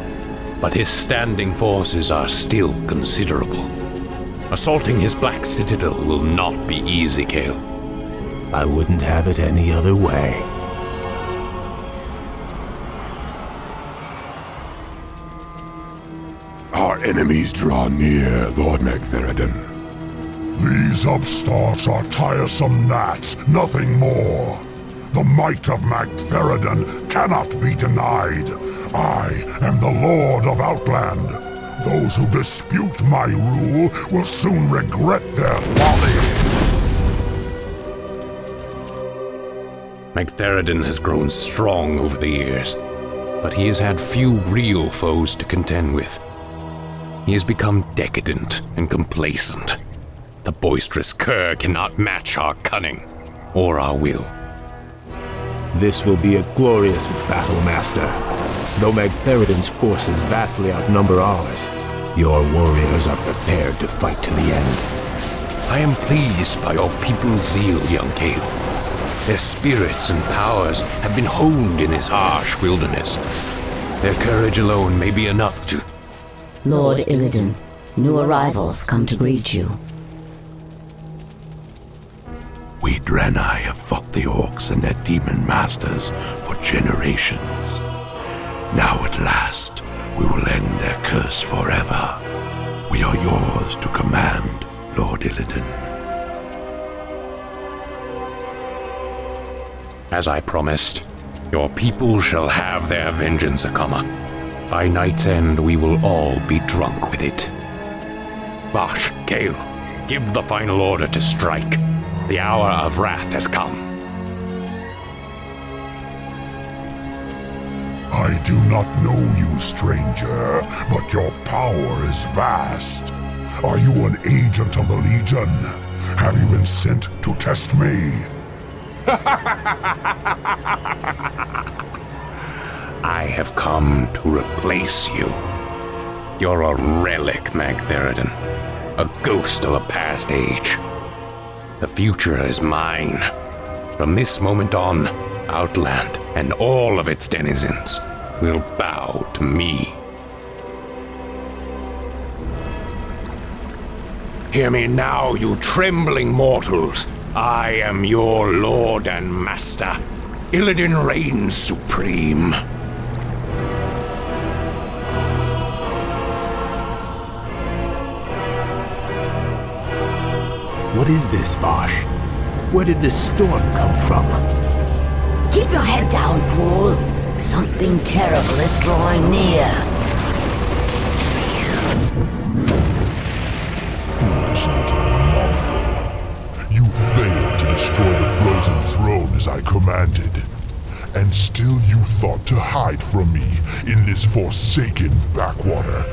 but his standing forces are still considerable. Assaulting his Black Citadel will not be easy, Kael. I wouldn't have it any other way. Our enemies draw near, Lord Magtheridon. These upstarts are tiresome gnats, nothing more. The might of Magtheridon cannot be denied. I am the Lord of Outland. Those who dispute my rule will soon regret their folly. Magtheridon has grown strong over the years, but he has had few real foes to contend with. He has become decadent and complacent. The boisterous cur cannot match our cunning or our will. This will be a glorious battle, Master. Though Magtheridon's forces vastly outnumber ours, your warriors are prepared to fight to the end. I am pleased by your people's zeal, young Kael. Their spirits and powers have been honed in this harsh wilderness. Their courage alone may be enough to... Lord Illidan, new arrivals come to greet you. We Draenei have fought the orcs and their demon masters for generations. Now at last, we will end their curse forever. We are yours to command, Lord Illidan. As I promised, your people shall have their vengeance, Akama. By night's end, we will all be drunk with it. Bash, Kael, give the final order to strike. The hour of wrath has come. I do not know you, stranger, but your power is vast. Are you an agent of the Legion? Have you been sent to test me? I have come to replace you. You're a relic, Magtheridon. A ghost of a past age. The future is mine. From this moment on, Outland and all of its denizens will bow to me. Hear me now, you trembling mortals. I am your lord and master. Illidan reigns supreme. What is this, Vosh? Where did this storm come from? Keep your head down, fool. Something terrible is drawing near. You failed to destroy the frozen throne as I commanded. And still you thought to hide from me in this forsaken backwater.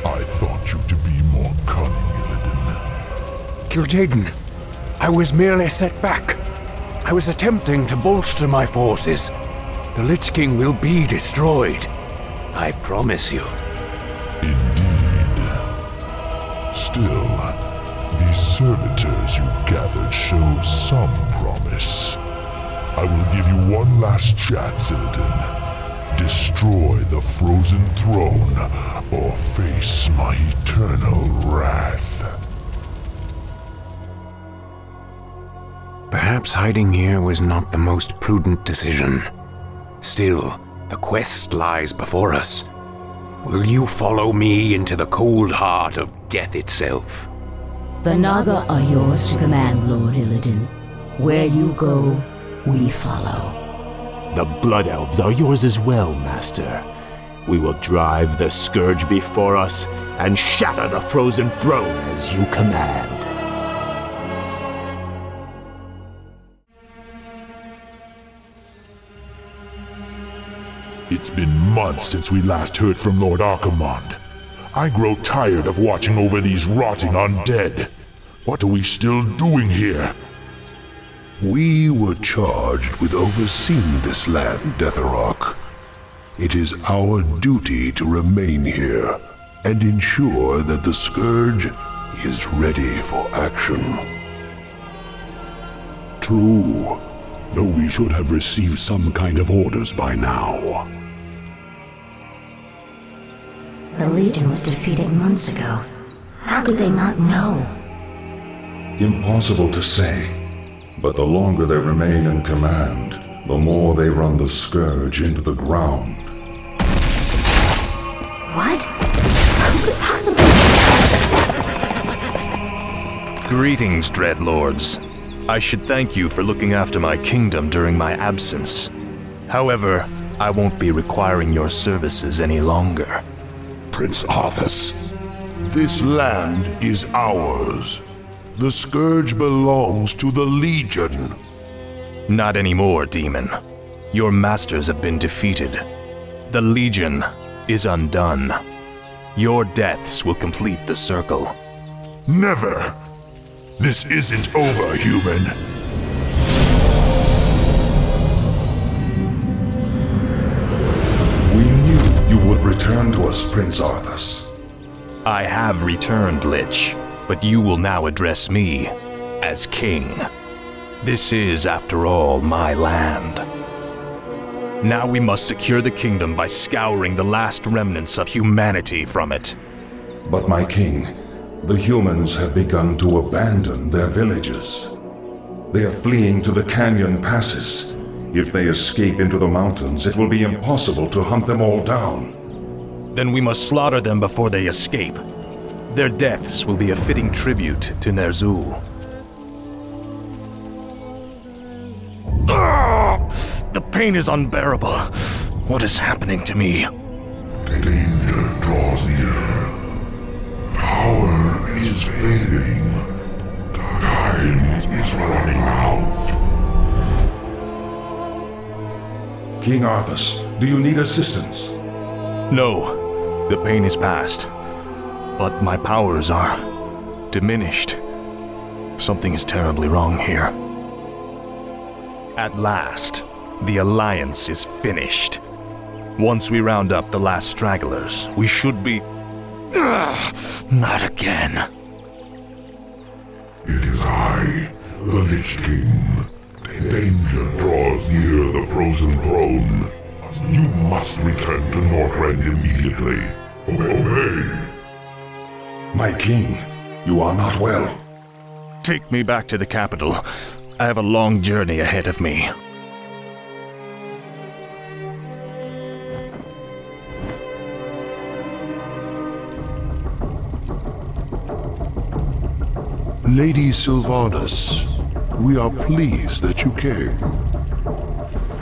I thought you to be more cunning, Illidan. Kil'jaeden, I was merely set back. I was attempting to bolster my forces. The Lich King will be destroyed. I promise you. Indeed. Still, these servitors you've gathered show some promise. I will give you one last chance, Illidan. Destroy the frozen throne, or face my eternal wrath. Perhaps hiding here was not the most prudent decision. Still, the quest lies before us. Will you follow me into the cold heart of death itself? The Naga are yours to command, Lord Illidan. Where you go, we follow. The Blood Elves are yours as well, Master. We will drive the Scourge before us and shatter the frozen throne as you command. It's been months since we last heard from Lord Archimonde. I grow tired of watching over these rotting undead. What are we still doing here? We were charged with overseeing this land, Deatherok. It is our duty to remain here and ensure that the Scourge is ready for action. True, though we should have received some kind of orders by now. The Legion was defeated months ago. How could they not know? Impossible to say, but the longer they remain in command, the more they run the Scourge into the ground. What? Who could possibly... Greetings, Dreadlords. I should thank you for looking after my kingdom during my absence. However, I won't be requiring your services any longer. Prince Arthas, this land is ours. The Scourge belongs to the Legion. Not anymore, Demon. Your masters have been defeated. The Legion is undone. Your deaths will complete the circle. Never! This isn't over, human. We knew you would return to us, Prince Arthas. I have returned, Lich, but you will now address me as king. This is, after all, my land. Now we must secure the kingdom by scouring the last remnants of humanity from it. But my king, the humans have begun to abandon their villages. They are fleeing to the canyon passes. If they escape into the mountains, it will be impossible to hunt them all down. Then we must slaughter them before they escape. Their deaths will be a fitting tribute to Ner'zhul. The pain is unbearable. What is happening to me? Danger draws near. Power is fading. Time is running out. King Arthas, do you need assistance? No, the pain is past. But my powers are diminished. Something is terribly wrong here. At last, the Alliance is finished. Once we round up the last stragglers, we should be... not again. It is I, the Lich King. Danger draws near the frozen throne. You must return to Northrend immediately. Obey. My king, you are not well. Take me back to the capital. I have a long journey ahead of me. Lady Sylvanas, we are pleased that you came.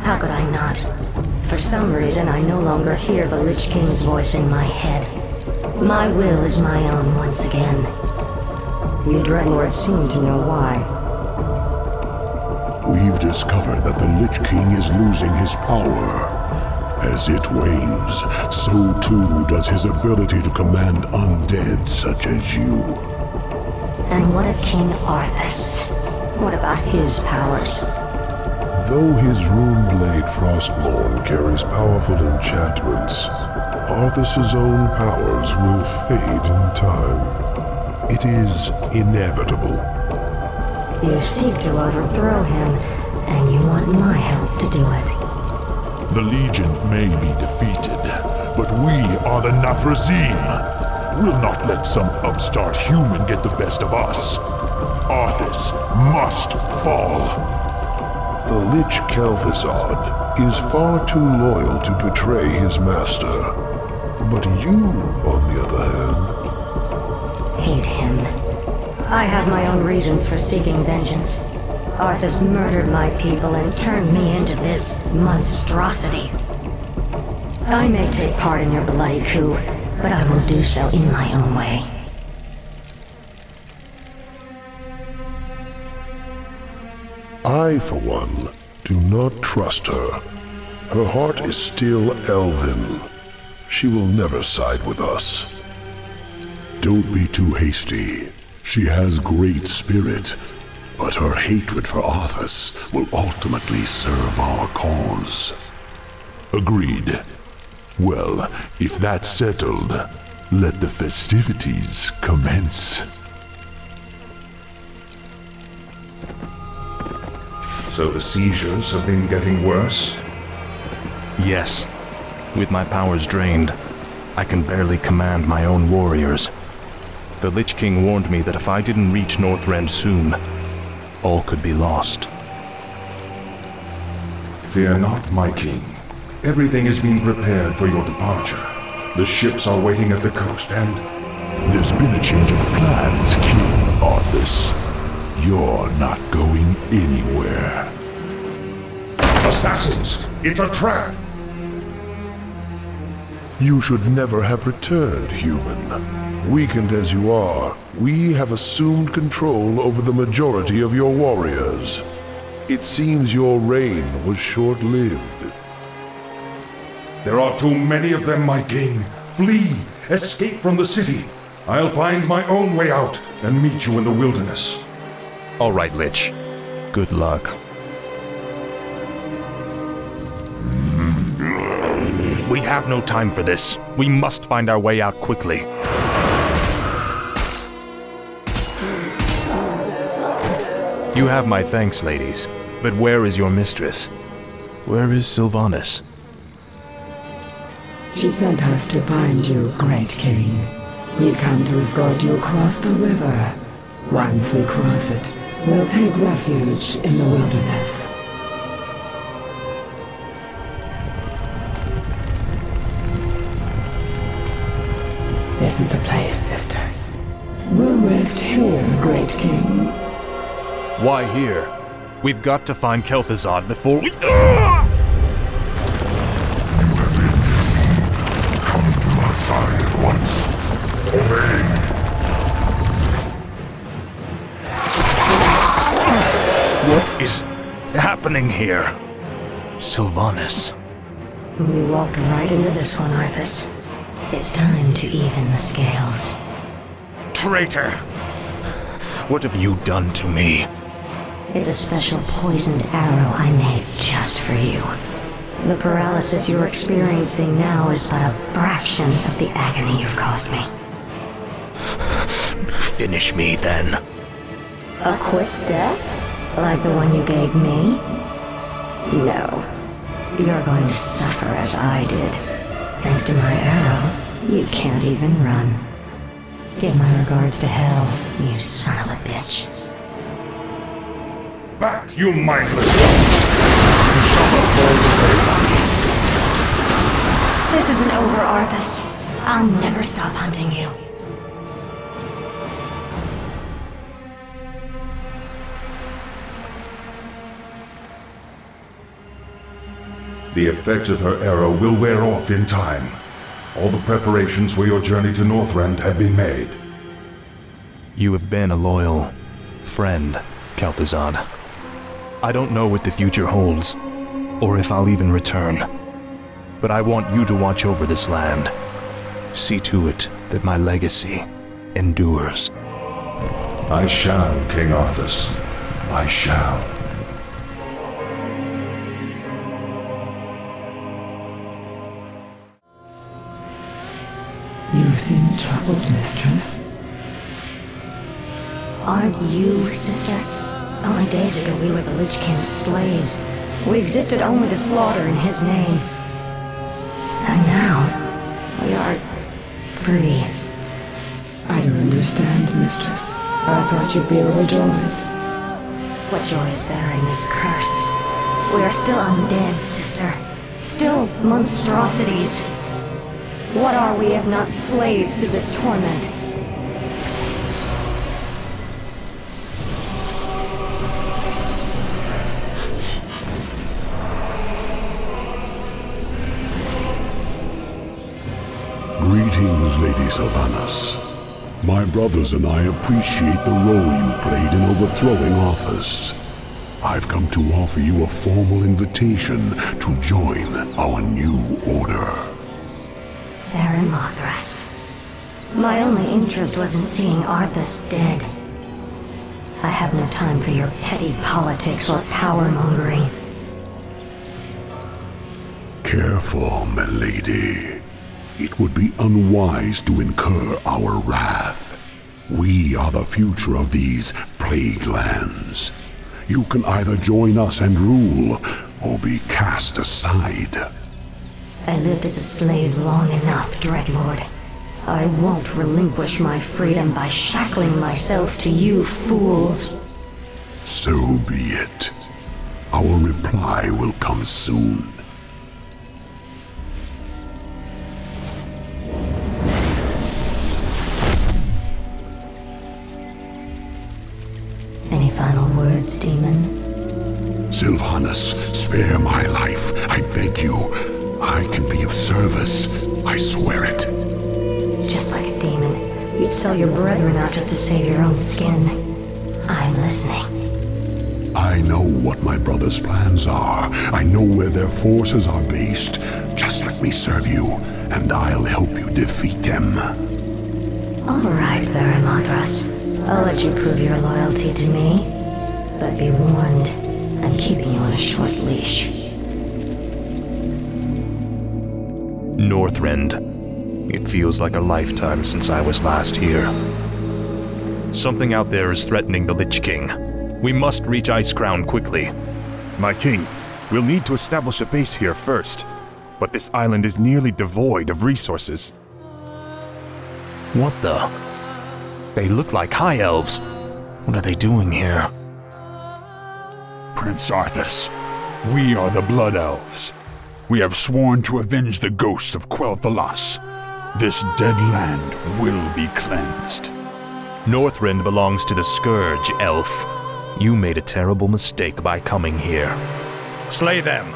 How could I not? For some reason, I no longer hear the Lich King's voice in my head. My will is my own once again. You Dreadlords seem to know why. We've discovered that the Lich King is losing his power. As it wanes, so too does his ability to command undead such as you. And what of King Arthas? What about his powers? Though his rune-blade FROSTMOURNE carries powerful enchantments, Arthas' own powers will fade in time. It is inevitable. You seek to overthrow him, and you want my help to do it. The Legion may be defeated, but we are the Nathrezim. We'll not let some upstart human get the best of us. Arthas must fall. The Lich Kael'thas is far too loyal to betray his master. But you, on the other hand... Hate him. I have my own reasons for seeking vengeance. Arthas murdered my people and turned me into this monstrosity. I may take part in your bloody coup, but I will do so in my own way. I, for one, do not trust her. Her heart is still elven. She will never side with us. Don't be too hasty. She has great spirit, but her hatred for Arthas will ultimately serve our cause. Agreed. Well, if that's settled, let the festivities commence. So the seizures have been getting worse? Yes. With my powers drained, I can barely command my own warriors. The Lich King warned me that if I didn't reach Northrend soon, all could be lost. Fear not, my king. Everything is being prepared for your departure. The ships are waiting at the coast, and... There's been a change of plans, King Arthas. You're not going anywhere. Assassins! It's a trap! You should never have returned, human. Weakened as you are, we have assumed control over the majority of your warriors. It seems your reign was short-lived. There are too many of them, my king. Flee! Escape from the city! I'll find my own way out and meet you in the wilderness. All right, Lich. Good luck. We have no time for this. We must find our way out quickly. You have my thanks, ladies. But where is your mistress? Where is Sylvanas? She sent us to find you, Great King. We've come to escort you across the river. Once we cross it, we'll take refuge in the wilderness. This is the place, sisters. We'll rest here, Great King. Why here? We've got to find Kael'thas before we... You have been deceived. Come to my side at once. Obey. What is happening here? Sylvanas. We walked right into this one, Arthas. It's time to even the scales. Traitor! What have you done to me? It's a special poisoned arrow I made just for you. The paralysis you're experiencing now is but a fraction of the agony you've caused me. Finish me, then. A quick death? Like the one you gave me? No. You're going to suffer as I did. Thanks to my arrow, you can't even run. Give my regards to Hell, you son of a bitch. Back, you mindless ones! You shall not fall today. This isn't over, Arthas. I'll never stop hunting you. The effect of her arrow will wear off in time. All the preparations for your journey to Northrend have been made. You have been a loyal friend, Kael'thas. I don't know what the future holds, or if I'll even return. But I want you to watch over this land. See to it that my legacy endures. I shall, King Arthas. I shall. You seem troubled, mistress. Aren't you, sister? Only days ago we were the Lich King's slaves. We existed only to slaughter in his name. And now, we are free. I don't understand, mistress. I thought you'd be overjoyed. What joy is there in this curse? We are still undead, sister. Still monstrosities. What are we if not slaves to this torment? Greetings, Lady Sylvanas. My brothers and I appreciate the role you played in overthrowing Arthas. I've come to offer you a formal invitation to join our new order. Mothras. My only interest was in seeing Arthas dead. I have no time for your petty politics or power-mongering. Careful, my lady. It would be unwise to incur our wrath. We are the future of these plague lands. You can either join us and rule, or be cast aside. I lived as a slave long enough, Dreadlord. I won't relinquish my freedom by shackling myself to you fools. So be it. Our reply will come soon. Any final words, demon? Sylvanas, spare my life, I beg you. I can be of service, I swear it. Just like a demon, you'd sell your brethren out just to save your own skin. I'm listening. I know what my brothers' plans are. I know where their forces are based. Just let me serve you, and I'll help you defeat them. All right, Mothras. I'll let you prove your loyalty to me. But be warned, I'm keeping you on a short leash. Northrend. It feels like a lifetime since I was last here. Something out there is threatening the Lich King. We must reach Icecrown quickly. My king, we'll need to establish a base here first. But this island is nearly devoid of resources. What the? They look like High Elves. What are they doing here? Prince Arthas, we are the Blood Elves. We have sworn to avenge the ghosts of Kael'thas. This dead land will be cleansed. Northrend belongs to the Scourge, Elf. You made a terrible mistake by coming here. Slay them!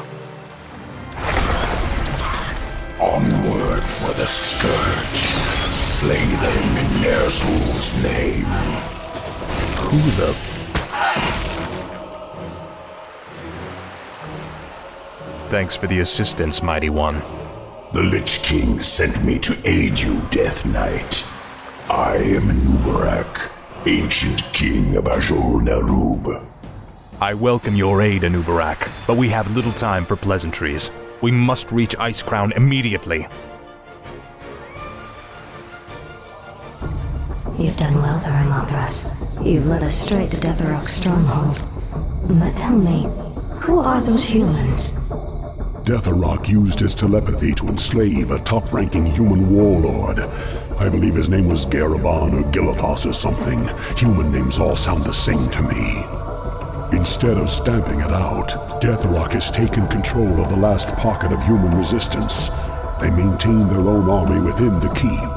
Onward for the Scourge. Slay them in Ner'zhul's name. Who the... Thanks for the assistance, Mighty One. The Lich King sent me to aid you, Death Knight. I am Anub'Arak, ancient king of Azjol'Nerub. I welcome your aid, Anub'Arak, but we have little time for pleasantries. We must reach Icecrown immediately. You've done well there, Arthas. You've led us straight to Deathrok's stronghold. But tell me, who are those humans? Deathrok used his telepathy to enslave a top-ranking human warlord. I believe his name was Garaban or Kael'thas or something. Human names all sound the same to me. Instead of stamping it out, Deathrok has taken control of the last pocket of human resistance. They maintain their own army within the keep.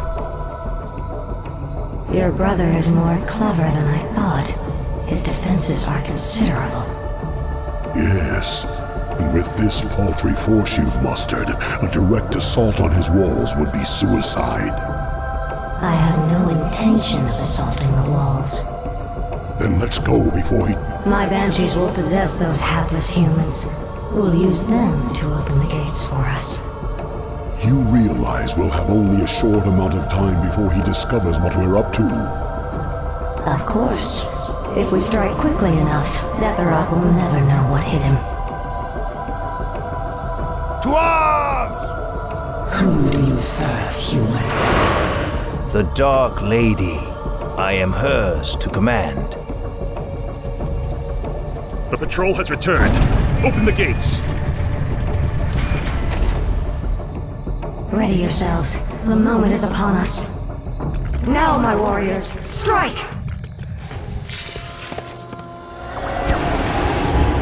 Your brother is more clever than I thought. His defenses are considerable. Yes, and with this paltry force you've mustered, a direct assault on his walls would be suicide. I have no intention of assaulting the walls. Then let's go before he... My banshees will possess those hapless humans. We'll use them to open the gates for us. You realize we'll have only a short amount of time before he discovers what we're up to. Of course. If we strike quickly enough, Deathrok will never know what hit him. To arms! Whom do you serve, human? The Dark Lady. I am hers to command. The patrol has returned. Open the gates. Ready yourselves. The moment is upon us. Now, my warriors, strike!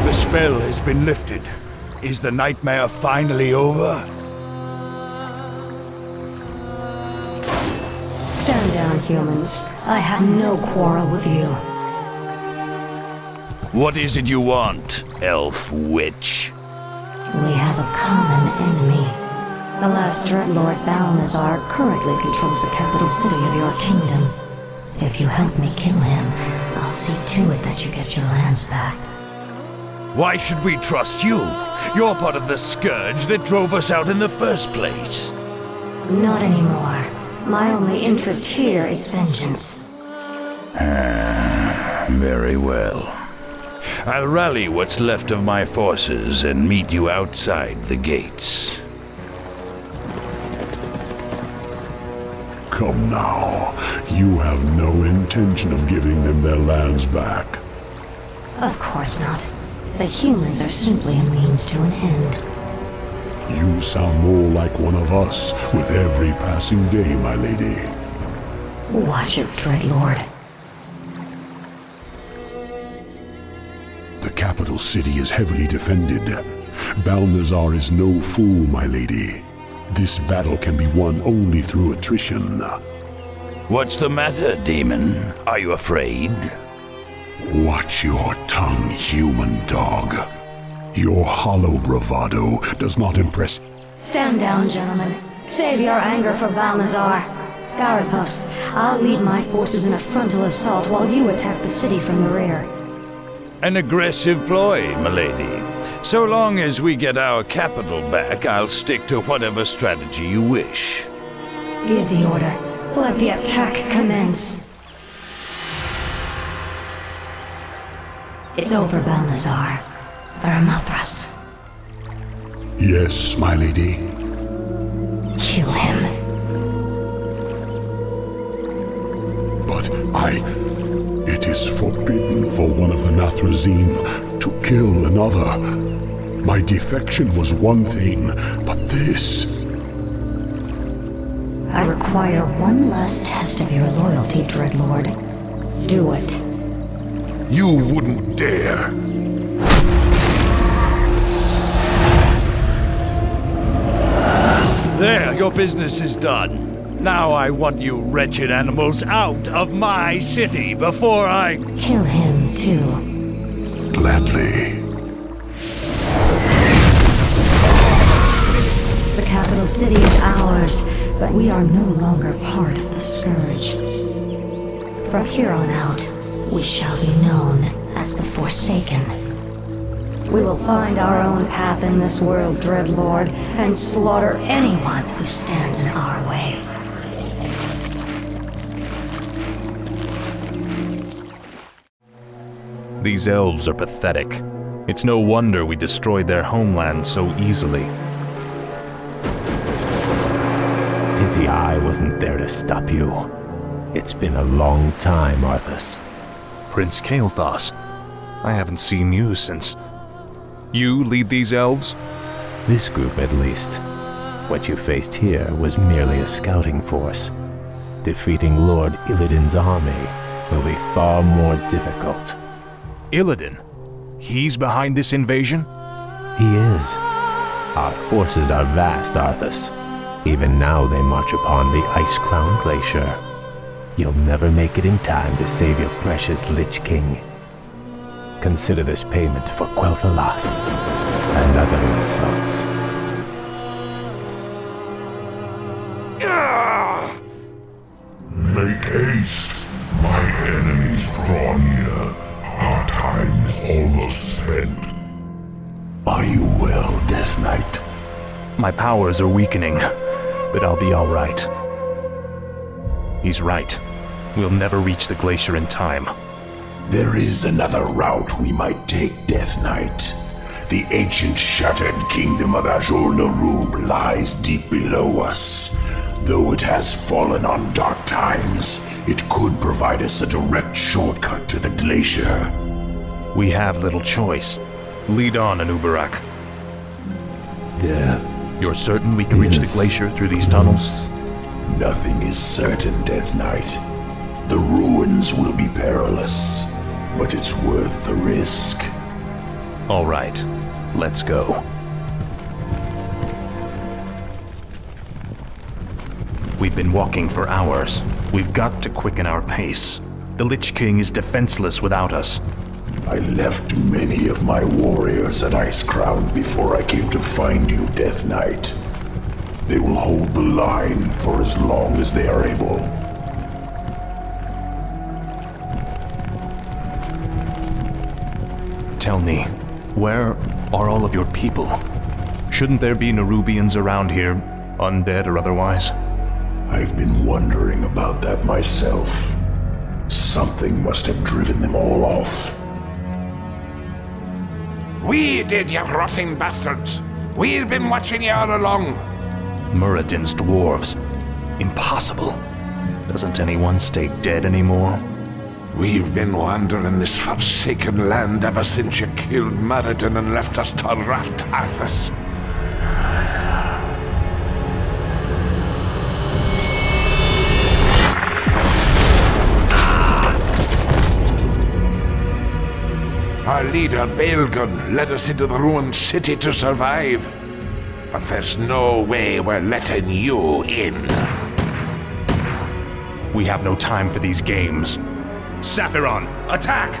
The spell has been lifted. Is the nightmare finally over? Stand down, humans. I have no quarrel with you. What is it you want, elf witch? We have a common enemy. The last Dreadlord Balnazar currently controls the capital city of your kingdom. If you help me kill him, I'll see to it that you get your lands back. Why should we trust you? You're part of the Scourge that drove us out in the first place. Not anymore. My only interest here is vengeance. Very well. I'll rally what's left of my forces and meet you outside the gates. Come now. You have no intention of giving them their lands back. Of course not. The humans are simply a means to an end. You sound more like one of us with every passing day, my lady. Watch it, Dreadlord. The capital city is heavily defended. Balnazar is no fool, my lady. This battle can be won only through attrition. What's the matter, demon? Are you afraid? Watch your tongue, human dog. Your hollow bravado does not impress. Stand down, gentlemen. Save your anger for Balnazar. Garithos, I'll lead my forces in a frontal assault while you attack the city from the rear. An aggressive ploy, milady. So long as we get our capital back, I'll stick to whatever strategy you wish. Give the order. Let the attack commence. It's over, Balnazar. Varamothras. Yes, my lady. Kill him. But it It is forbidden for one of the Nathrazim to kill another. My defection was one thing, but this... I require one last test of your loyalty, Dreadlord. Do it. You wouldn't dare. There, your business is done. Now I want you wretched animals out of my city before I... Kill him, too. Gladly. The capital city is ours, but we are no longer part of the Scourge. From here on out, we shall be known as the Forsaken. We will find our own path in this world, Dreadlord, and slaughter anyone who stands in our way. These elves are pathetic. It's no wonder we destroyed their homeland so easily. Pity I wasn't there to stop you. It's been a long time, Arthas. Prince Kael'thas, I haven't seen you since... You lead these elves? This group, at least. What you faced here was merely a scouting force. Defeating Lord Illidan's army will be far more difficult. Illidan? He's behind this invasion? He is. Our forces are vast, Arthas. Even now they march upon the Ice-Crowned Glacier. You'll never make it in time to save your precious Lich King. Consider this payment for Kael'thas and other insults. Make haste. My enemies draw near. Our time is almost spent. Are you well, Death Knight? My powers are weakening, but I'll be all right. He's right. We'll never reach the glacier in time. There is another route we might take, Death Knight. The ancient shattered kingdom of Azjol'Nerub lies deep below us. Though it has fallen on dark times, it could provide us a direct shortcut to the glacier. We have little choice. Lead on, Anub'Arak. Death. You're certain we can reach the glacier through these tunnels? Nothing is certain, Death Knight. The ruins will be perilous, but it's worth the risk. All right, let's go. We've been walking for hours. We've got to quicken our pace. The Lich King is defenseless without us. I left many of my warriors at Icecrown before I came to find you, Death Knight. They will hold the line for as long as they are able. Tell me, where are all of your people? Shouldn't there be Nerubians around here, undead or otherwise? I've been wondering about that myself. Something must have driven them all off. We did, you rotting bastards! We've been watching you all along! Muradin's dwarves. Impossible. Doesn't anyone stay dead anymore? We've been wandering this forsaken land ever since you killed Muradin and left us to rot, Arthas. Our leader, Baelgun, led us into the ruined city to survive. But there's no way we're letting you in. We have no time for these games. Saphiron, attack!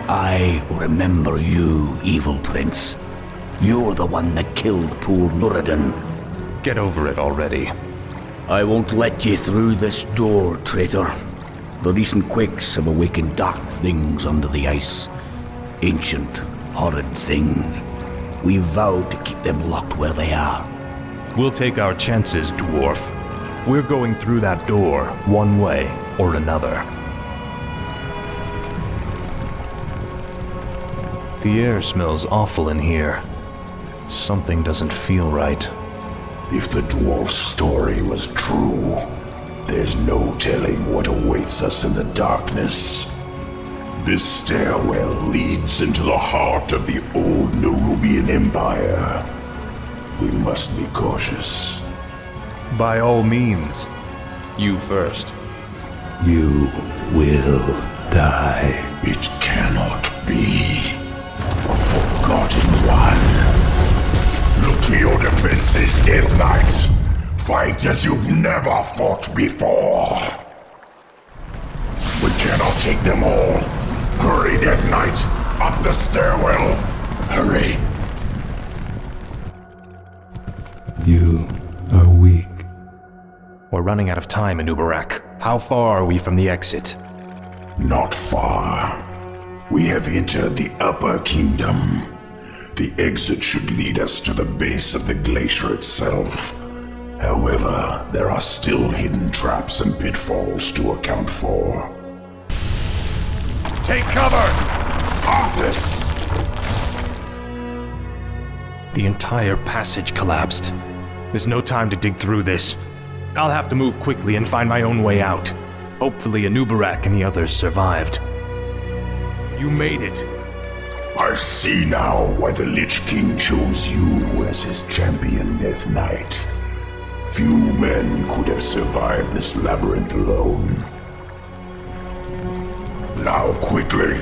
I remember you, evil prince. You're the one that killed poor Muradin. Get over it already. I won't let you through this door, traitor. The recent quakes have awakened dark things under the ice. Ancient, horrid things. We vowed to keep them locked where they are. We'll take our chances, dwarf. We're going through that door, one way or another. The air smells awful in here. Something doesn't feel right. If the dwarf's story was true, there's no telling what awaits us in the darkness. This stairwell leads into the heart of the old Nerubian Empire. We must be cautious. By all means. You first. You will die. It cannot be. Forgotten one. Look to your defenses, Death Knight. Fight as you've never fought before. We cannot take them all. Hurry, Death Knight. Up the stairwell. Hurry. You are weak. We're running out of time, Anub'Arak. How far are we from the exit? Not far. We have entered the Upper Kingdom. The exit should lead us to the base of the glacier itself. However, there are still hidden traps and pitfalls to account for. Take cover! Arthas! The entire passage collapsed. There's no time to dig through this. I'll have to move quickly and find my own way out. Hopefully Anub'Arak and the others survived. You made it. I see now why the Lich King chose you as his champion, Death Knight. Few men could have survived this labyrinth alone. Now quickly,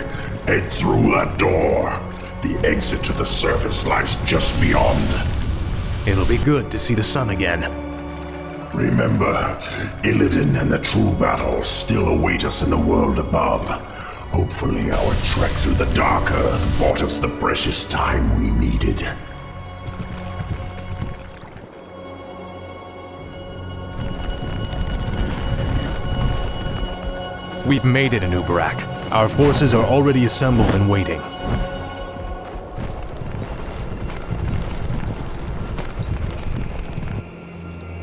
head through that door. The exit to the surface lies just beyond. It'll be good to see the sun again. Remember, Illidan and the true battle still await us in the world above. Hopefully our trek through the Dark Earth bought us the precious time we needed. We've made it, Anub'Arak. Our forces are already assembled and waiting.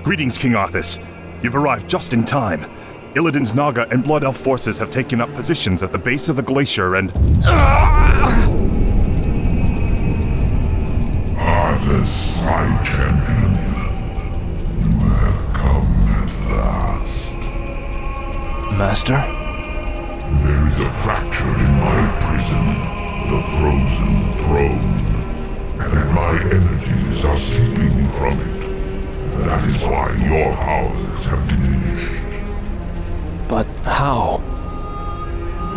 Greetings, King Arthas. You've arrived just in time. Illidan's Naga and Blood Elf forces have taken up positions at the base of the glacier and... Arthas, my champion. You have come at last. Master? There is a fracture in my prison, the Frozen Throne, and my energies are seeping from it. That is why your powers have diminished. But how?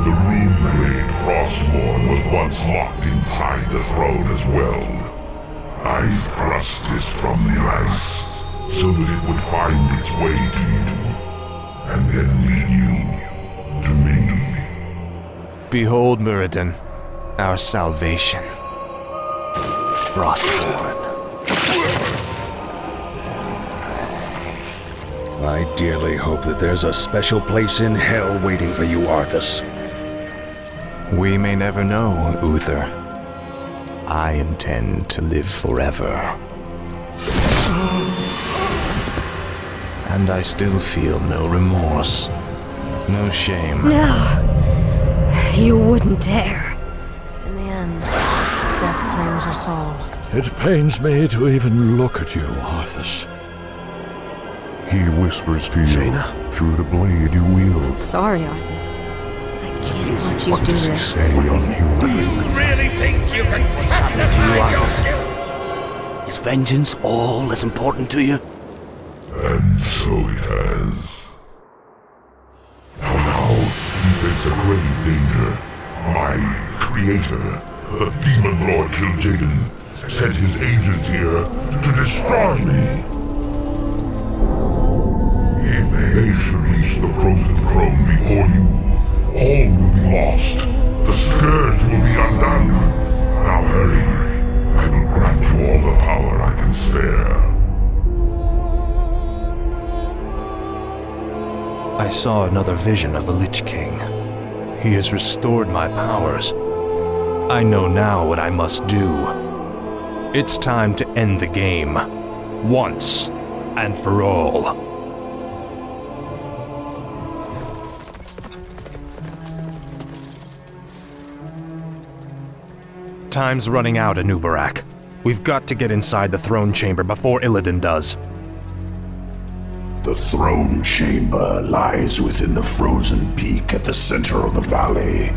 The rune blade FROSTMOURNE was once locked inside the throne as well. I thrust it from the ice, so that it would find its way to you, and then lead you to me. Behold, Muradin, our salvation. FROSTMOURNE. I dearly hope that there's a special place in hell waiting for you, Arthas. We may never know, Uther. I intend to live forever. And I still feel no remorse, no shame. No, you wouldn't dare. In the end, death claims us all. It pains me to even look at you, Arthas. He whispers to you through the blade you wield. Sorry, Arthas. I can't let you What do does he this. say on human? Do you really think you can test To you, Arthas. Is vengeance all that's important to you? And so it has. Now you face a grave danger. My creator, the demon lord Kil'jaeden, sent his agents here to destroy me. If they should reach the Frozen Throne before you, all will be lost. The Scourge will be undone. Now hurry. I will grant you all the power I can spare. I saw another vision of the Lich King. He has restored my powers. I know now what I must do. It's time to end the game. Once and for all. Time's running out, Anub'Arak. We've got to get inside the throne chamber before Illidan does. The throne chamber lies within the frozen peak at the center of the valley.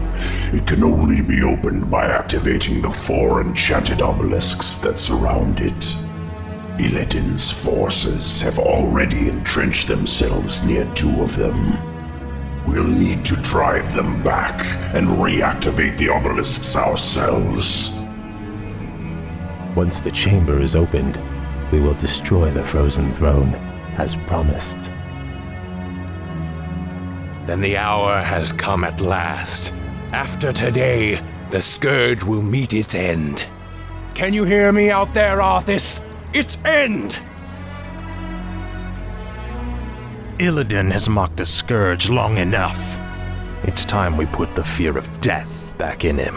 It can only be opened by activating the 4 enchanted obelisks that surround it. Illidan's forces have already entrenched themselves near 2 of them. We'll need to drive them back and reactivate the obelisks ourselves. Once the chamber is opened, we will destroy the frozen throne, as promised. Then the hour has come at last. After today, the Scourge will meet its end. Can you hear me out there, Arthas? Its end! Illidan has mocked the Scourge long enough. It's time we put the fear of death back in him.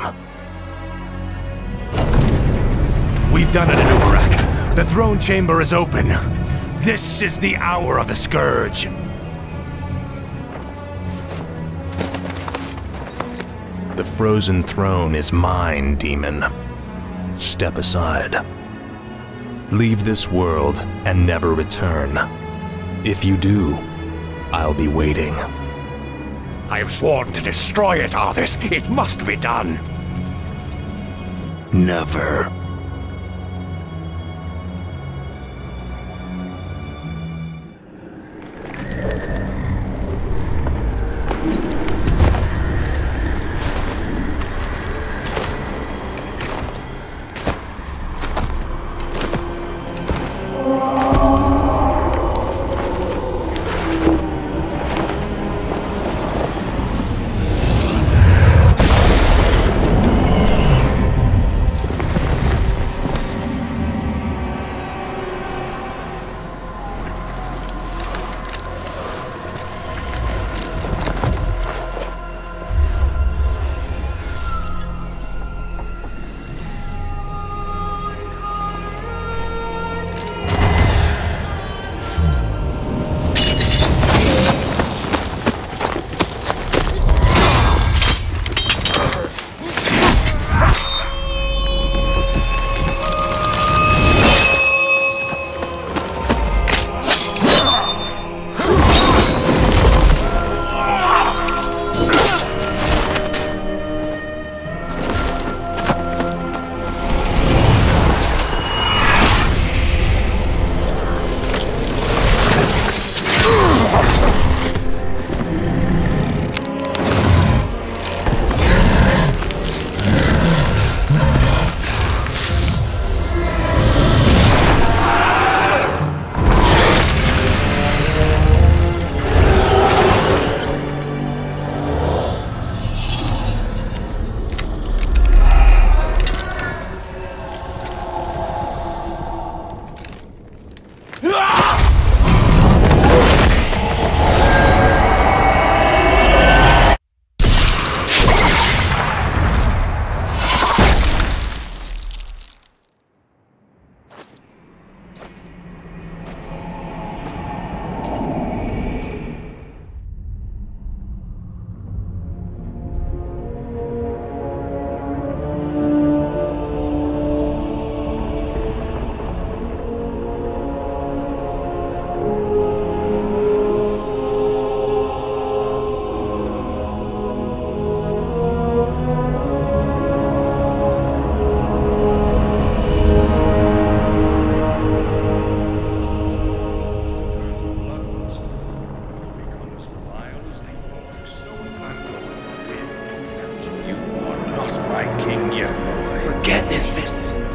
We've done it, Anub'Arak. The throne chamber is open. This is the hour of the Scourge. The frozen throne is mine, demon. Step aside. Leave this world and never return. If you do, I'll be waiting. I have sworn to destroy it, Arthas. It must be done. Never.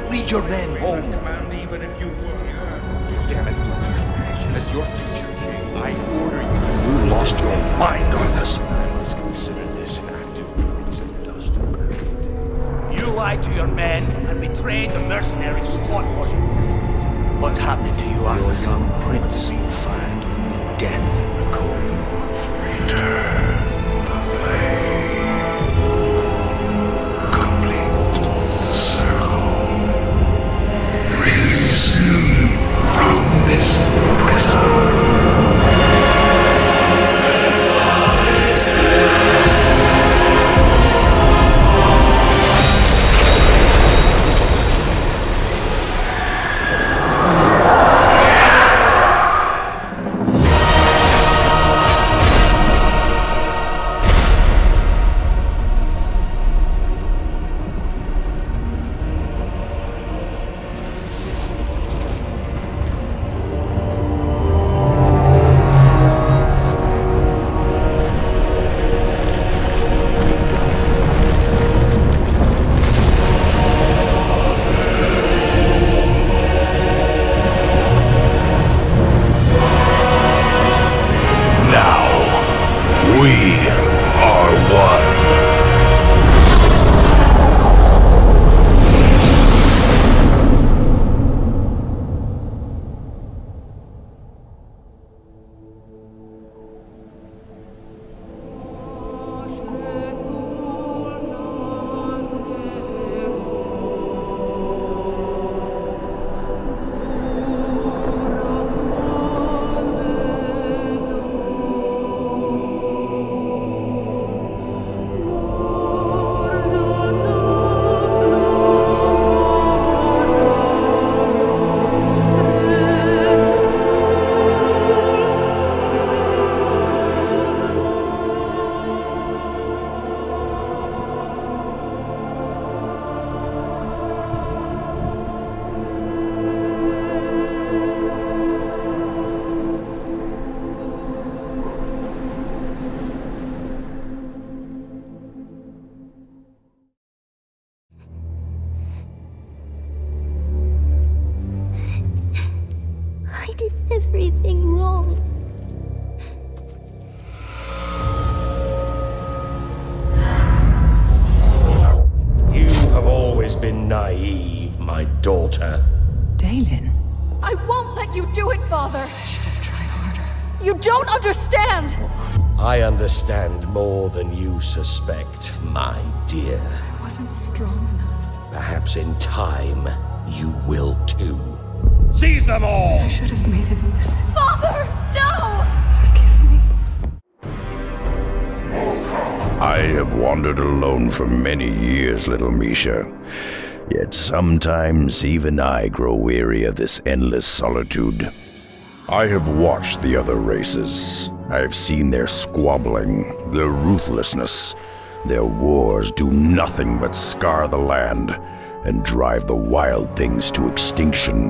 Lead your men home. Command even if you were. Damn it, Uther. As your future king, I order you. You lost your mind, Arthas. I must consider this an act of treason dust to early days. You lied to your men and betrayed the mercenaries who fought for you. What's happening to you, Arthas? Your young prince will find only death in the cold north. Return the blade. Complete the circle. Release me from this prison. Daelin. I won't let you do it, Father! I should have tried harder. You don't understand! I understand more than you suspect, my dear. I wasn't strong enough. Perhaps in time, you will too. Seize them all! I should have made him listen. Father, no! I have wandered alone for many years, little Misha. Yet sometimes even I grow weary of this endless solitude. I have watched the other races. I have seen their squabbling, their ruthlessness. Their wars do nothing but scar the land and drive the wild things to extinction.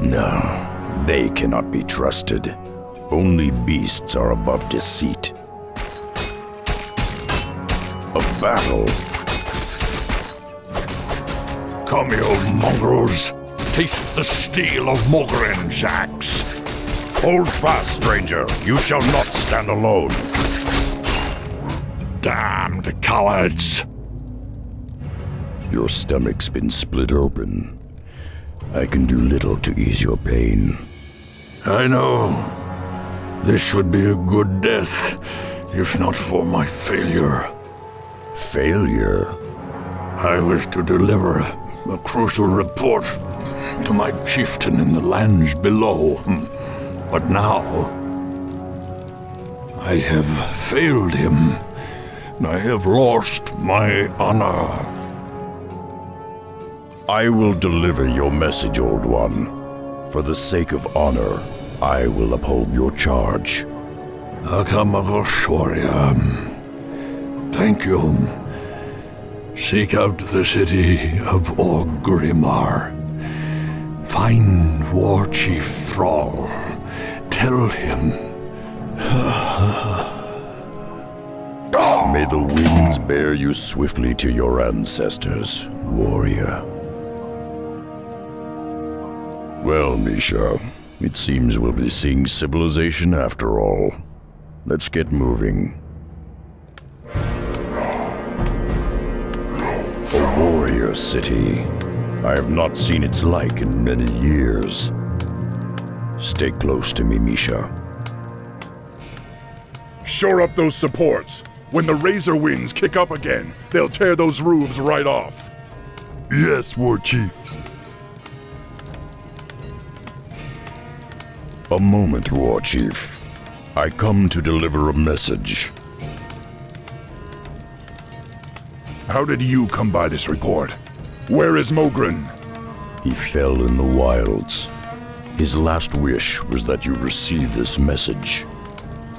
No, they cannot be trusted. Only beasts are above deceit. A battle. Come, you mongrels. Taste the steel of Mogren's axe. Hold fast, stranger. You shall not stand alone. Damned cowards. Your stomach's been split open. I can do little to ease your pain. I know. This would be a good death, if not for my failure. Failure? I wish to deliver a crucial report to my chieftain in the lands below. But now, I have failed him. I have lost my honor. I will deliver your message, Old One. For the sake of honor, I will uphold your charge. Akamagosh, warrior. Thank you. Seek out the city of Orgrimmar. Find War Chief Thrall. Tell him. May the winds bear you swiftly to your ancestors, warrior. Well, Misha, it seems we'll be seeing civilization after all. Let's get moving. A warrior city. I have not seen its like in many years. Stay close to me, Misha. Shore up those supports. When the Razor winds kick up again, they'll tear those roofs right off. Yes, War Chief. A moment, War Chief. I come to deliver a message. How did you come by this report? Where is Mogren? He fell in the wilds. His last wish was that you receive this message.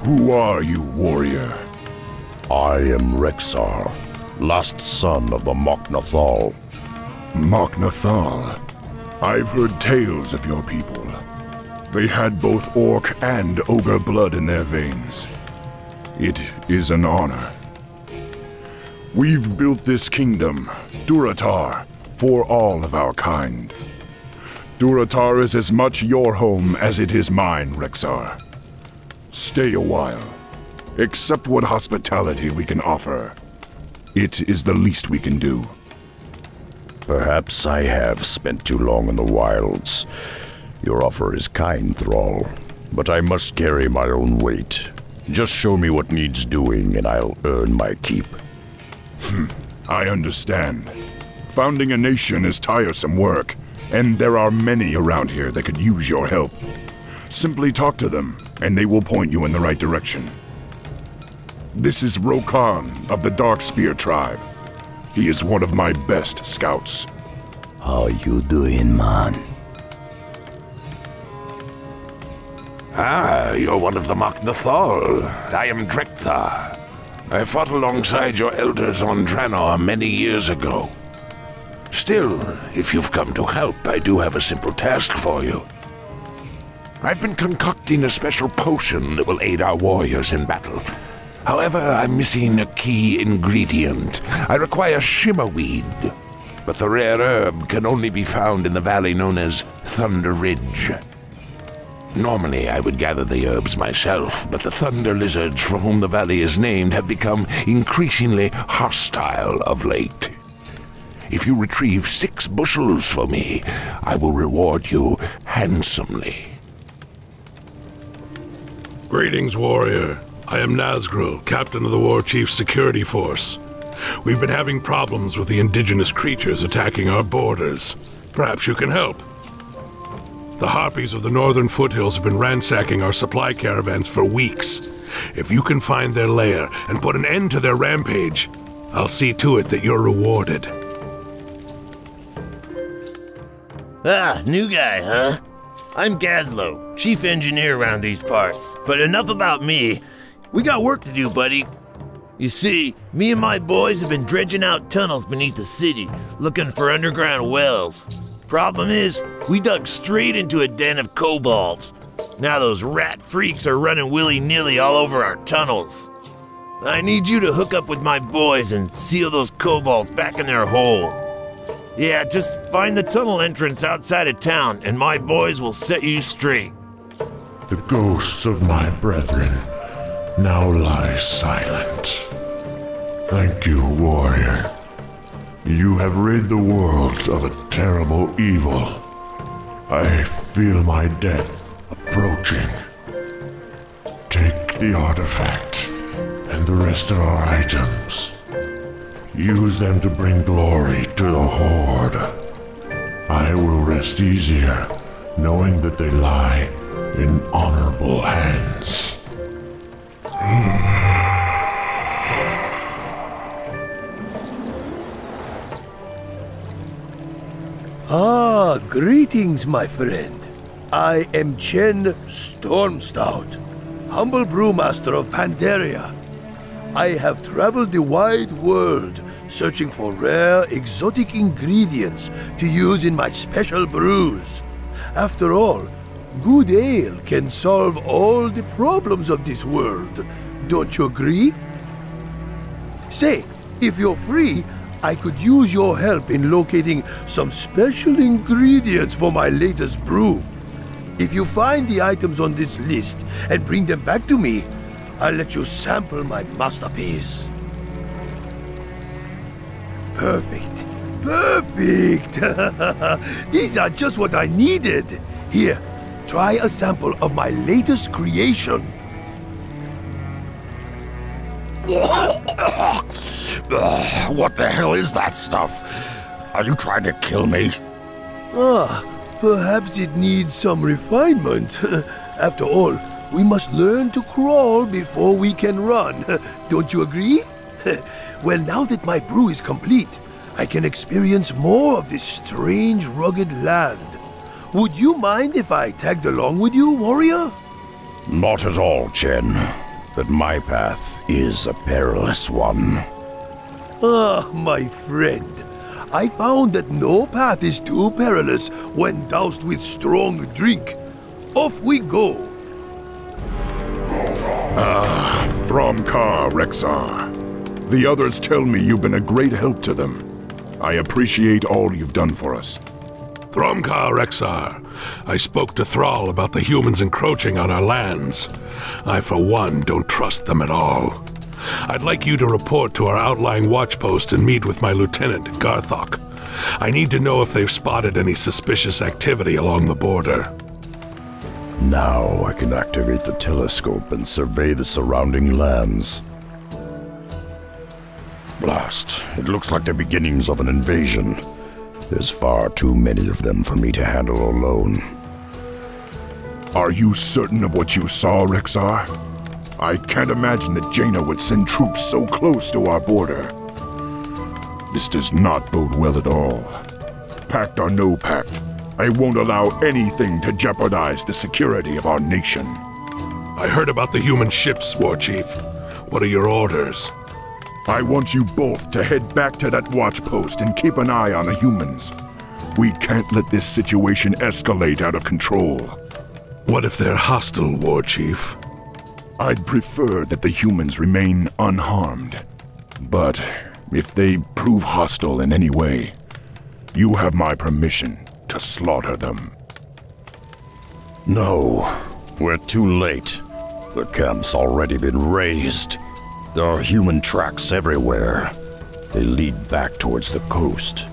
Who are you, warrior? I am Rexxar, last son of the Mok'Nathal. Mok'Nathal? I've heard tales of your people. They had both orc and ogre blood in their veins. It is an honor. We've built this kingdom, Durotar, for all of our kind. Durotar is as much your home as it is mine, Rexxar. Stay a while. Accept what hospitality we can offer. It is the least we can do. Perhaps I have spent too long in the wilds. Your offer is kind, Thrall, but I must carry my own weight. Just show me what needs doing and I'll earn my keep. I understand. Founding a nation is tiresome work, and there are many around here that could use your help. Simply talk to them, and they will point you in the right direction. This is Rokan of the Darkspear tribe. He is one of my best scouts. How you doing, man? Ah, you're one of the Mok'Nathal. I am Drekthar. I fought alongside your elders on Draenor many years ago. Still, if you've come to help, I do have a simple task for you. I've been concocting a special potion that will aid our warriors in battle. However, I'm missing a key ingredient. I require shimmerweed, but the rare herb can only be found in the valley known as Thunder Ridge. Normally, I would gather the herbs myself, but the thunder lizards for whom the valley is named have become increasingly hostile of late. If you retrieve 6 bushels for me, I will reward you handsomely. Greetings, warrior. I am Nazgul, captain of the War Chief's security force. We've been having problems with the indigenous creatures attacking our borders. Perhaps you can help. The harpies of the northern foothills have been ransacking our supply caravans for weeks. If you can find their lair and put an end to their rampage, I'll see to it that you're rewarded. Ah, new guy, huh? I'm Gazlo, chief engineer around these parts. But enough about me. We got work to do, buddy. You see, me and my boys have been dredging out tunnels beneath the city, looking for underground wells. Problem is, we dug straight into a den of kobolds. Now those rat freaks are running willy-nilly all over our tunnels. I need you to hook up with my boys and seal those kobolds back in their hole. Yeah, just find the tunnel entrance outside of town, and my boys will set you straight. The ghosts of my brethren now lie silent. Thank you, warrior. You have rid the world of a terrible evil. I feel my death approaching. Take the artifact and the rest of our items. Use them to bring glory to the Horde. I will rest easier, knowing that they lie in honorable hands. Ah, greetings, my friend. I am Chen Stormstout, humble brewmaster of Pandaria. I have traveled the wide world, searching for rare, exotic ingredients to use in my special brews. After all, good ale can solve all the problems of this world. Don't you agree? Say, if you're free, I could use your help in locating some special ingredients for my latest brew. If you find the items on this list and bring them back to me, I'll let you sample my masterpiece. Perfect. Perfect! These are just what I needed. Here, try a sample of my latest creation. What the hell is that stuff? Are you trying to kill me? Ah, perhaps it needs some refinement. After all, we must learn to crawl before we can run. Don't you agree? Well, now that my brew is complete, I can experience more of this strange, rugged land. Would you mind if I tagged along with you, warrior? Not at all, Chen. But my path is a perilous one. Ah, my friend. I found that no path is too perilous when doused with strong drink. Off we go. Ah, Thromkar, Rexar. The others tell me you've been a great help to them. I appreciate all you've done for us. Thromkar, Rexar. I spoke to Thrall about the humans encroaching on our lands. I, for one, don't trust them at all. I'd like you to report to our outlying watchpost and meet with my lieutenant, Garthok. I need to know if they've spotted any suspicious activity along the border. Now I can activate the telescope and survey the surrounding lands. Blast. It looks like the beginnings of an invasion. There's far too many of them for me to handle alone. Are you certain of what you saw, Rexar? I can't imagine that Jaina would send troops so close to our border. This does not bode well at all. Pact or no pact, I won't allow anything to jeopardize the security of our nation. I heard about the human ships, Warchief. What are your orders? I want you both to head back to that watch post and keep an eye on the humans. We can't let this situation escalate out of control. What if they're hostile, Warchief? I'd prefer that the humans remain unharmed. But if they prove hostile in any way, you have my permission to slaughter them. No, we're too late. The camp's already been razed. There are human tracks everywhere. They lead back towards the coast.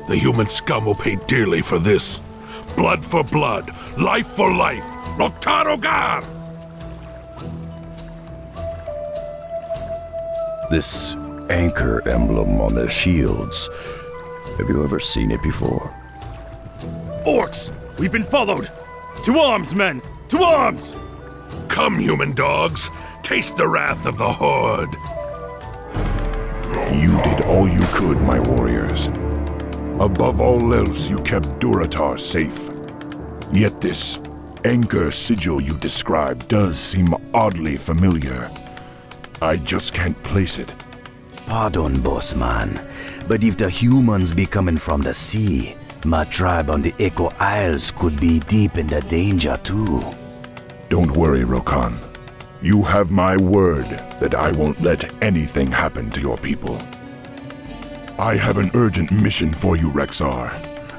The human scum will pay dearly for this. Blood for blood, life for life. Loktarogar! This anchor emblem on their shields. Have you ever seen it before? Orcs! We've been followed! To arms, men! To arms! Come, human dogs. Taste the wrath of the Horde. You did all you could, my warriors. Above all else, you kept Durotar safe. Yet this anchor sigil you described does seem oddly familiar. I just can't place it. Pardon, boss man, but if the humans be coming from the sea, my tribe on the Echo Isles could be deep in the danger too. Don't worry, Rokan. You have my word that I won't let anything happen to your people. I have an urgent mission for you, Rexar.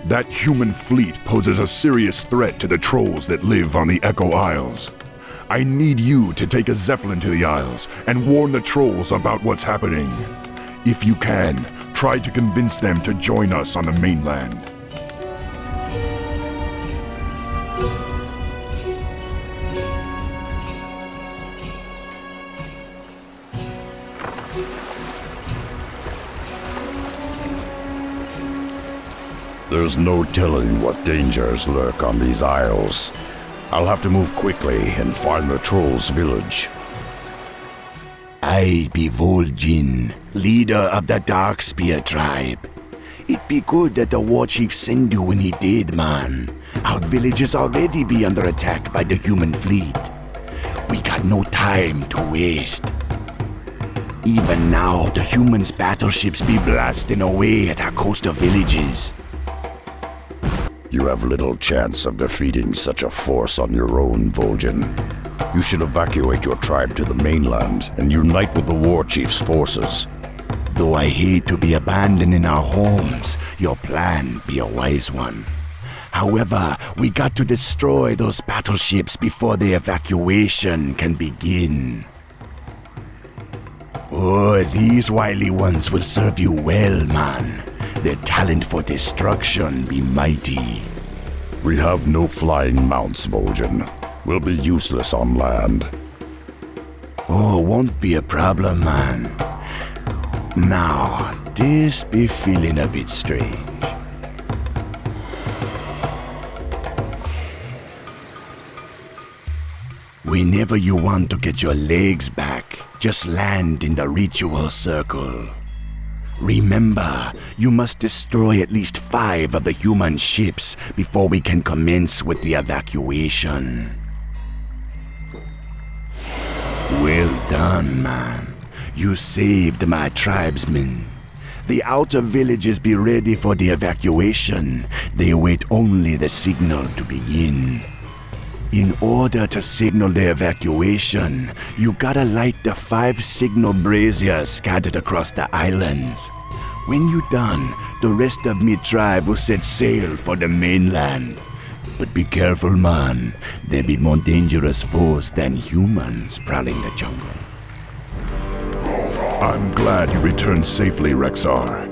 That human fleet poses a serious threat to the trolls that live on the Echo Isles. I need you to take a zeppelin to the Isles and warn the trolls about what's happening. If you can, try to convince them to join us on the mainland. There's no telling what dangers lurk on these isles. I'll have to move quickly and find the trolls' village. I be Vol'jin, leader of the Darkspear tribe. It be good that the war chief sent you when he did, man. Our village is already be under attack by the human fleet. We got no time to waste. Even now, the humans' battleships be blasting away at our coastal villages. You have little chance of defeating such a force on your own, Vol'jin. You should evacuate your tribe to the mainland and unite with the war chief's forces. Though I hate to be abandoning our homes, your plan be a wise one. However, we got to destroy those battleships before the evacuation can begin. Oh, these wily ones will serve you well, man. Their talent for destruction be mighty. We have no flying mounts, Vol'jin. We'll be useless on land. Oh, won't be a problem, man. Now, this be feeling a bit strange. Whenever you want to get your legs back, just land in the ritual circle. Remember, you must destroy at least 5 of the human ships before we can commence with the evacuation. Well done, man. You saved my tribesmen. The outer villages be ready for the evacuation. They await only the signal to begin. In order to signal the evacuation, you gotta light the 5 signal braziers scattered across the islands. When you're done, the rest of me tribe will set sail for the mainland. But be careful, man. There be more dangerous foes than humans prowling the jungle. I'm glad you returned safely, Rexar.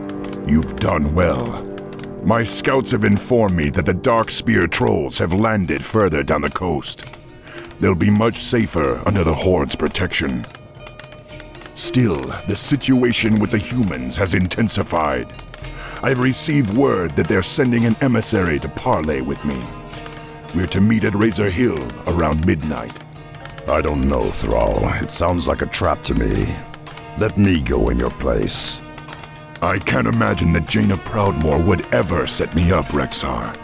You've done well. My scouts have informed me that the Darkspear trolls have landed further down the coast. They'll be much safer under the Horde's protection. Still, the situation with the humans has intensified. I've received word that they're sending an emissary to parley with me. We're to meet at Razor Hill around midnight. I don't know, Thrall. It sounds like a trap to me. Let me go in your place. I can't imagine that Jaina Proudmoore would ever set me up, Rexar.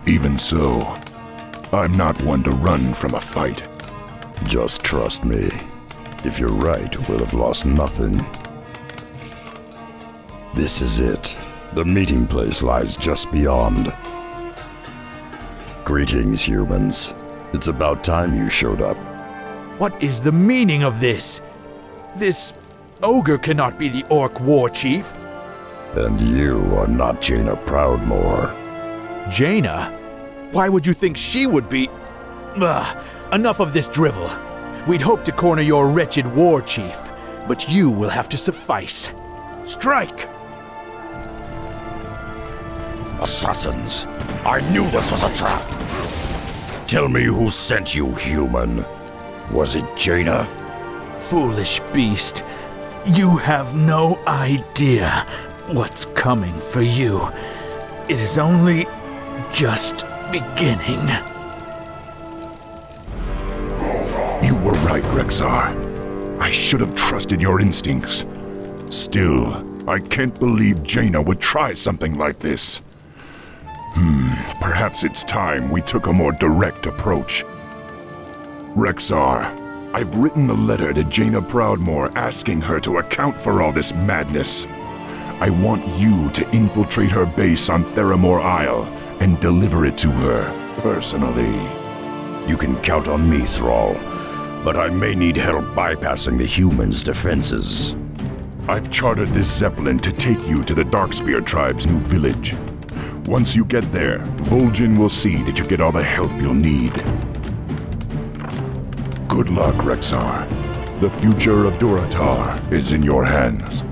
Even so, I'm not one to run from a fight. Just trust me. If you're right, we'll have lost nothing. This is it. The meeting place lies just beyond. Greetings, humans. It's about time you showed up. What is the meaning of this? This ogre cannot be the orc war chief. And you are not Jaina Proudmoore. Jaina? Why would you think she would be? Enough of this drivel. We'd hoped to corner your wretched war chief, but you will have to suffice. Strike! Assassins! I knew this was a trap! Tell me who sent you, human. Was it Jaina? Foolish beast. You have no idea what's coming for you. It is only just beginning. You were right, Rexxar. I should have trusted your instincts. Still, I can't believe Jaina would try something like this. Perhaps it's time we took a more direct approach. Rexxar, I've written a letter to Jaina Proudmoore asking her to account for all this madness. I want you to infiltrate her base on Theramore Isle and deliver it to her, personally. You can count on me, Thrall, but I may need help bypassing the humans' defenses. I've chartered this Zeppelin to take you to the Darkspear tribe's new village. Once you get there, Vol'jin will see that you get all the help you'll need. Good luck, Rexxar. The future of Durotar is in your hands.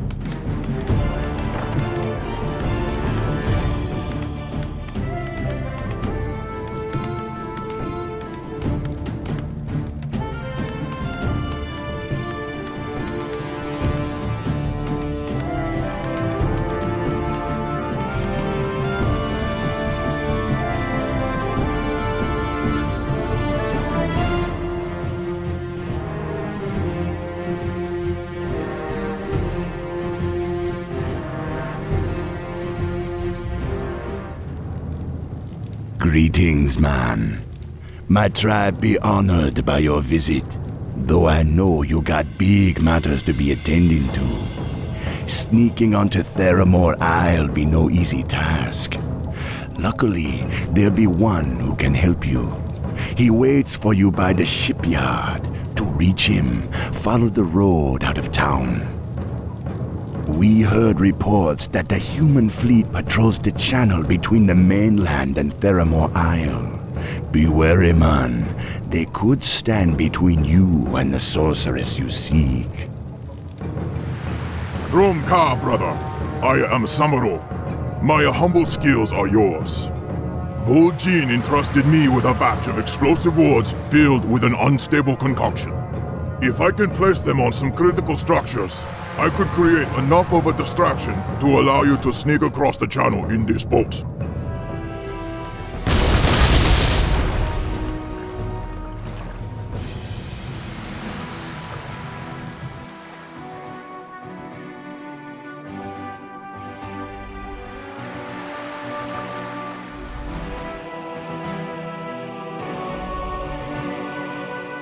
Greetings, man. My tribe be honored by your visit, though I know you got big matters to be attending to. Sneaking onto Theramore Isle be no easy task. Luckily, there'll be one who can help you. He waits for you by the shipyard. To reach him, follow the road out of town. We heard reports that the human fleet patrols the channel between the mainland and Theramore Isle. Be wary, man. They could stand between you and the sorceress you seek. Throm Ka, brother. I am Samuro. My humble skills are yours. Vol'jin entrusted me with a batch of explosive wards filled with an unstable concoction. If I can place them on some critical structures, I could create enough of a distraction to allow you to sneak across the channel in this boat.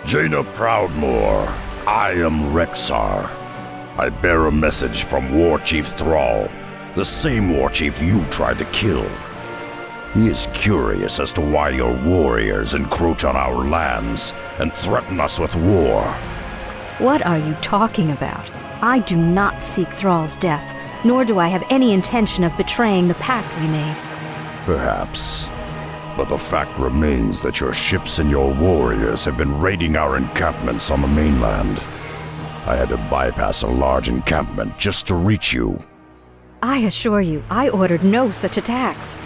Jaina Proudmoore, I am Rexxar. I bear a message from War Chief Thrall, the same War Chief you tried to kill. He is curious as to why your warriors encroach on our lands and threaten us with war. What are you talking about? I do not seek Thrall's death, nor do I have any intention of betraying the pact we made. Perhaps. But the fact remains that your ships and your warriors have been raiding our encampments on the mainland. I had to bypass a large encampment just to reach you. I assure you, I ordered no such attacks.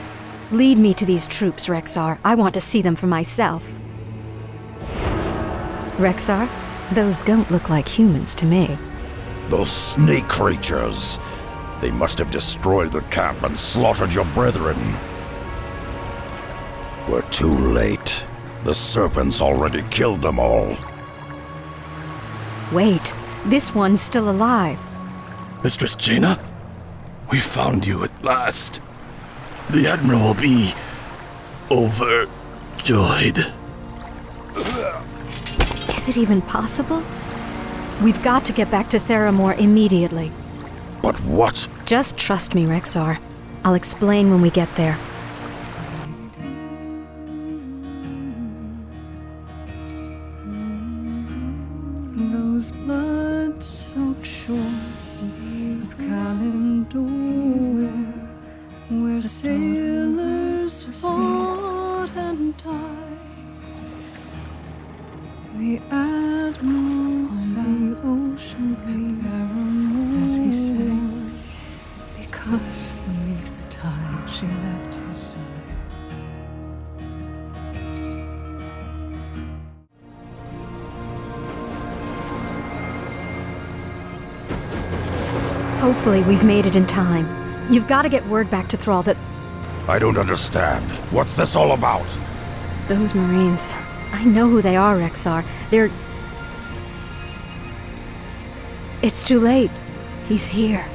Lead me to these troops, Rexxar. I want to see them for myself. Rexxar, those don't look like humans to me. Those snake creatures. They must have destroyed the camp and slaughtered your brethren. We're too late. The serpents already killed them all. Wait, this one's still alive. Mistress Jaina, we found you at last. The Admiral will be overjoyed. Is it even possible? We've got to get back to Theramore immediately. But what? Just trust me, Rexxar. I'll explain when we get there. Those blood-soaked shores of Kalimdor, where sailors fought and died. The Admiral on the ocean breathed as he sang, because beneath the tide she left him. Hopefully we've made it in time. You've got to get word back to Thrall that... I don't understand. What's this all about? Those Marines... I know who they are, Rexxar. They're... It's too late. He's here.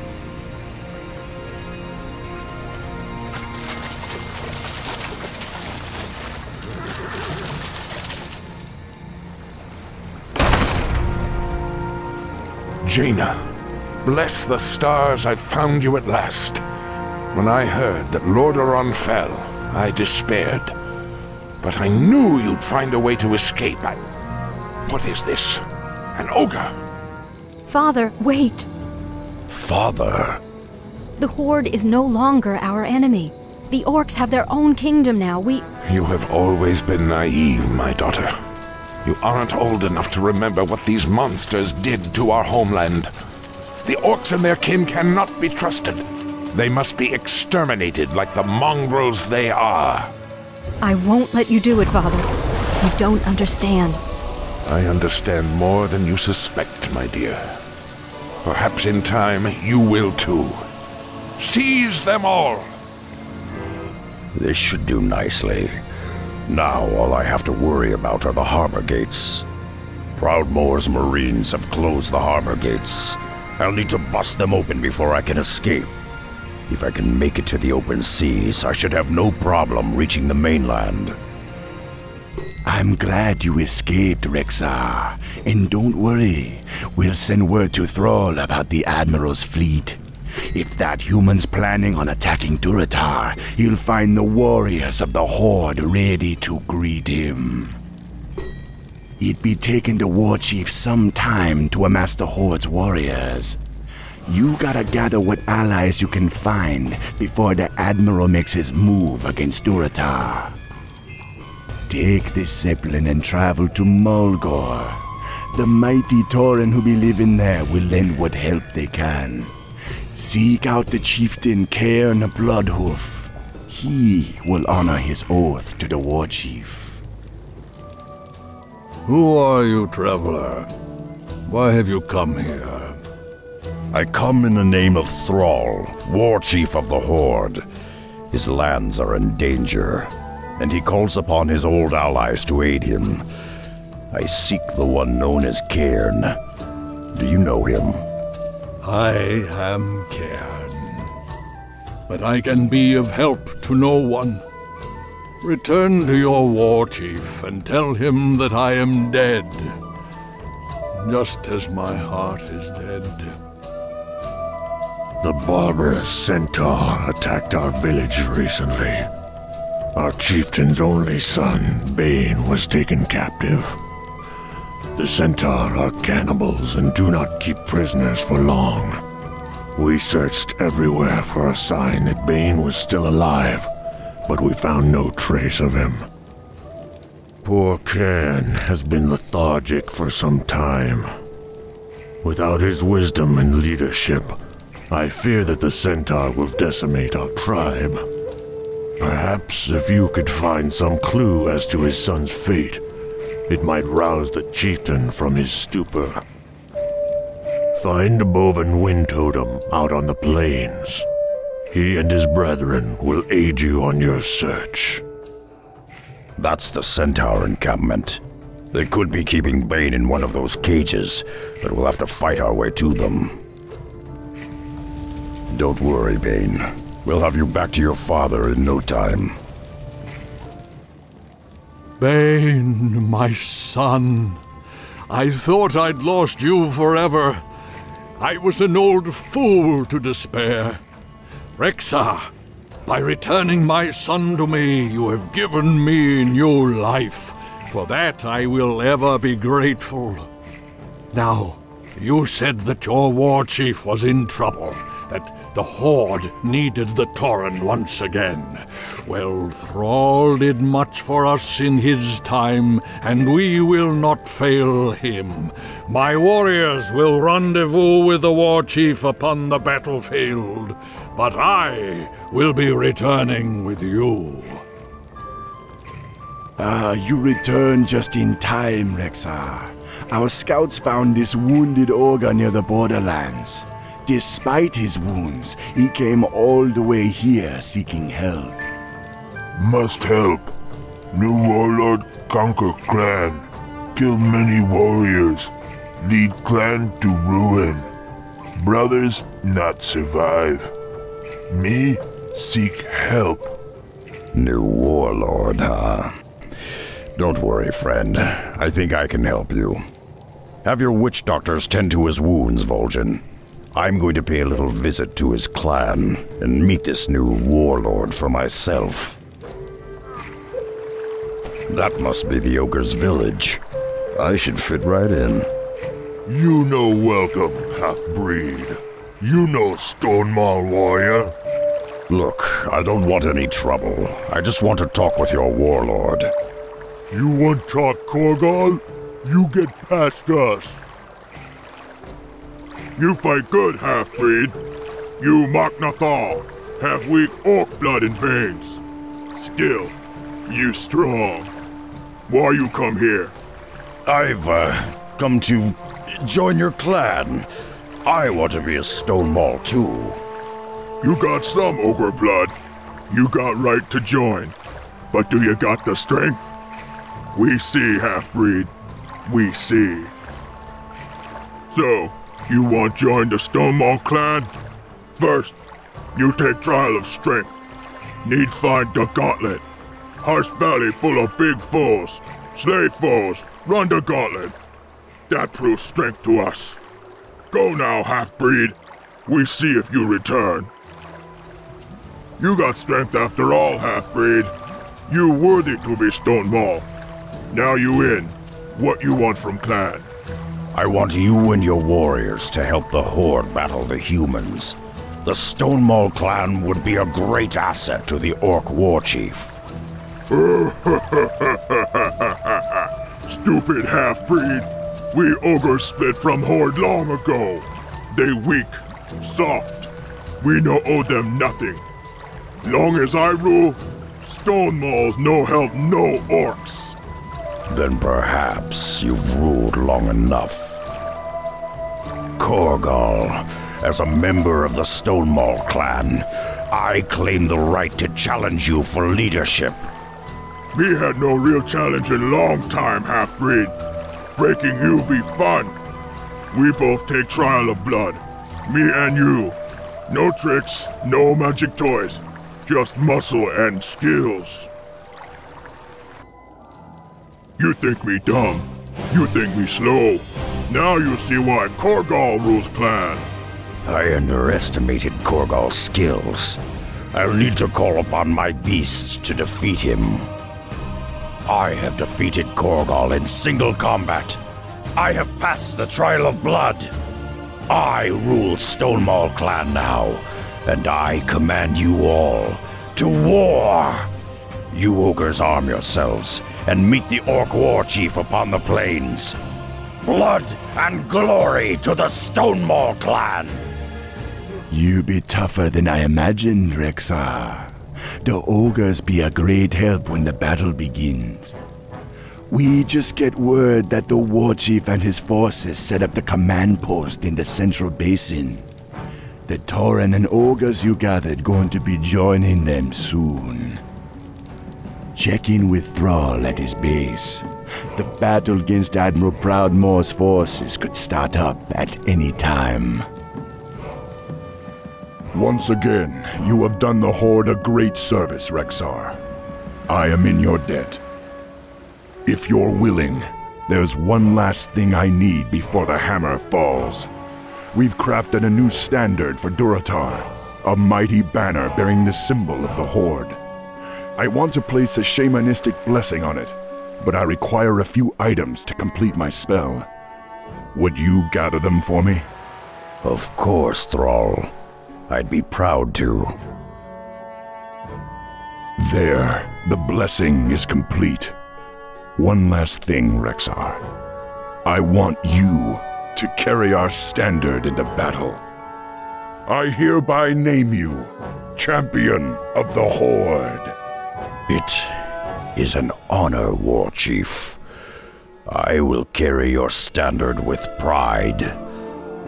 Jaina, bless the stars I found you at last. When I heard that Lordaeron fell, I despaired. But I knew you'd find a way to escape. What is this? An ogre? Father, wait. Father? The Horde is no longer our enemy. The orcs have their own kingdom now. You have always been naive, my daughter. You aren't old enough to remember what these monsters did to our homeland. The orcs and their kin cannot be trusted. They must be exterminated like the mongrels they are. I won't let you do it, Father. You don't understand. I understand more than you suspect, my dear. Perhaps in time you will too. Seize them all! This should do nicely. Now all I have to worry about are the harbor gates. Proudmoore's Marines have closed the harbor gates. I'll need to bust them open before I can escape. If I can make it to the open seas, I should have no problem reaching the mainland. I'm glad you escaped, Rexxar. And don't worry, we'll send word to Thrall about the Admiral's fleet. If that human's planning on attacking Durotar, he'll find the warriors of the Horde ready to greet him. It'd be taking the war chief some time to amass the Horde's warriors. You gotta gather what allies you can find before the Admiral makes his move against Durotar. Take this Zeppelin and travel to Mulgore. The mighty Tauren who be living there will lend what help they can. Seek out the chieftain Cairne Bloodhoof. He will honor his oath to the war chief. Who are you, traveler? Why have you come here? I come in the name of Thrall, war chief of the Horde. His lands are in danger, and he calls upon his old allies to aid him. I seek the one known as Cairne. Do you know him? I am Cairne, but I can be of help to no one. Return to your war chief and tell him that I am dead, just as my heart is dead. The barbarous centaur attacked our village recently. Our chieftain's only son, Bane, was taken captive. The centaur are cannibals and do not keep prisoners for long. We searched everywhere for a sign that Bane was still alive, but we found no trace of him. Poor Cairne has been lethargic for some time. Without his wisdom and leadership, I fear that the centaur will decimate our tribe. Perhaps if you could find some clue as to his son's fate, it might rouse the chieftain from his stupor. Find the Boven Wind Totem out on the plains. He and his brethren will aid you on your search. That's the Centaur encampment. They could be keeping Bane in one of those cages, but we'll have to fight our way to them. Don't worry, Bane. We'll have you back to your father in no time. Bane, my son. I thought I'd lost you forever. I was an old fool to despair. Rexxar, by returning my son to me, you have given me new life. For that I will ever be grateful. Now, you said that your war chief was in trouble, that the Horde needed the Tauren once again. Well, Thrall did much for us in his time, and we will not fail him. My warriors will rendezvous with the war chief upon the battlefield, but I will be returning with you. You returned just in time, Rexxar. Our scouts found this wounded ogre near the borderlands. Despite his wounds, he came all the way here seeking help. Must help. New warlord conquer clan. Kill many warriors. Lead clan to ruin. Brothers not survive. Me seek help. New warlord, huh? Don't worry, friend. I think I can help you. Have your witch doctors tend to his wounds, Vol'jin. I'm going to pay a little visit to his clan and meet this new warlord for myself. That must be the ogre's village. I should fit right in. You know welcome, half-breed. You know Stonemaul warrior. Look, I don't want any trouble. I just want to talk with your warlord. You want talk Korgal? You get past us. You fight good, half-breed. You Machnathal, have weak orc blood in veins. Still, you strong. Why you come here? I've, come to join your clan. I want to be a Stonemaul too. You got some ogre blood. You got right to join. But do you got the strength? We see, half-breed. We see. So, you want to join the Stonemaul clan? First, you take trial of strength. Need find the gauntlet. Harsh Valley full of big foes. Slave foes, run the gauntlet. That proves strength to us. Go now, half-breed. We see if you return. You got strength after all, half-breed. You worthy to be Stonemaul. Now you in. What you want from clan? I want you and your warriors to help the Horde battle the humans. The Stonemaul clan would be a great asset to the Orc war chief. Stupid half-breed. We ogres split from Horde long ago. They weak, soft. We no owe them nothing. Long as I rule, Stonemauls no help no orcs. Then perhaps you've ruled long enough. Korgal, as a member of the Stonemaul clan, I claim the right to challenge you for leadership. Me had no real challenge in long time, half-breed. Breaking you be fun. We both take trial of blood. Me and you. No tricks, no magic toys. Just muscle and skills. You think me dumb. You think me slow. Now you see why Korgal rules clan. I underestimated Korgal's skills. I'll need to call upon my beasts to defeat him. I have defeated Korgal in single combat. I have passed the trial of blood. I rule Stonemaul clan now, and I command you all to war. You ogres arm yourselves and meet the Orc war chief upon the plains. Blood and glory to the Stonemaul clan! You be tougher than I imagined, Rexxar. The ogres be a great help when the battle begins. We just get word that the war chief and his forces set up the command post in the central basin. The Tauren and ogres you gathered going to be joining them soon. Check in with Thrall at his base. The battle against Admiral Proudmoore's forces could start up at any time. Once again, you have done the Horde a great service, Rexxar. I am in your debt. If you're willing, there's one last thing I need before the hammer falls. We've crafted a new standard for Durotar, a mighty banner bearing the symbol of the Horde. I want to place a shamanistic blessing on it, but I require a few items to complete my spell. Would you gather them for me? Of course, Thrall. I'd be proud to. There, the blessing is complete. One last thing, Rexxar. I want you to carry our standard into battle. I hereby name you Champion of the Horde. It is an honor, War Chief. I will carry your standard with pride.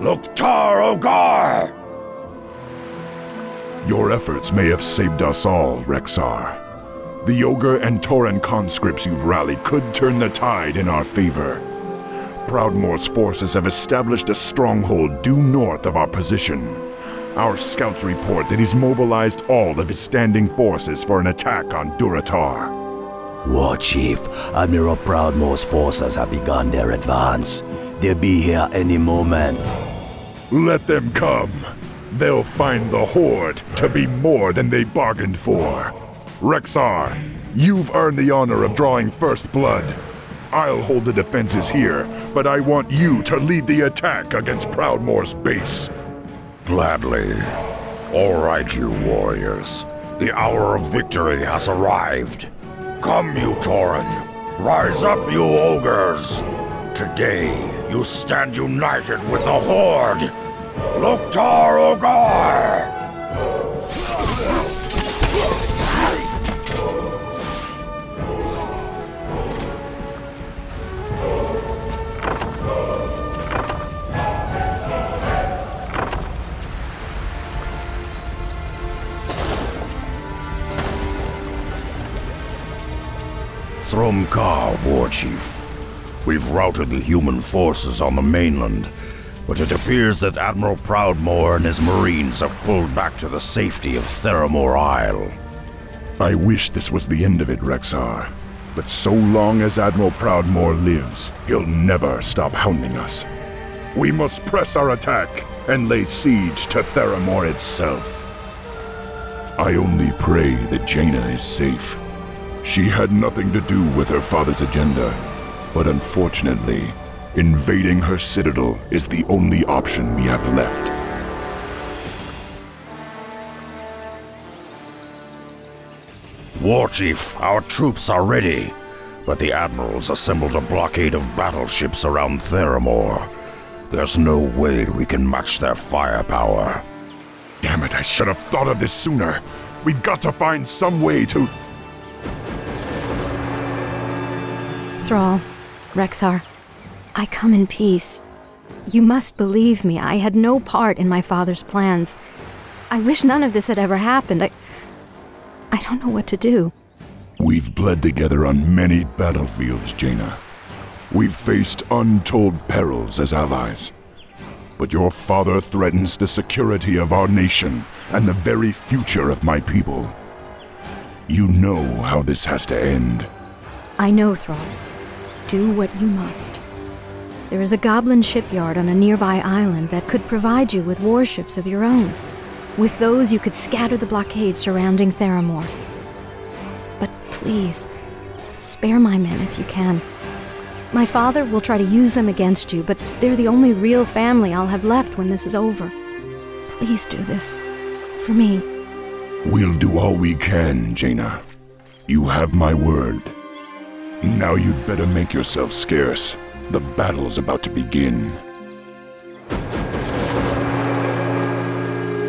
Loktar Ogar! Your efforts may have saved us all, Rexxar. The Ogre and Tauren conscripts you've rallied could turn the tide in our favor. Proudmoore's forces have established a stronghold due north of our position. Our scouts report that he's mobilized all of his standing forces for an attack on Durotar. War Chief, Admiral Proudmoore's forces have begun their advance. They'll be here any moment. Let them come. They'll find the Horde to be more than they bargained for. Rexxar, you've earned the honor of drawing first blood. I'll hold the defenses here, but I want you to lead the attack against Proudmoore's base. Gladly. All right, you warriors. The hour of victory has arrived. Come, you Tauren. Rise up, you ogres. Today, you stand united with the Horde. Loktar Ogar! Thromkar, War Chief. We've routed the human forces on the mainland, but it appears that Admiral Proudmoore and his marines have pulled back to the safety of Theramore Isle. I wish this was the end of it, Rexxar. But so long as Admiral Proudmoore lives, he'll never stop hounding us. We must press our attack and lay siege to Theramore itself. I only pray that Jaina is safe. She had nothing to do with her father's agenda, but unfortunately, invading her citadel is the only option we have left. War Chief, our troops are ready, but the Admiral's assembled a blockade of battleships around Theramore. There's no way we can match their firepower. Damn it, I should have thought of this sooner. We've got to find some way to... Thrall, Rexxar, I come in peace. You must believe me, I had no part in my father's plans. I wish none of this had ever happened. I don't know what to do. We've bled together on many battlefields, Jaina. We've faced untold perils as allies. But your father threatens the security of our nation and the very future of my people. You know how this has to end. I know, Thrall. Do what you must. There is a goblin shipyard on a nearby island that could provide you with warships of your own. With those, you could scatter the blockade surrounding Theramore. But please, spare my men if you can. My father will try to use them against you, but they're the only real family I'll have left when this is over. Please do this. For me. We'll do all we can, Jaina. You have my word. Now you'd better make yourself scarce. The battle's about to begin.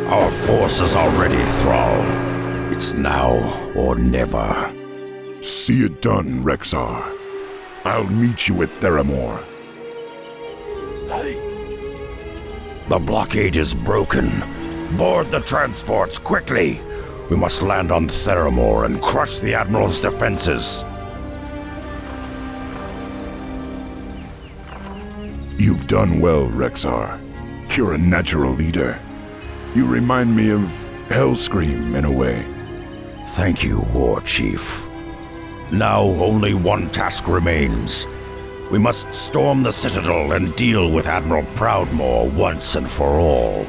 Our forces are ready, Thrall. It's now or never. See it done, Rexxar. I'll meet you at Theramore. The blockade is broken. Board the transports, quickly! We must land on Theramore and crush the Admiral's defenses. You've done well, Rexxar. You're a natural leader. You remind me of Hellscream, in a way. Thank you, War Chief. Now only one task remains. We must storm the Citadel and deal with Admiral Proudmoore once and for all.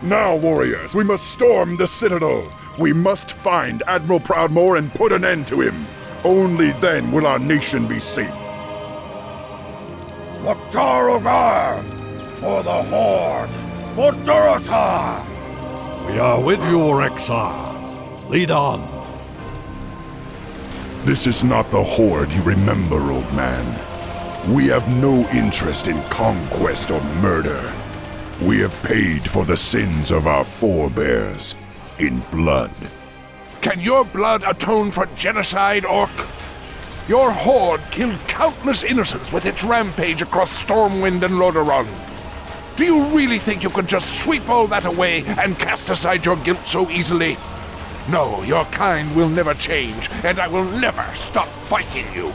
Now, warriors, we must storm the Citadel. We must find Admiral Proudmoore and put an end to him. Only then will our nation be safe. Loktar Ogar! For the Horde! For Durotar! We are with you, Rexxar. Lead on. This is not the Horde you remember, old man. We have no interest in conquest or murder. We have paid for the sins of our forebears in blood. Can your blood atone for genocide, Orc? Your horde killed countless innocents with its rampage across Stormwind and Lordaeron. Do you really think you could just sweep all that away and cast aside your guilt so easily? No, your kind will never change, and I will never stop fighting you.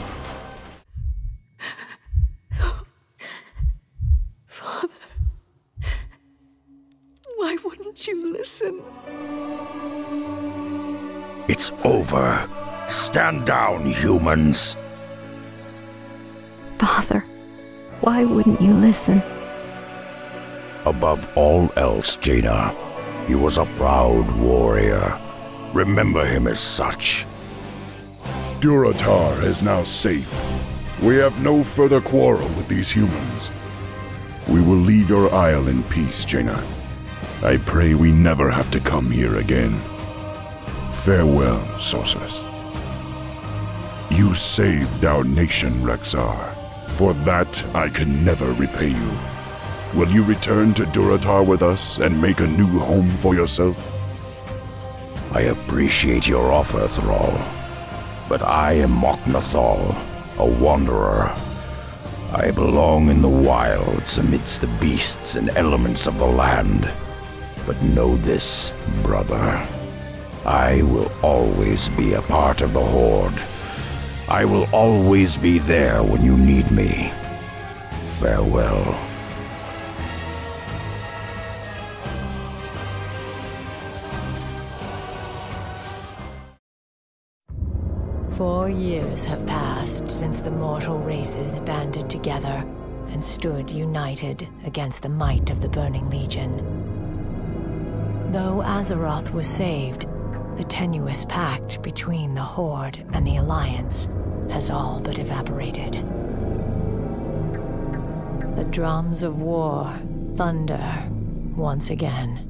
Father, why wouldn't you listen? It's over. Stand down, humans. Father, why wouldn't you listen? Above all else, Jaina, he was a proud warrior. Remember him as such. Durotar is now safe. We have no further quarrel with these humans. We will leave your isle in peace, Jaina. I pray we never have to come here again. Farewell, Sources. You saved our nation, Rexxar. For that, I can never repay you. Will you return to Durotar with us and make a new home for yourself? I appreciate your offer, Thrall. But I am Mok'Nathal, a wanderer. I belong in the wilds amidst the beasts and elements of the land. But know this, brother. I will always be a part of the Horde. I will always be there when you need me. Farewell. "4 years have passed since the mortal races banded together and stood united against the might of the Burning Legion. Though Azeroth was saved, the tenuous pact between the Horde and the Alliance has all but evaporated. The drums of war thunder once again.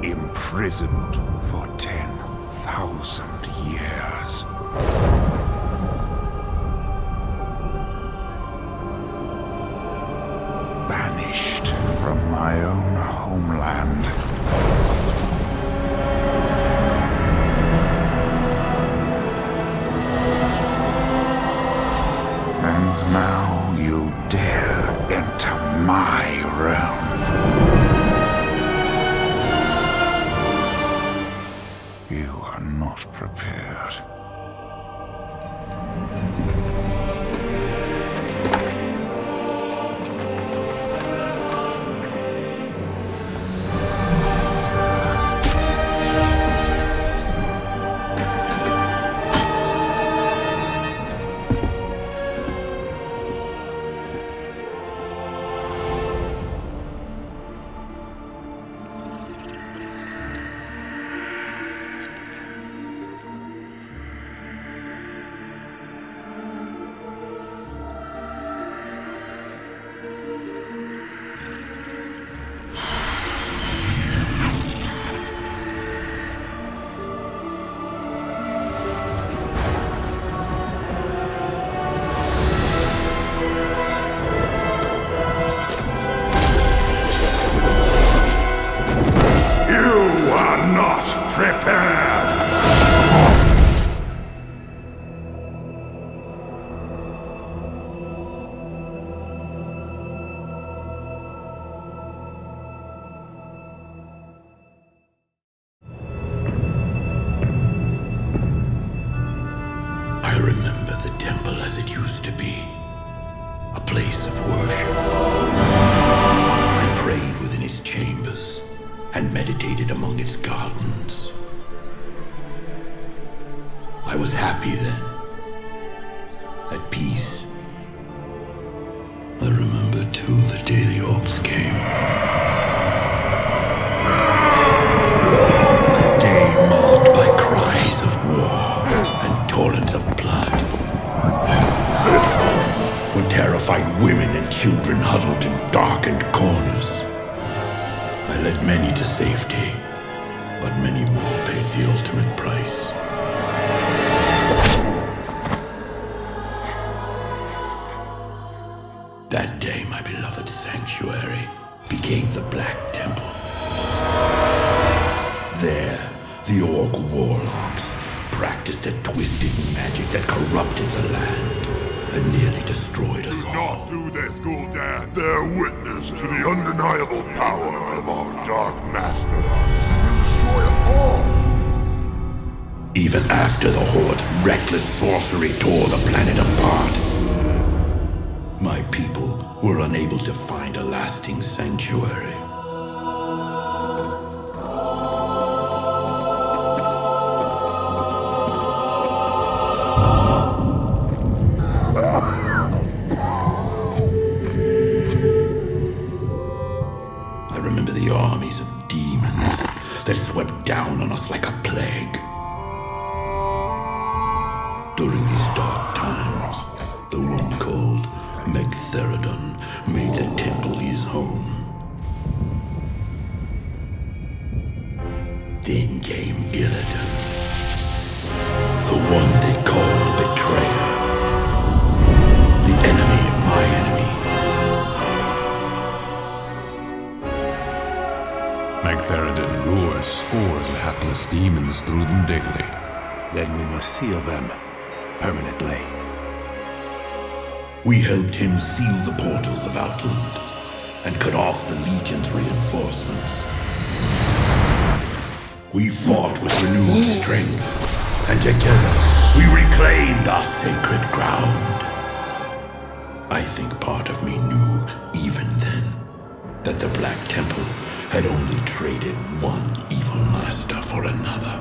Imprisoned for 10,000 years. Banished from my own homeland. And now you dare enter my realm. Prepare! I remember the temple as it used to be. A place of worship. I prayed within its chambers and meditated among its gardens. I was happy then. At peace. I remember too the day the orcs came. A day marked by cries of war and torrents of blood. When terrified women and children huddled in darkened corners. I led many to safety, but many more paid the ultimate price. That day, my beloved sanctuary became the Black Temple. There, the orc warlocks practiced a twisted magic that corrupted the land and nearly destroyed us all. Do not do this, Gul'dan. Bear witness to the undeniable power of our Dark Master. He will destroy us all. Even after the Horde's reckless sorcery tore the planet apart, my people were unable to find a lasting sanctuary. I remember the armies of demons that swept down on us like a plague. During these dark times, the one called Megtheridon made the temple his home. Then came Illidan, the one they call the Betrayer, the enemy of my enemy. Megtheridon lures scores of hapless demons through them daily. Then we must seal them permanently. We helped him seal the portals of Outland and cut off the Legion's reinforcements. We fought with renewed strength, and together we reclaimed our sacred ground. I think part of me knew, even then, that the Black Temple had only traded one evil master for another.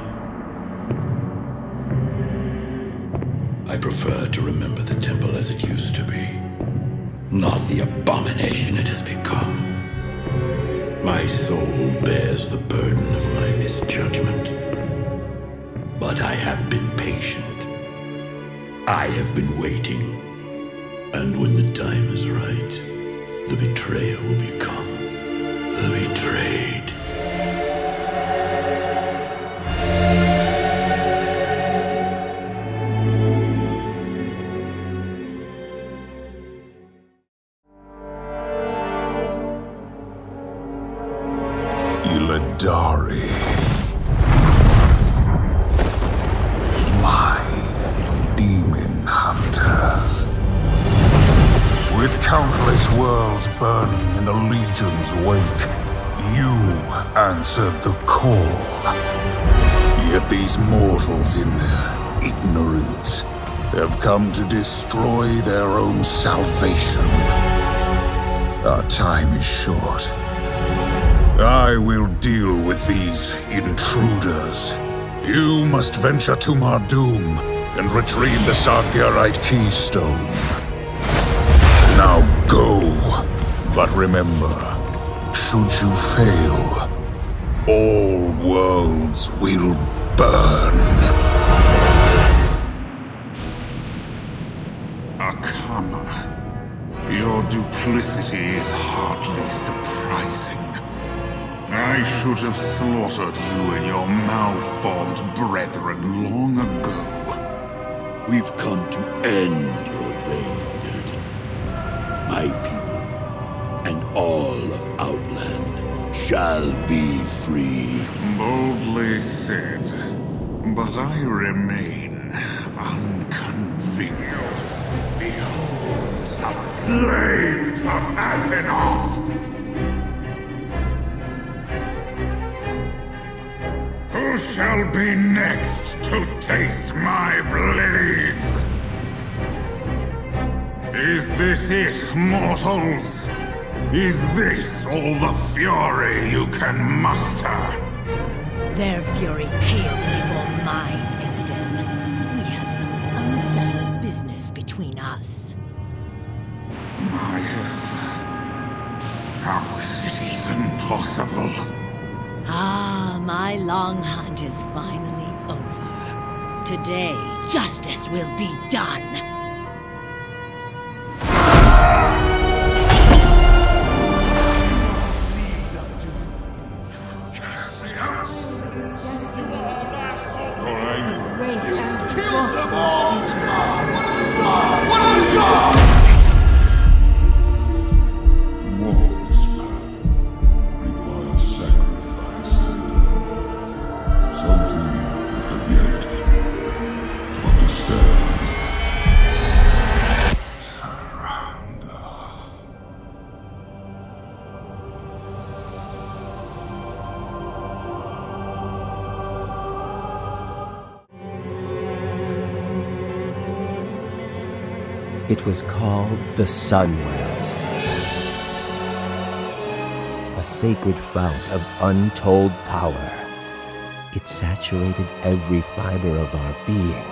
I prefer to remember the temple as it used to be, not the abomination it has become. My soul bears the burden of my misjudgment, but I have been patient. I have been waiting, and when the time is right, the betrayer will become the betrayed. Illidan, my demon hunters. With countless worlds burning in the Legion's wake, you answered the call. Yet these mortals in their ignorance have come to destroy their own salvation. Our time is short. I will deal with these intruders. You must venture to Mardoom and retrieve the Sargerite keystone. Now go, but remember, should you fail, all worlds will burn. Akama, your duplicity is hardly surprising. I should have slaughtered you and your malformed brethren long ago. We've come to end your reign, Illidan. My people and all of Outland shall be free. Boldly said, but I remain unconvinced. Behold the flames of Azeroth! Who shall be next to taste my blades? Is this it, mortals? Is this all the fury you can muster? Their fury pales before mine, Illidan. We have some unsettled business between us. How is it even possible? Ah, my long hunt is finally over. Today, justice will be done. It was called the Sunwell, a sacred fount of untold power. It saturated every fiber of our being.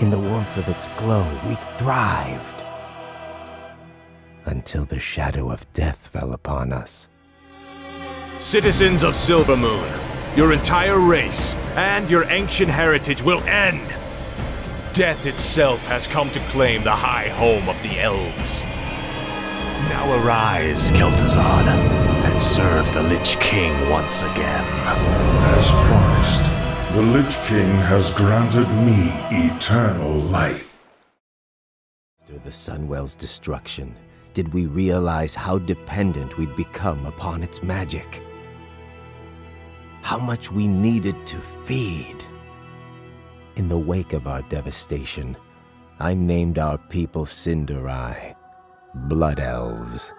In the warmth of its glow, we thrived. Until the shadow of death fell upon us. Citizens of Silvermoon, your entire race and your ancient heritage will end. Death itself has come to claim the high home of the elves. Now arise, Kael'thas, and serve the Lich King once again. As promised, the Lich King has granted me eternal life. After the Sunwell's destruction, did we realize how dependent we'd become upon its magic? How much we needed to feed? In the wake of our devastation, I named our people Cinderai, Blood Elves.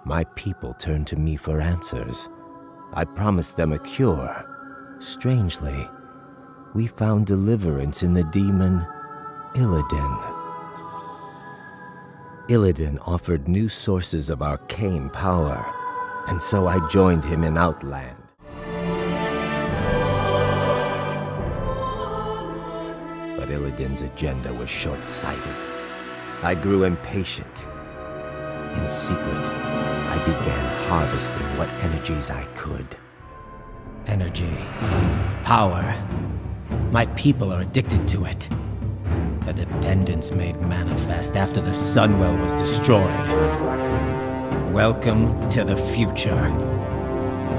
My people turned to me for answers. I promised them a cure. Strangely, we found deliverance in the demon Illidan. Illidan offered new sources of arcane power, and so I joined him in Outland. But Illidan's agenda was short-sighted. I grew impatient. In secret, I began harvesting what energies I could. Energy. Power. My people are addicted to it. A dependence made manifest after the Sunwell was destroyed. Welcome to the future.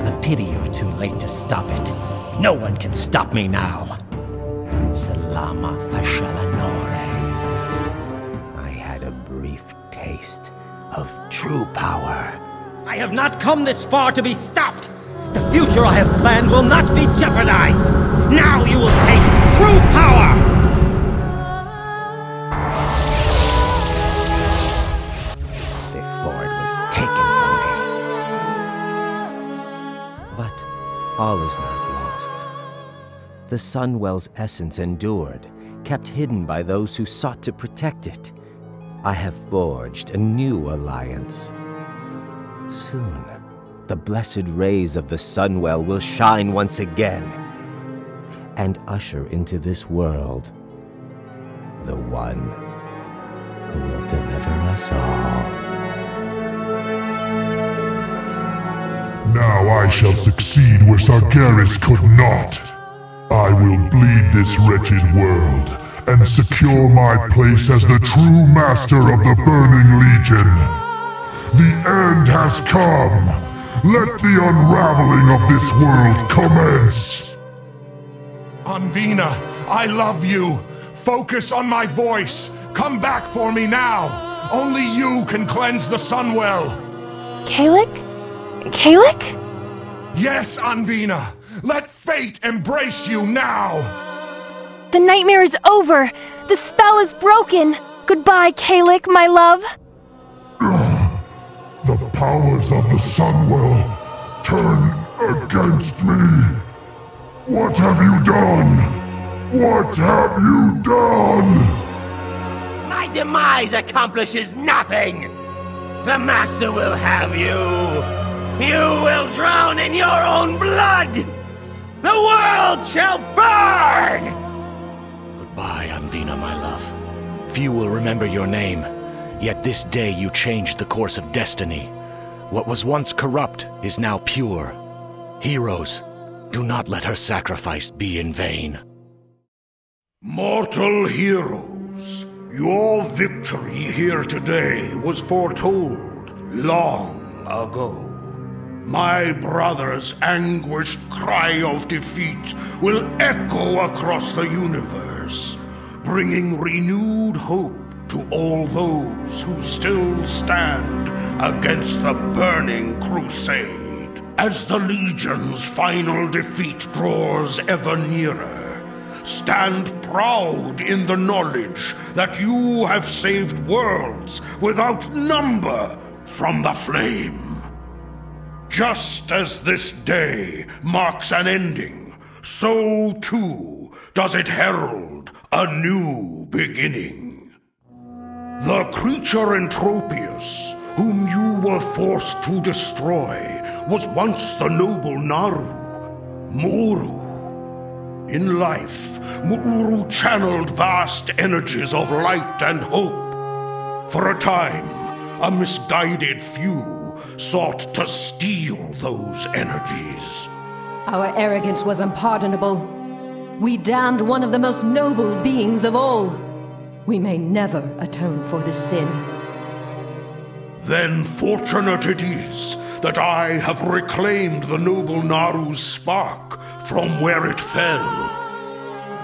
A pity you're too late to stop it. No one can stop me now. Salama Hashalanore. I had a brief taste of true power. I have not come this far to be stopped! The future I have planned will not be jeopardized! Now you will taste true power! Before it was taken from me. But all is not lost. The Sunwell's essence endured, kept hidden by those who sought to protect it. I have forged a new alliance. Soon, the blessed rays of the Sunwell will shine once again and usher into this world the one who will deliver us all. Now I shall succeed where Sargeras could not. I will bleed this wretched world and secure my place as the true master of the Burning Legion. The end has come. Let the unraveling of this world commence. Anvina, I love you. Focus on my voice. Come back for me now. Only you can cleanse the Sunwell. Kalik? Kalik? Yes, Anvina! Let fate embrace you now! The nightmare is over! The spell is broken! Goodbye, Kael'thas, my love! The powers of the Sunwell turn against me! What have you done? What have you done? My demise accomplishes nothing! The Master will have you! You will drown in your own blood! The world shall burn! Goodbye, Anvina, my love. Few will remember your name, yet this day you changed the course of destiny. What was once corrupt is now pure. Heroes, do not let her sacrifice be in vain. Mortal heroes, your victory here today was foretold long ago. My brother's anguished cry of defeat will echo across the universe, bringing renewed hope to all those who still stand against the Burning Crusade. As the Legion's final defeat draws ever nearer, stand proud in the knowledge that you have saved worlds without number from the flame. Just as this day marks an ending, so too does it herald a new beginning. The creature Entropius, whom you were forced to destroy, was once the noble Naru, Mu'uru. In life, Mu'uru channeled vast energies of light and hope. For a time, a misguided few sought to steal those energies. Our arrogance was unpardonable. We damned one of the most noble beings of all. We may never atone for this sin. Then fortunate it is that I have reclaimed the noble Naru's spark from where it fell.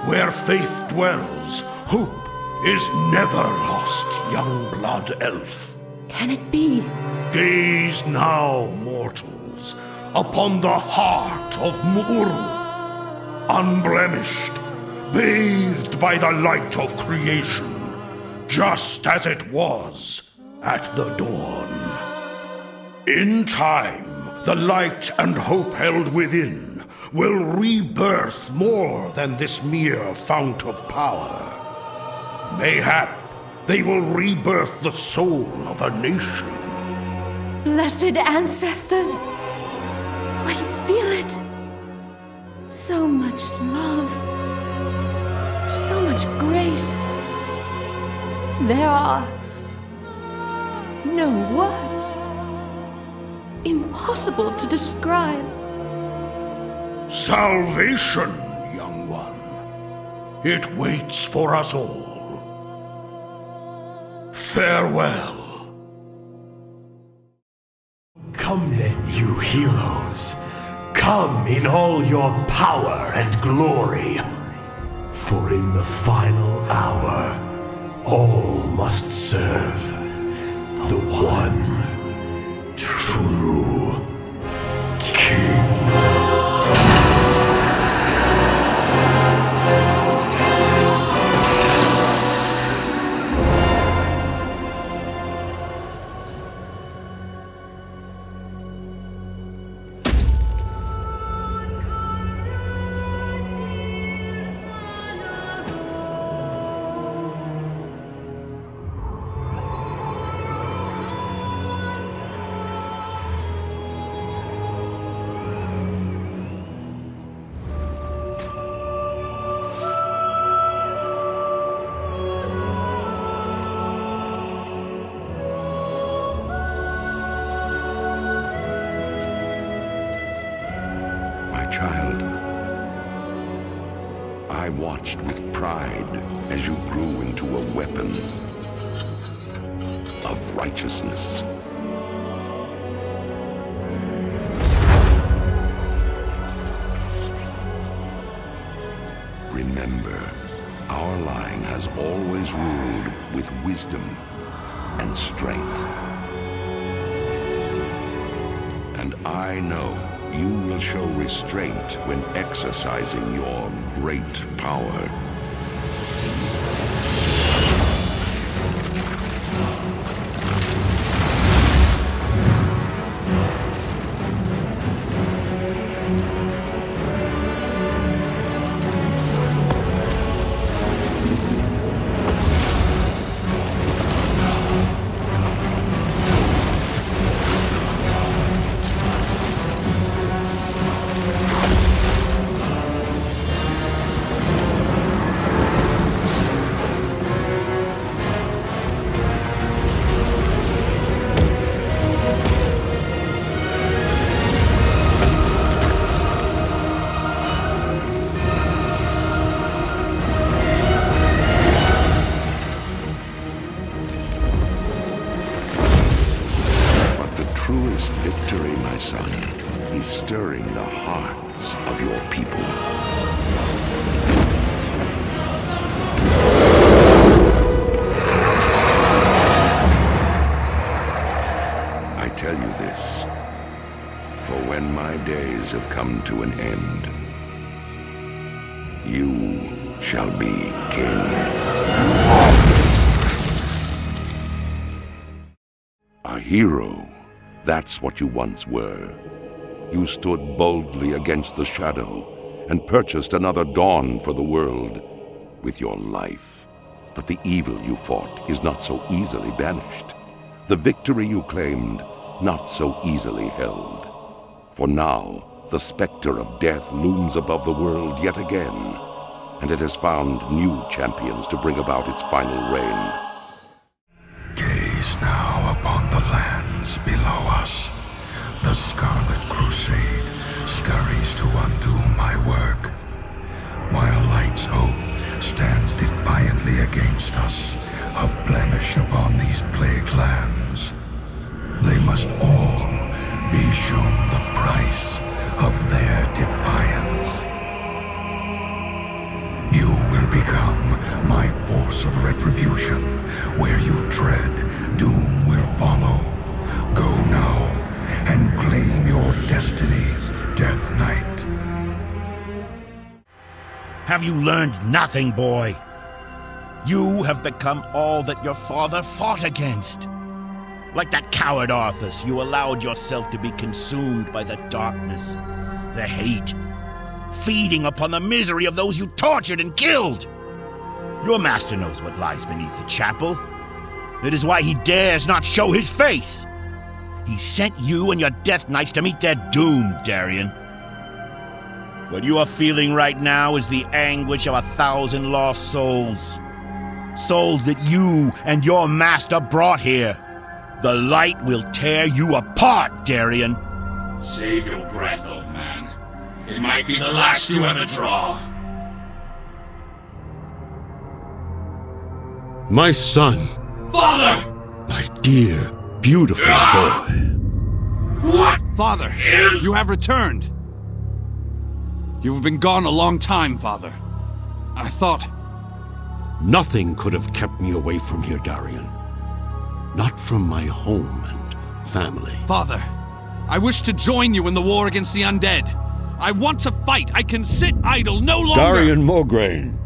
Where faith dwells, hope is never lost, young blood elf. Can it be? Gaze now, mortals, upon the heart of Mu'uru, unblemished, bathed by the light of creation, just as it was at the dawn. In time, the light and hope held within will rebirth more than this mere fount of power. Mayhap they will rebirth the soul of a nation. Blessed ancestors, I feel it. So much love, so much grace. There are no words. Impossible to describe. Salvation, young one. It waits for us all. Farewell. Come then, you heroes. Come in all your power and glory. For in the final hour, all must serve the one true King. Child, I watched with pride as you grew into a weapon of righteousness. Remember, our line has always ruled with wisdom and strength. And I know You will show restraint when exercising your great power. Victory, my son, is stirring the hearts of your people. I tell you this, for when my days have come to an end, you shall be king. A hero. That's what you once were. You stood boldly against the shadow and purchased another dawn for the world with your life. But the evil you fought is not so easily banished. The victory you claimed, not so easily held. For now, the specter of death looms above the world yet again, and it has found new champions to bring about its final reign. Gaze now upon the lands below us. The Scarlet Crusade scurries to undo my work, while Light's hope stands defiantly against us, a blemish upon these plague lands. They must all be shown the price of their defiance. You will become my force of retribution. Where you tread, doom will follow. Go now and claim your destiny, Death Knight. Have you learned nothing, boy? You have become all that your father fought against. Like that coward Arthas, you allowed yourself to be consumed by the darkness, the hate, feeding upon the misery of those you tortured and killed. Your master knows what lies beneath the chapel. It is why he dares not show his face. He sent you and your Death Knights to meet their doom, Tirion. What you are feeling right now is the anguish of 1,000 lost souls. Souls that you and your master brought here. The light will tear you apart, Tirion. Save your breath, old man. It might be the last you ever draw. My son! Father! My dear, beautiful boy. What? Father, you have returned. You've been gone a long time, Father. I thought... Nothing could have kept me away from here, Tirion. Not from my home and family. Father, I wish to join you in the war against the undead. I want to fight. I can sit idle no longer. Tirion Mograine,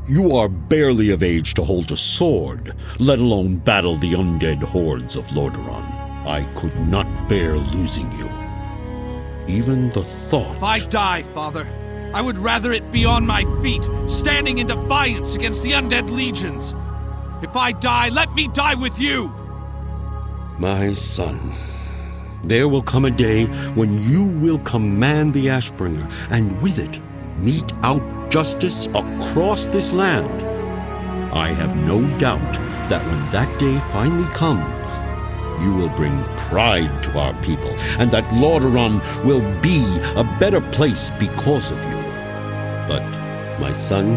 you are barely of age to hold a sword, let alone battle the undead hordes of Lordaeron. I could not bear losing you. Even the thought... If I die, Father, I would rather it be on my feet, standing in defiance against the undead legions. If I die, let me die with you! My son, there will come a day when you will command the Ashbringer, and with it, mete out justice across this land. I have no doubt that when that day finally comes, you will bring pride to our people, and that Lordaeron will be a better place because of you. But, my son,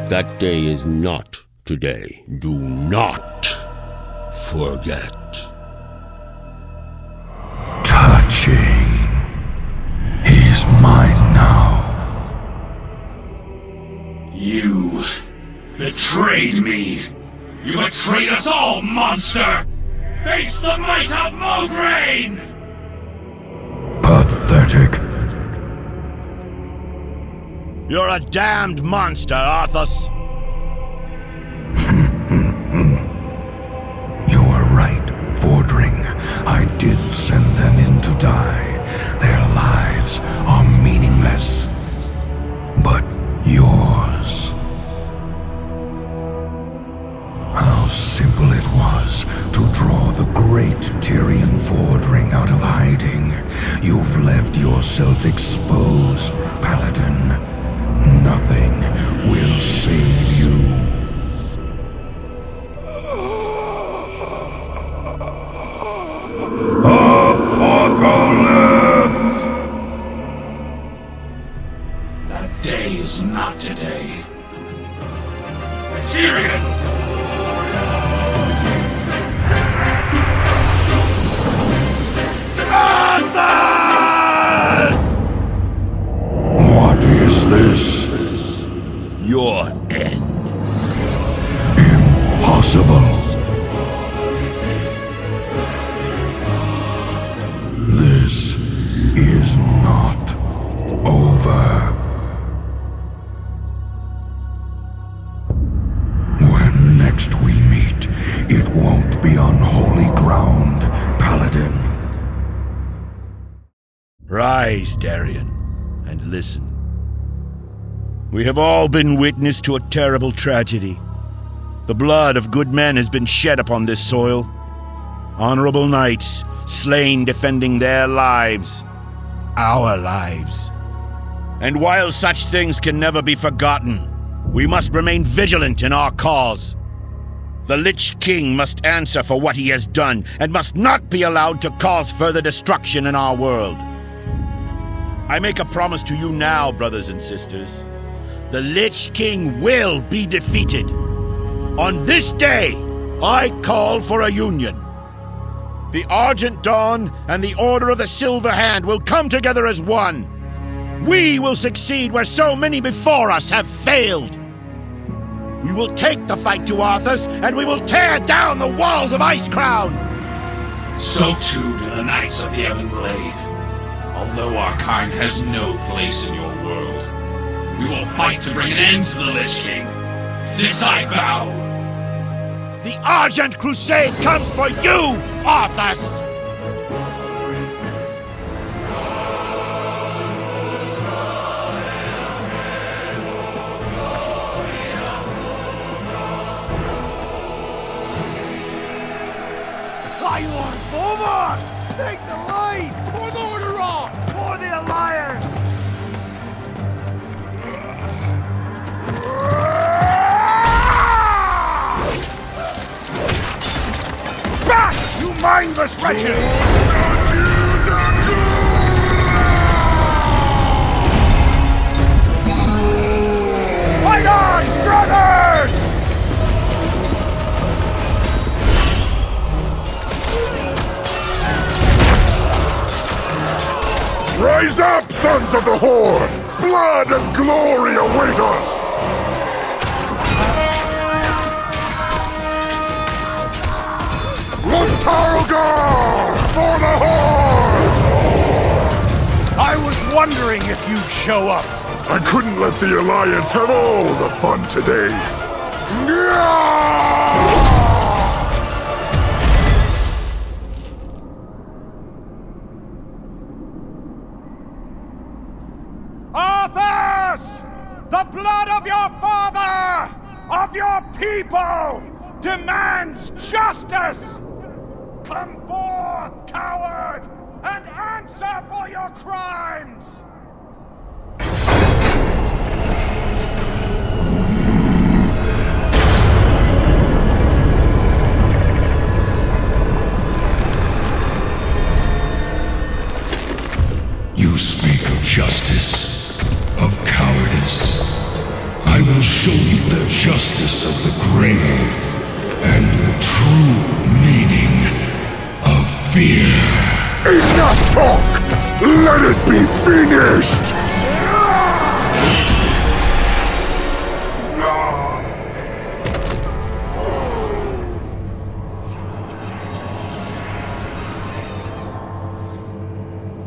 that day is not today. Do not forget. Touching. He's mine now. You betrayed me. You betrayed us all, monster! Face the might of Mograine! Pathetic. You're a damned monster, Arthas! You were right, Fordring. I did send them in to die. Their lives are meaningless. But yours... How simple it was to draw the great Tirion Fordring out of hiding. You've left yourself exposed, Paladin. Nothing will save you. Apocalypse! That day is not today. Tirion! What is this? Your end. Impossible. This is not over. When next we meet, it won't be on holy ground, Paladin. Rise, Darian, and listen. We have all been witness to a terrible tragedy. The blood of good men has been shed upon this soil. Honorable knights, slain defending their lives. Our lives. And while such things can never be forgotten, we must remain vigilant in our cause. The Lich King must answer for what he has done, and must not be allowed to cause further destruction in our world. I make a promise to you now, brothers and sisters. The Lich King will be defeated. On this day, I call for a union. The Argent Dawn and the Order of the Silver Hand will come together as one. We will succeed where so many before us have failed. We will take the fight to Arthas, and we will tear down the walls of Icecrown. So too do the Knights of the Ebon Blade. Although our kind has no place in your world, we will fight to bring an end to the Lich King. This I vow. The Argent Crusade comes for you, Arthas! I want forward! Take the lead! For Lordaeron! For the Alliance! Back, you mindless wretches! Fight on, brothers! Rise up, sons of the Horde! Blood and glory await us! Luntargar! For the Horde! I was wondering if you'd show up. I couldn't let the Alliance have all the fun today. Arthas! The blood of your father, of your people, demands justice! Come forth, coward, and answer for your crimes! You speak of justice, of cowardice. I will show you the justice of the grave, and the true meaning of fear. Enough talk! Let it be finished!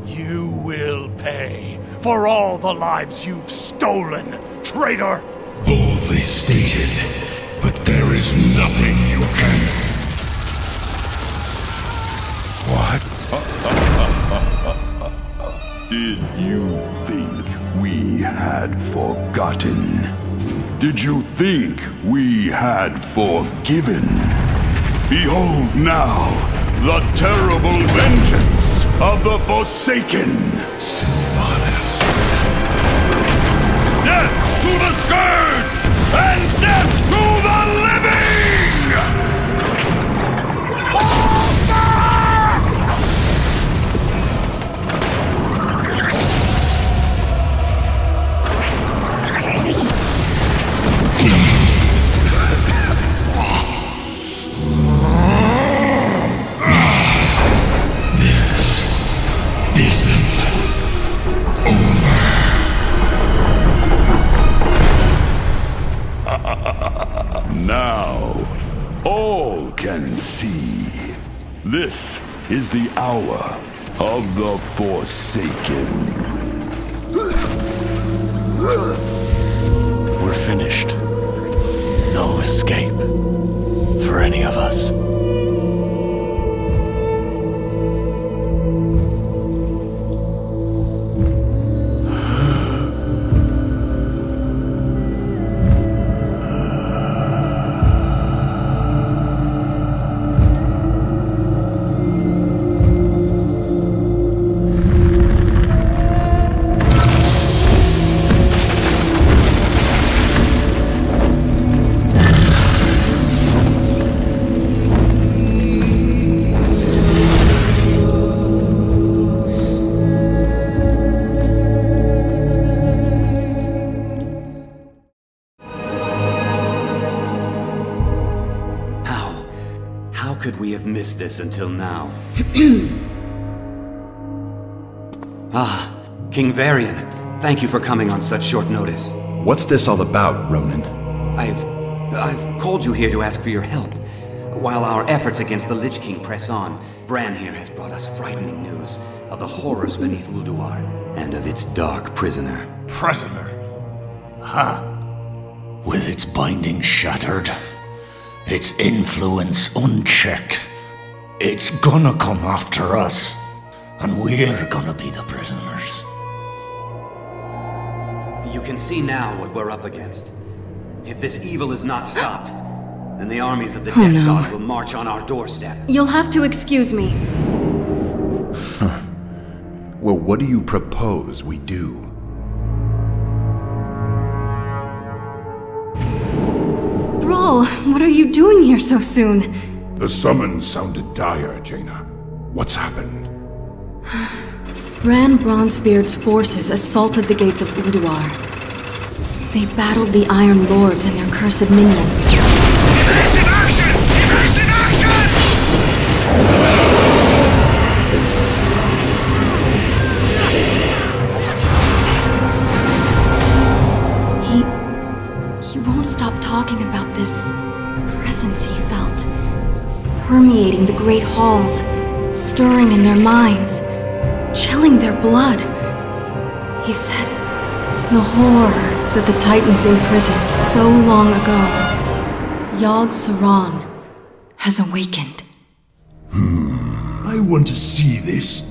You will pay for all the lives you've stolen, traitor! Boldly stated, but there is nothing you can... What? Did you think we had forgotten? Did you think we had forgiven? Behold now the terrible vengeance of the Forsaken! Sylvanas. Death to the Scourge! And death to the living! Now, all can see. This is the hour of the Forsaken. We're finished. No escape for any of us. This until now. King Varian, thank you for coming on such short notice. What's this all about, Ronan? I've called you here to ask for your help. While our efforts against the Lich King press on, Bran here has brought us frightening news of the horrors beneath Ulduar and of its dark prisoner. Prisoner? Huh. With its binding shattered, its influence unchecked, it's gonna come after us, and we're gonna be the prisoners. You can see now what we're up against. If this evil is not stopped, then the armies of the Death God will march on our doorstep. You'll have to excuse me. Well, what do you propose we do? Thrall, what are you doing here so soon? The summons sounded dire, Jaina. What's happened? Bran Bronzebeard's forces assaulted the gates of Ulduar. They battled the Iron Lords and their cursed minions. Evasive action! Evasive action! He won't stop talking about this presence he felt. Permeating the great halls, stirring in their minds, chilling their blood. He said, the horror that the Titans imprisoned so long ago, Yogg-Saron has awakened. I want to see this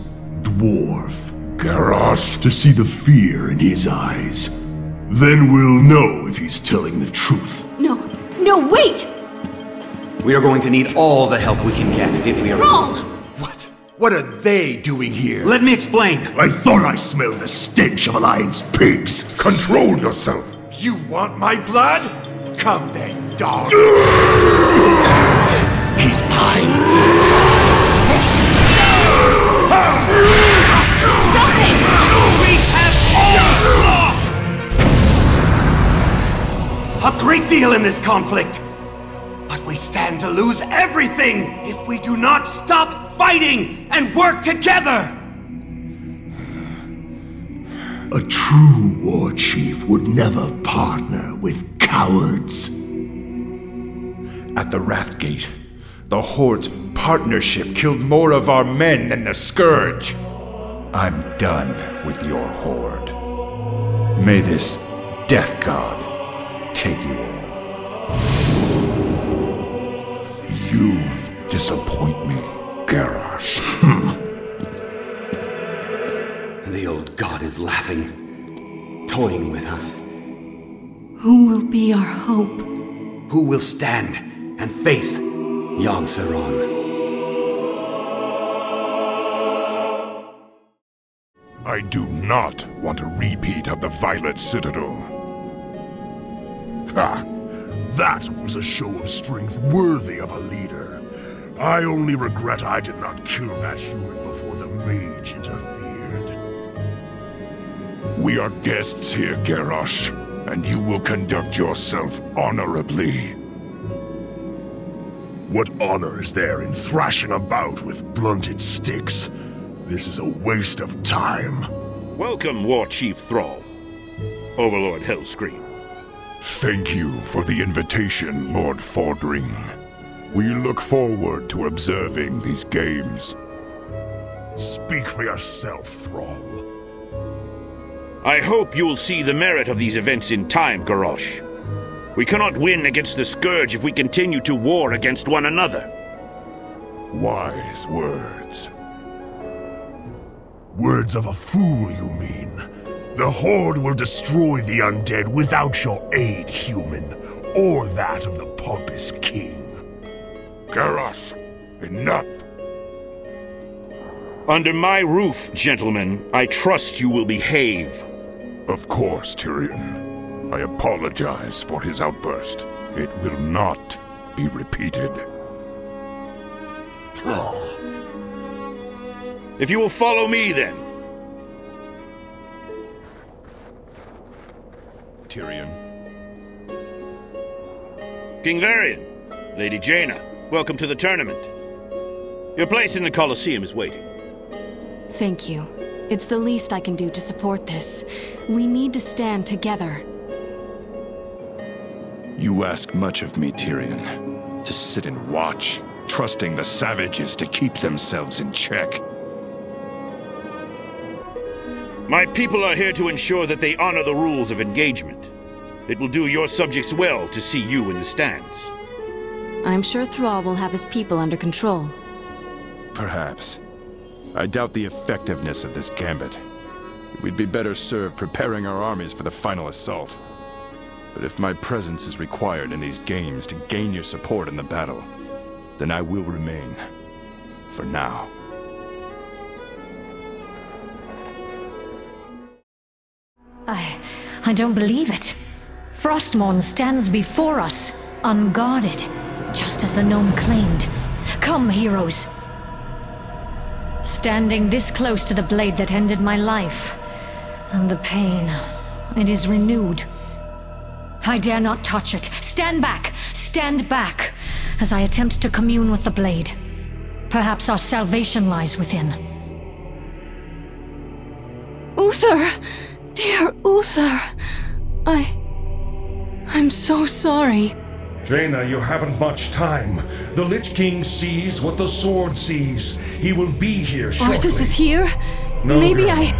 dwarf. Garrosh, to see the fear in his eyes. Then we'll know if he's telling the truth. No, wait! We are going to need all the help we can get if we are... Thrall! What are they doing here? Let me explain. I thought I smelled the stench of Alliance pigs. Control yourself. You want my blood? Come then, dog. He's mine. Stop it! We have all lost! A great deal in this conflict. But we stand to lose everything if we do not stop fighting and work together! A true war chief would never partner with cowards. At the Wrathgate, the Horde's partnership killed more of our men than the Scourge. I'm done with your Horde. May this death god take you all. You disappoint me, Garrosh. The old god is laughing, toying with us. Who will be our hope? Who will stand and face Yogg-Saron? I do not want a repeat of the Violet Citadel. Ha! That was a show of strength worthy of a leader. I only regret I did not kill that human before the mage interfered. We are guests here, Garrosh, and you will conduct yourself honorably. What honor is there in thrashing about with blunted sticks? This is a waste of time. Welcome, War Chief Thrall. Overlord Hellscream. Thank you for the invitation, Lord Fordring. We look forward to observing these games. Speak for yourself, Thrall. I hope you'll see the merit of these events in time, Garrosh. We cannot win against the Scourge if we continue to war against one another. Wise words. Words of a fool, you mean? The Horde will destroy the undead without your aid, human, or that of the pompous king. Garrosh, enough! Under my roof, gentlemen, I trust you will behave. Of course, Tirion. I apologize for his outburst. It will not be repeated. If you will follow me, then. Tirion. King Varian, Lady Jaina, welcome to the tournament. Your place in the Colosseum is waiting. Thank you. It's the least I can do to support this. We need to stand together. You ask much of me, Tirion. To sit and watch, trusting the savages to keep themselves in check. My people are here to ensure that they honor the rules of engagement. It will do your subjects well to see you in the stands. I'm sure Thrall will have his people under control. Perhaps. I doubt the effectiveness of this gambit. We'd be better served preparing our armies for the final assault. But if my presence is required in these games to gain your support in the battle, then I will remain. For now. I don't believe it. FROSTMOURNE stands before us, unguarded, just as the gnome claimed. Come, heroes. Standing this close to the blade that ended my life, and the pain, it is renewed. I dare not touch it. Stand back, as I attempt to commune with the blade. Perhaps our salvation lies within. Uther! Dear Uther! I'm so sorry. Jaina, you haven't much time. The Lich King sees what the sword sees. He will be here shortly. Arthas is here? No, Maybe Grom.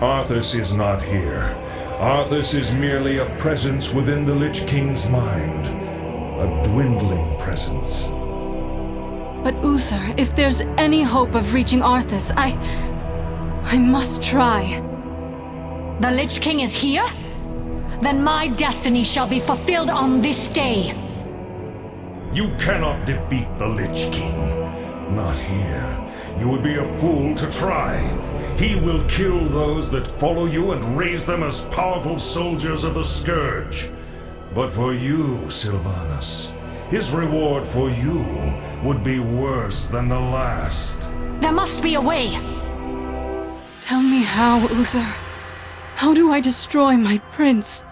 Arthas is not here. Arthas is merely a presence within the Lich King's mind. A dwindling presence. But Uther, if there's any hope of reaching Arthas, I must try. The Lich King is here? Then my destiny shall be fulfilled on this day. You cannot defeat the Lich King. Not here. You would be a fool to try. He will kill those that follow you and raise them as powerful soldiers of the Scourge. But for you, Sylvanas, his reward for you would be worse than the last. There must be a way. Tell me how, Uther. How do I destroy my prince?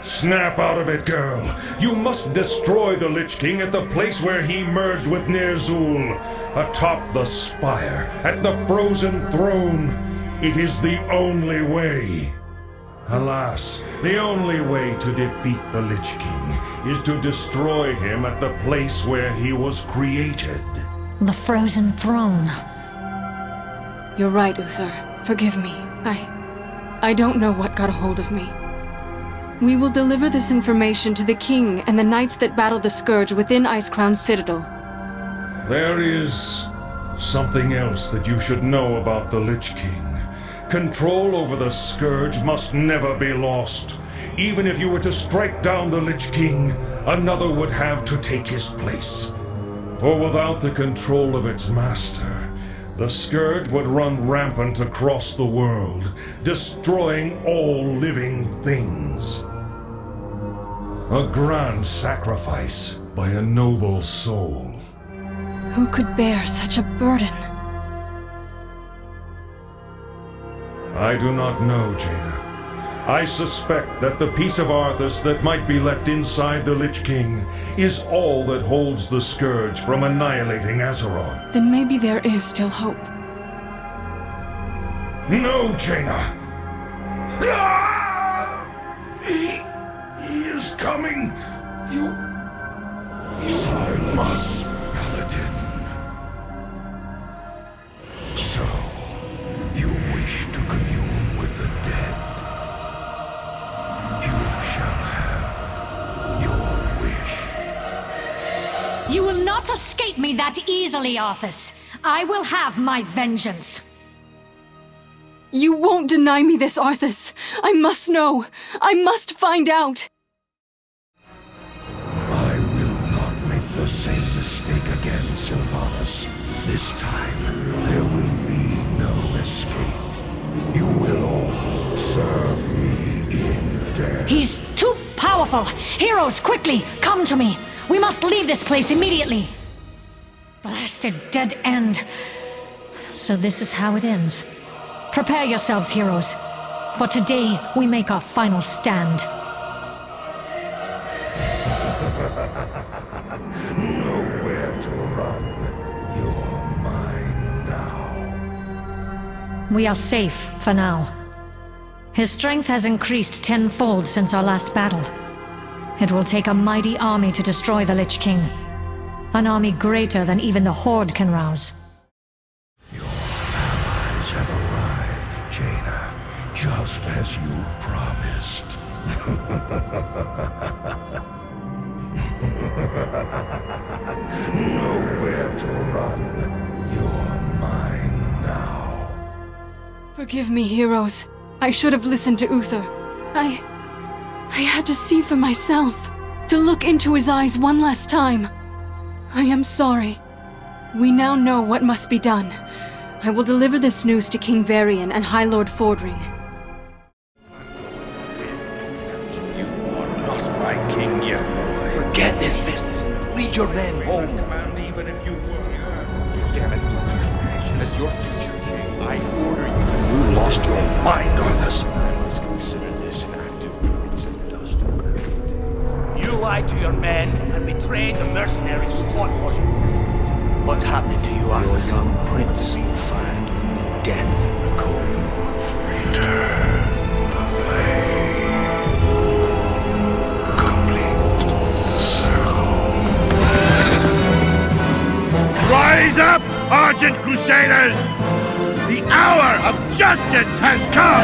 Snap out of it, girl. You must destroy the Lich King at the place where he merged with Ner'zhul. Atop the spire, at the frozen throne. It is the only way. Alas, the only way to defeat the Lich King is to destroy him at the place where he was created. The frozen throne. You're right, Uther. Forgive me. I don't know what got a hold of me. We will deliver this information to the king and the knights that battle the Scourge within Icecrown Citadel. There is something else that you should know about the Lich King. Control over the Scourge must never be lost. Even if you were to strike down the Lich King, another would have to take his place. For without the control of its master, the Scourge would run rampant across the world, destroying all living things. A grand sacrifice by a noble soul. Who could bear such a burden? I do not know, Jaina. I suspect that the piece of Arthas that might be left inside the Lich King is all that holds the Scourge from annihilating Azeroth. Then maybe there is still hope. No, Jaina! He is coming! You must, Paladin. So, you wish to commune with the dead? You shall have your wish. You will not escape me that easily, Arthas. I will have my vengeance. You won't deny me this, Arthas. I must know. I must find out. I will not make the same mistake again, Sylvanas. This time, there will be no escape. You will all serve me in death. He's too powerful. Heroes, quickly, come to me. We must leave this place immediately. Blasted dead end. So this is how it ends. Prepare yourselves, heroes. For today, we make our final stand. Nowhere to run. You're mine now. We are safe for now. His strength has increased tenfold since our last battle. It will take a mighty army to destroy the Lich King. An army greater than even the Horde can rouse. Your allies have arrived, Jaina, just as you promised. Nowhere to run. You're mine now. Forgive me, heroes. I should have listened to Uther. I had to see for myself. To look into his eyes one last time. I am sorry. We now know what must be done. I will deliver this news to King Varian and High Lord Fordring. You are not my king yet. Forget this business. Lead your men home. Command even if you were. Damn it. As your future king, I order you to... You lost your mind, Arthas. I must consider this an act of treason, Dust. You lied to your men and betrayed the mercenaries who fought for you. What's happening to you, Arthas? Your young prince will find only death in the cold north. Return the blade. Complete the circle. Rise up, Argent Crusaders! The hour of justice has come!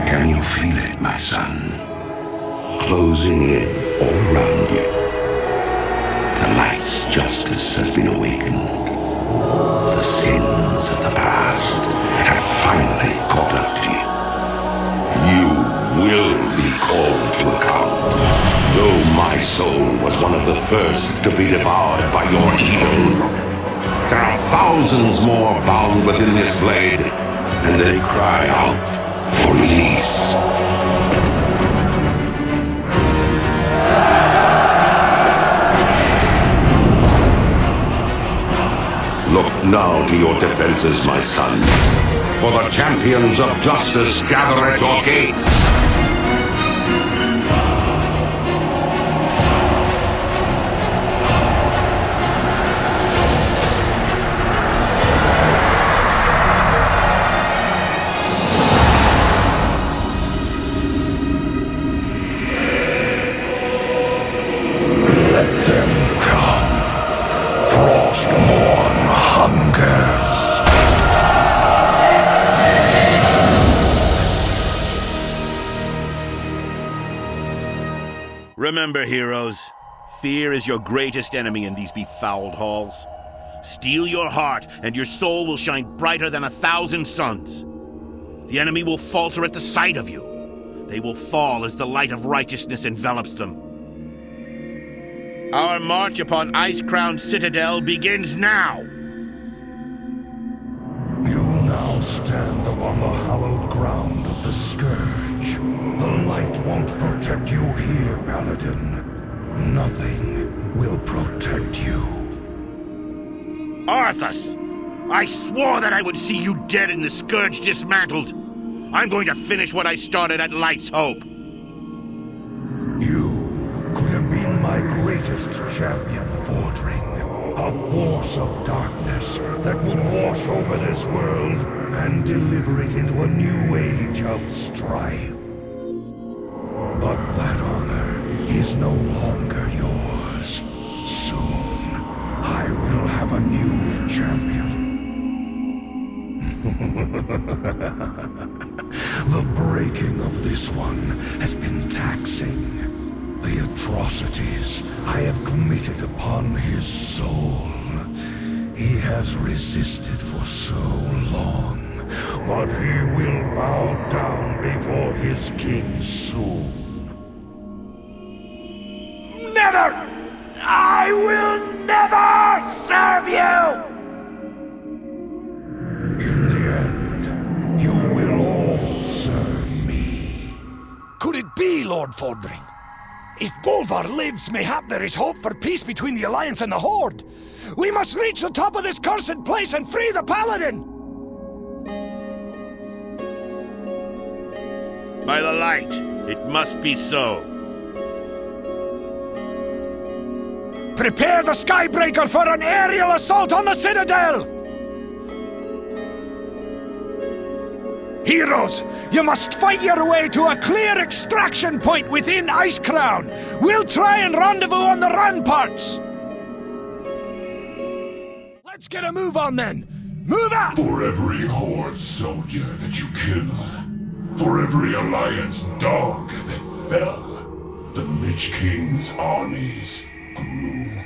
Can you feel it, my son? Closing in all around you. The light's justice has been awakened. The sins of the past have finally caught up to you. You will be called to account. Though my soul was one of the first to be devoured by your evil, there are thousands more bound within this blade, and they cry out for release. Look now to your defenses, my son, for the champions of justice gather at your gates. Remember, heroes, fear is your greatest enemy in these befouled halls. Steel your heart, and your soul will shine brighter than 1,000 suns. The enemy will falter at the sight of you. They will fall as the light of righteousness envelops them. Our march upon Ice-Crowned Citadel begins now! You now stand upon the hallowed ground of the Scourge. The light won't protect you here, Paladin. Nothing will protect you. Arthas! I swore that I would see you dead and the Scourge dismantled. I'm going to finish what I started at Light's Hope. You could have been my greatest champion, Fordring. A force of darkness that would wash over this world and deliver it into a new age of strife. But that honor is no longer yours. Soon, I will have a new champion. The breaking of this one has been taxing. The atrocities I have committed upon his soul. He has resisted for so long, but he will bow down before his king soon. Never! I will never serve you! In the end, you will all serve me. Could it be, Lord Fordring? If Bolvar lives, mayhap there is hope for peace between the Alliance and the Horde. We must reach the top of this cursed place and free the Paladin! By the light, it must be so. Prepare the Skybreaker for an aerial assault on the Citadel! Heroes, you must fight your way to a clear extraction point within Icecrown. We'll try and rendezvous on the ramparts. Let's get a move on then. Move out! For every Horde soldier that you killed, for every Alliance dog that fell, the Lich King's armies grew.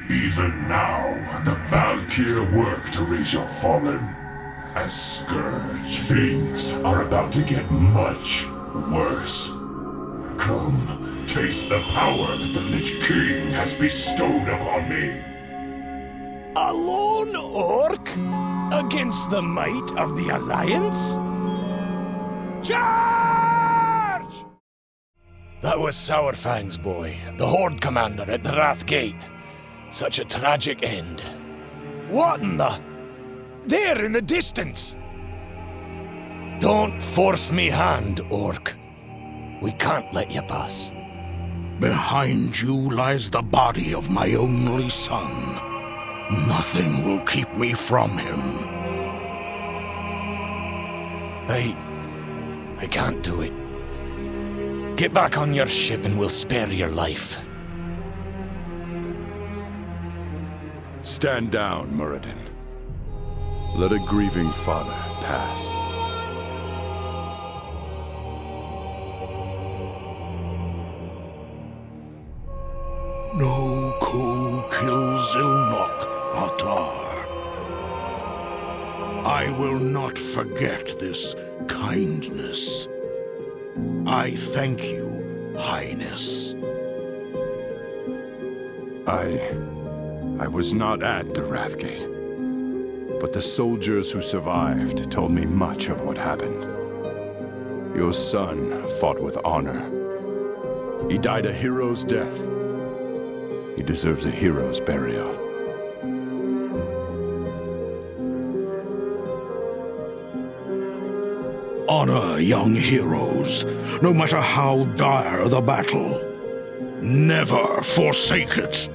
Even now, the Valkyr work to raise your fallen. As Scourge, things are about to get much worse. Come, taste the power that the Lich King has bestowed upon me. A lone orc against the might of the Alliance? Charge! That was Sourfang's boy, the Horde commander at the Wrathgate. Such a tragic end. What in the... There in the distance! Don't force me hand, orc. We can't let you pass. Behind you lies the body of my only son. Nothing will keep me from him. I can't do it. Get back on your ship and we'll spare your life. Stand down, Muradin. Let a grieving father pass. No ko kills Ilnok, Atar. I will not forget this kindness. I thank you, Highness. I was not at the Wrathgate. But the soldiers who survived told me much of what happened. Your son fought with honor. He died a hero's death. He deserves a hero's burial. Honor young heroes, no matter how dire the battle. Never forsake it.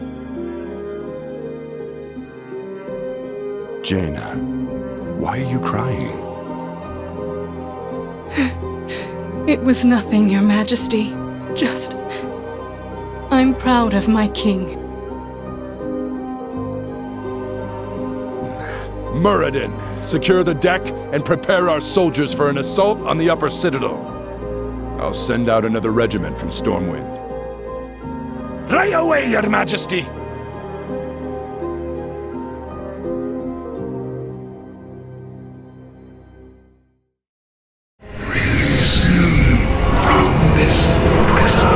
Jaina, why are you crying? It was nothing, Your Majesty. Just... I'm proud of my king. Muradin, secure the deck and prepare our soldiers for an assault on the upper citadel. I'll send out another regiment from Stormwind. Right away, Your Majesty! Release me from this prison.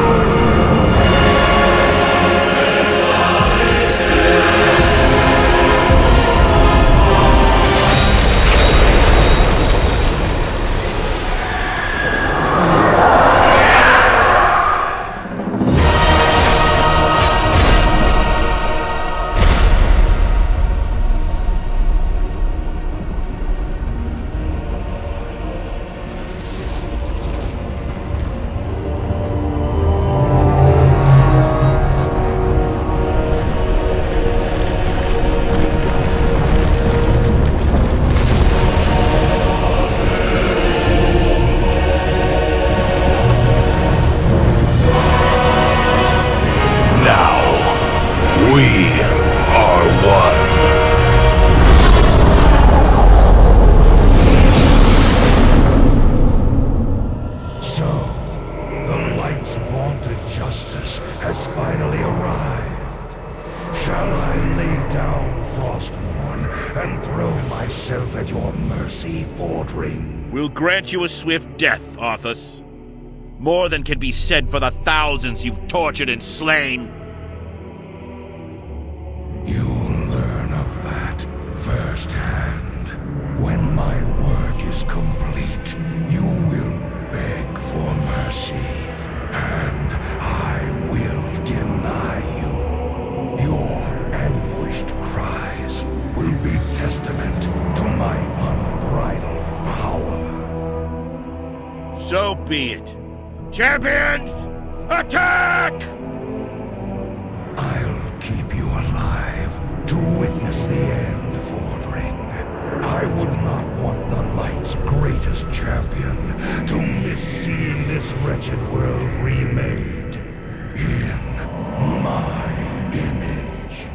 Grant you a swift death, Arthas. More than can be said for the thousands you've tortured and slain. You'll learn of that firsthand. When my work is complete, you will beg for mercy, and I will deny you. Your anguished cries will be testament to my unbridled power. So be it. Champions, attack! I'll keep you alive to witness the end, Fordring. I would not want the Light's greatest champion to miss seeing this wretched world remade in my image.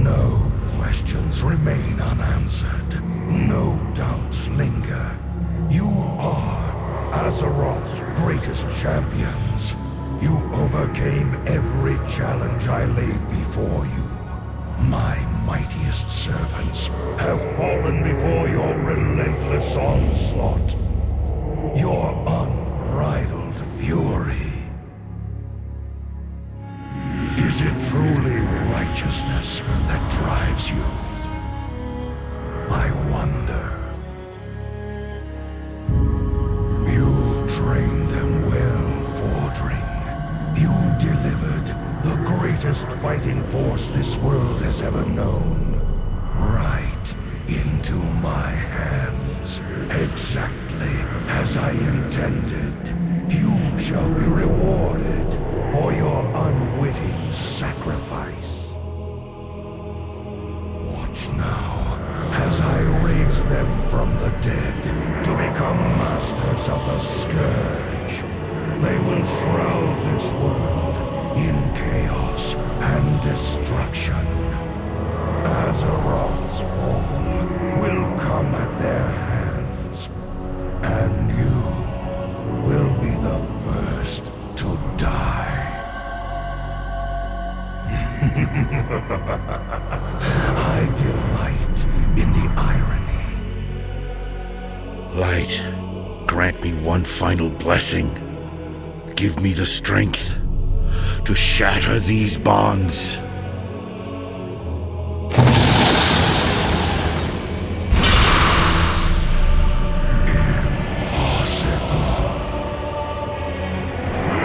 No questions remain unanswered. No doubts linger. You are Azeroth's greatest champions. You overcame every challenge I laid before you. My mightiest servants have fallen before your relentless onslaught. Your unbridled fury. Is it truly righteousness that drives you? I wonder. You trained them well, Fordring. You delivered the greatest fighting force this world has ever known. Right into my hands, exactly as I intended. You shall be rewarded for your unwitting sacrifice. Watch now. As I raise them from the dead to become masters of the Scourge, they will shroud this world in chaos and destruction. Azeroth's fall will come at their hands, and you will be the first to die. I delight in the irony. Light, grant me one final blessing. Give me the strength to shatter these bonds.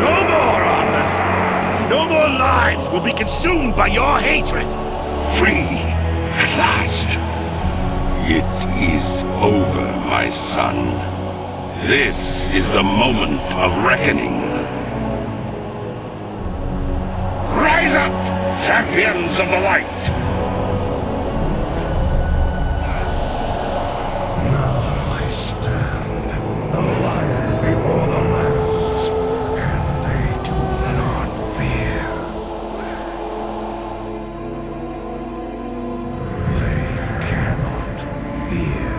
No more, Arthas! No more lives will be consumed by your hatred! Free, at last. It is over, my son. This is the moment of reckoning. Rise up, champions of the light! Now I stand, a lion before the lambs, and they do not fear. They cannot fear.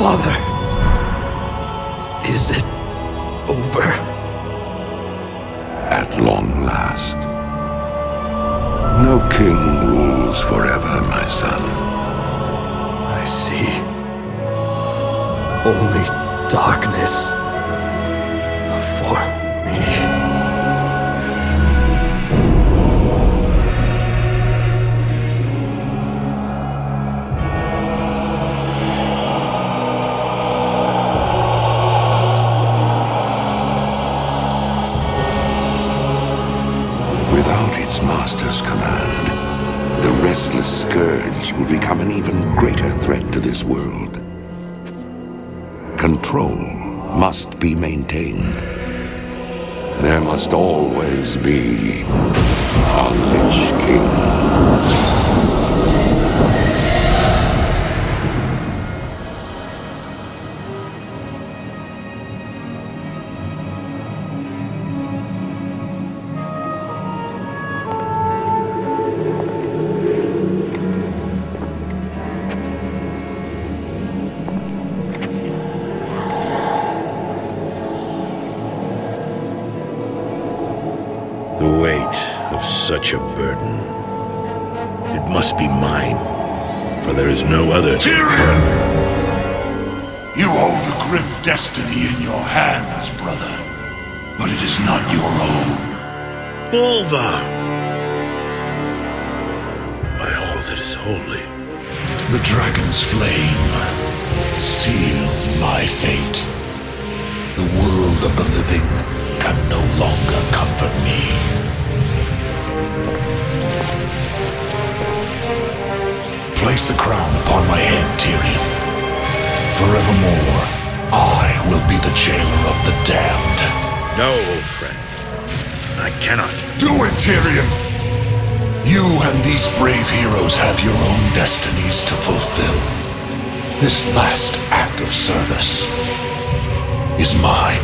Father, is it over? At long last. No king rules forever, my son. I see. Only darkness before me. Without its master's command, the restless Scourge will become an even greater threat to this world. Control must be maintained. There must always be a Lich King. The weight of such a burden. It must be mine, for there is no other. Tirion! You hold a grim destiny in your hands, brother. But it is not your own. Bolvar! By all that is holy. The dragon's flame sealed my fate. The world of the living can no longer comfort me. Place the crown upon my head, Tirion. Forevermore, I will be the jailer of the damned. No, old friend. I cannot. Do it, Tirion! You and these brave heroes have your own destinies to fulfill. This last act of service is mine.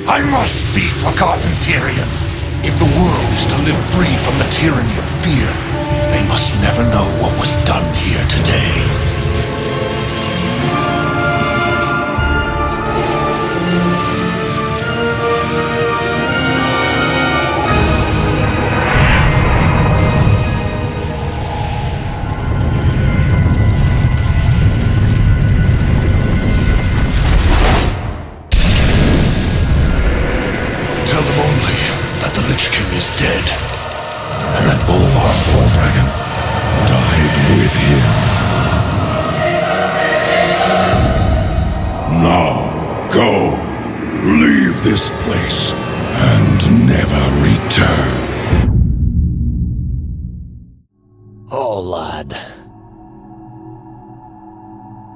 I must be forgotten, Tirion. If the world is to live free from the tyranny of fear, they must never know what was done here today. Dead, and that Bolvar Fordring died with him. Now go, leave this place, and never return. Oh, lad.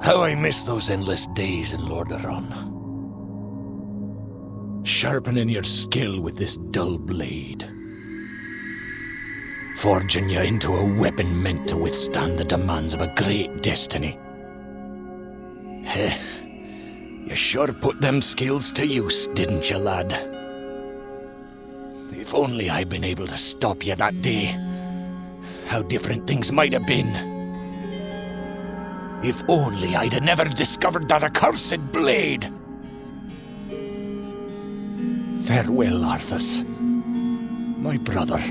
How I miss those endless days in Lordaeron. Sharpening your skill with this dull blade. Forging you into a weapon meant to withstand the demands of a great destiny. Heh. You sure put them skills to use, didn't you, lad? If only I'd been able to stop you that day, how different things might have been. If only I'd have never discovered that accursed blade. Farewell, Arthas, my brother.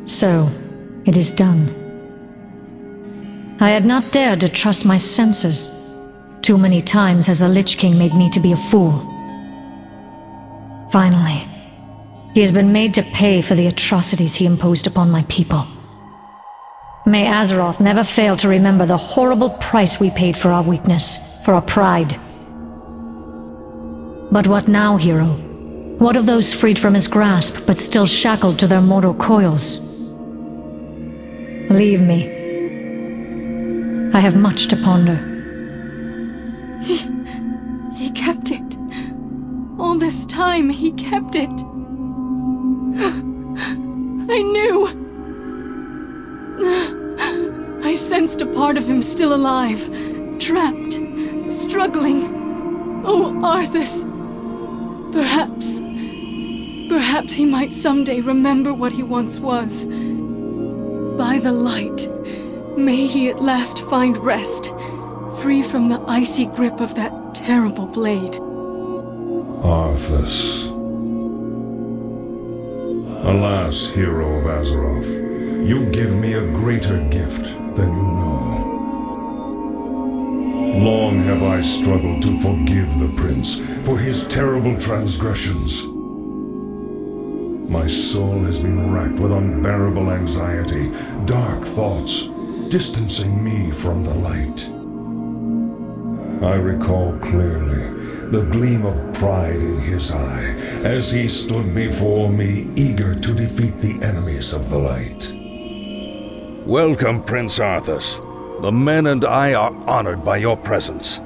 So, it is done. I had not dared to trust my senses. Too many times has the Lich King made me to be a fool. Finally, he has been made to pay for the atrocities he imposed upon my people. May Azeroth never fail to remember the horrible price we paid for our weakness, for our pride. But what now, hero? What of those freed from his grasp, but still shackled to their mortal coils? Leave me. I have much to ponder. He kept it. All this time, he kept it. I knew. I sensed a part of him still alive, trapped, struggling, Oh, Arthas! Perhaps he might someday remember what he once was. By the light, may he at last find rest, free from the icy grip of that terrible blade. Arthas. Alas, hero of Azeroth, you give me a greater gift than you know. Long have I struggled to forgive the prince for his terrible transgressions. My soul has been racked with unbearable anxiety, dark thoughts, distancing me from the light. I recall clearly the gleam of pride in his eye as he stood before me, eager to defeat the enemies of the light. Welcome, Prince Arthas. The men and I are honored by your presence.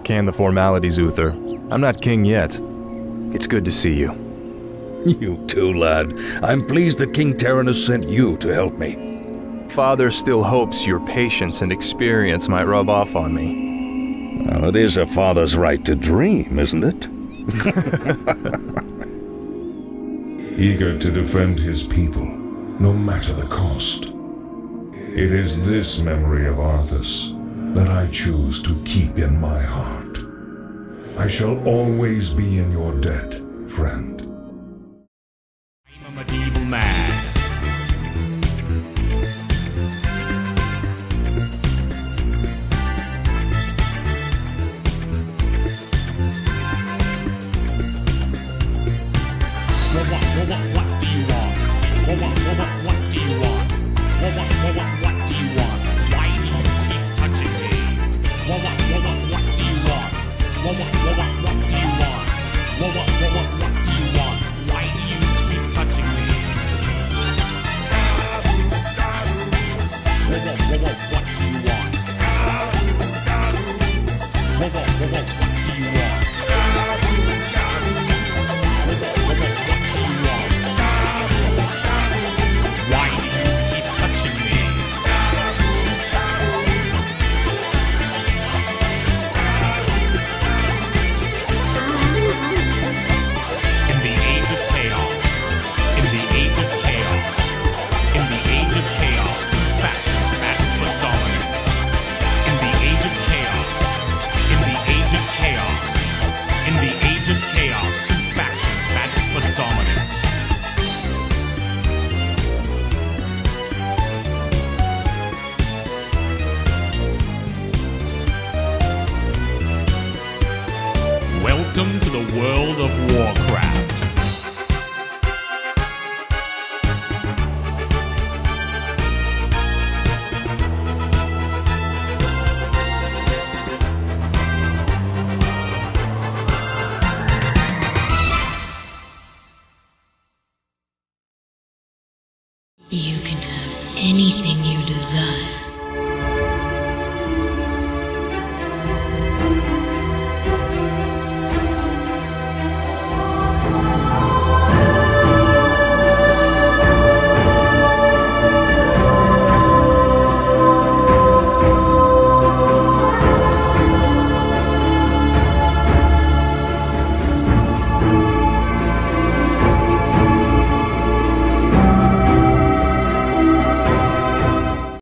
Can the formalities, Uther. I'm not king yet. It's good to see you. You too, lad. I'm pleased that King Tauren has sent you to help me. Father still hopes your patience and experience might rub off on me. Well, it is a father's right to dream, isn't it? Eager to defend his people, no matter the cost. It is this memory of Arthas that I choose to keep in my heart. I shall always be in your debt, friend. I'm a medieval man. What do you want? What do you want? What do you want? Why do you keep touching me? What do you want? What do you want? What do you want? Why do you keep touching me? What do you want? What do you want? Why do you keep touching me? In the age of chaos, in the age of chaos, in the age of chaos, two factions battle for dominance. In the age of chaos, in the age of chaos, in the age of chaos, two factions battle for dominance. Welcome to the world of Warcraft.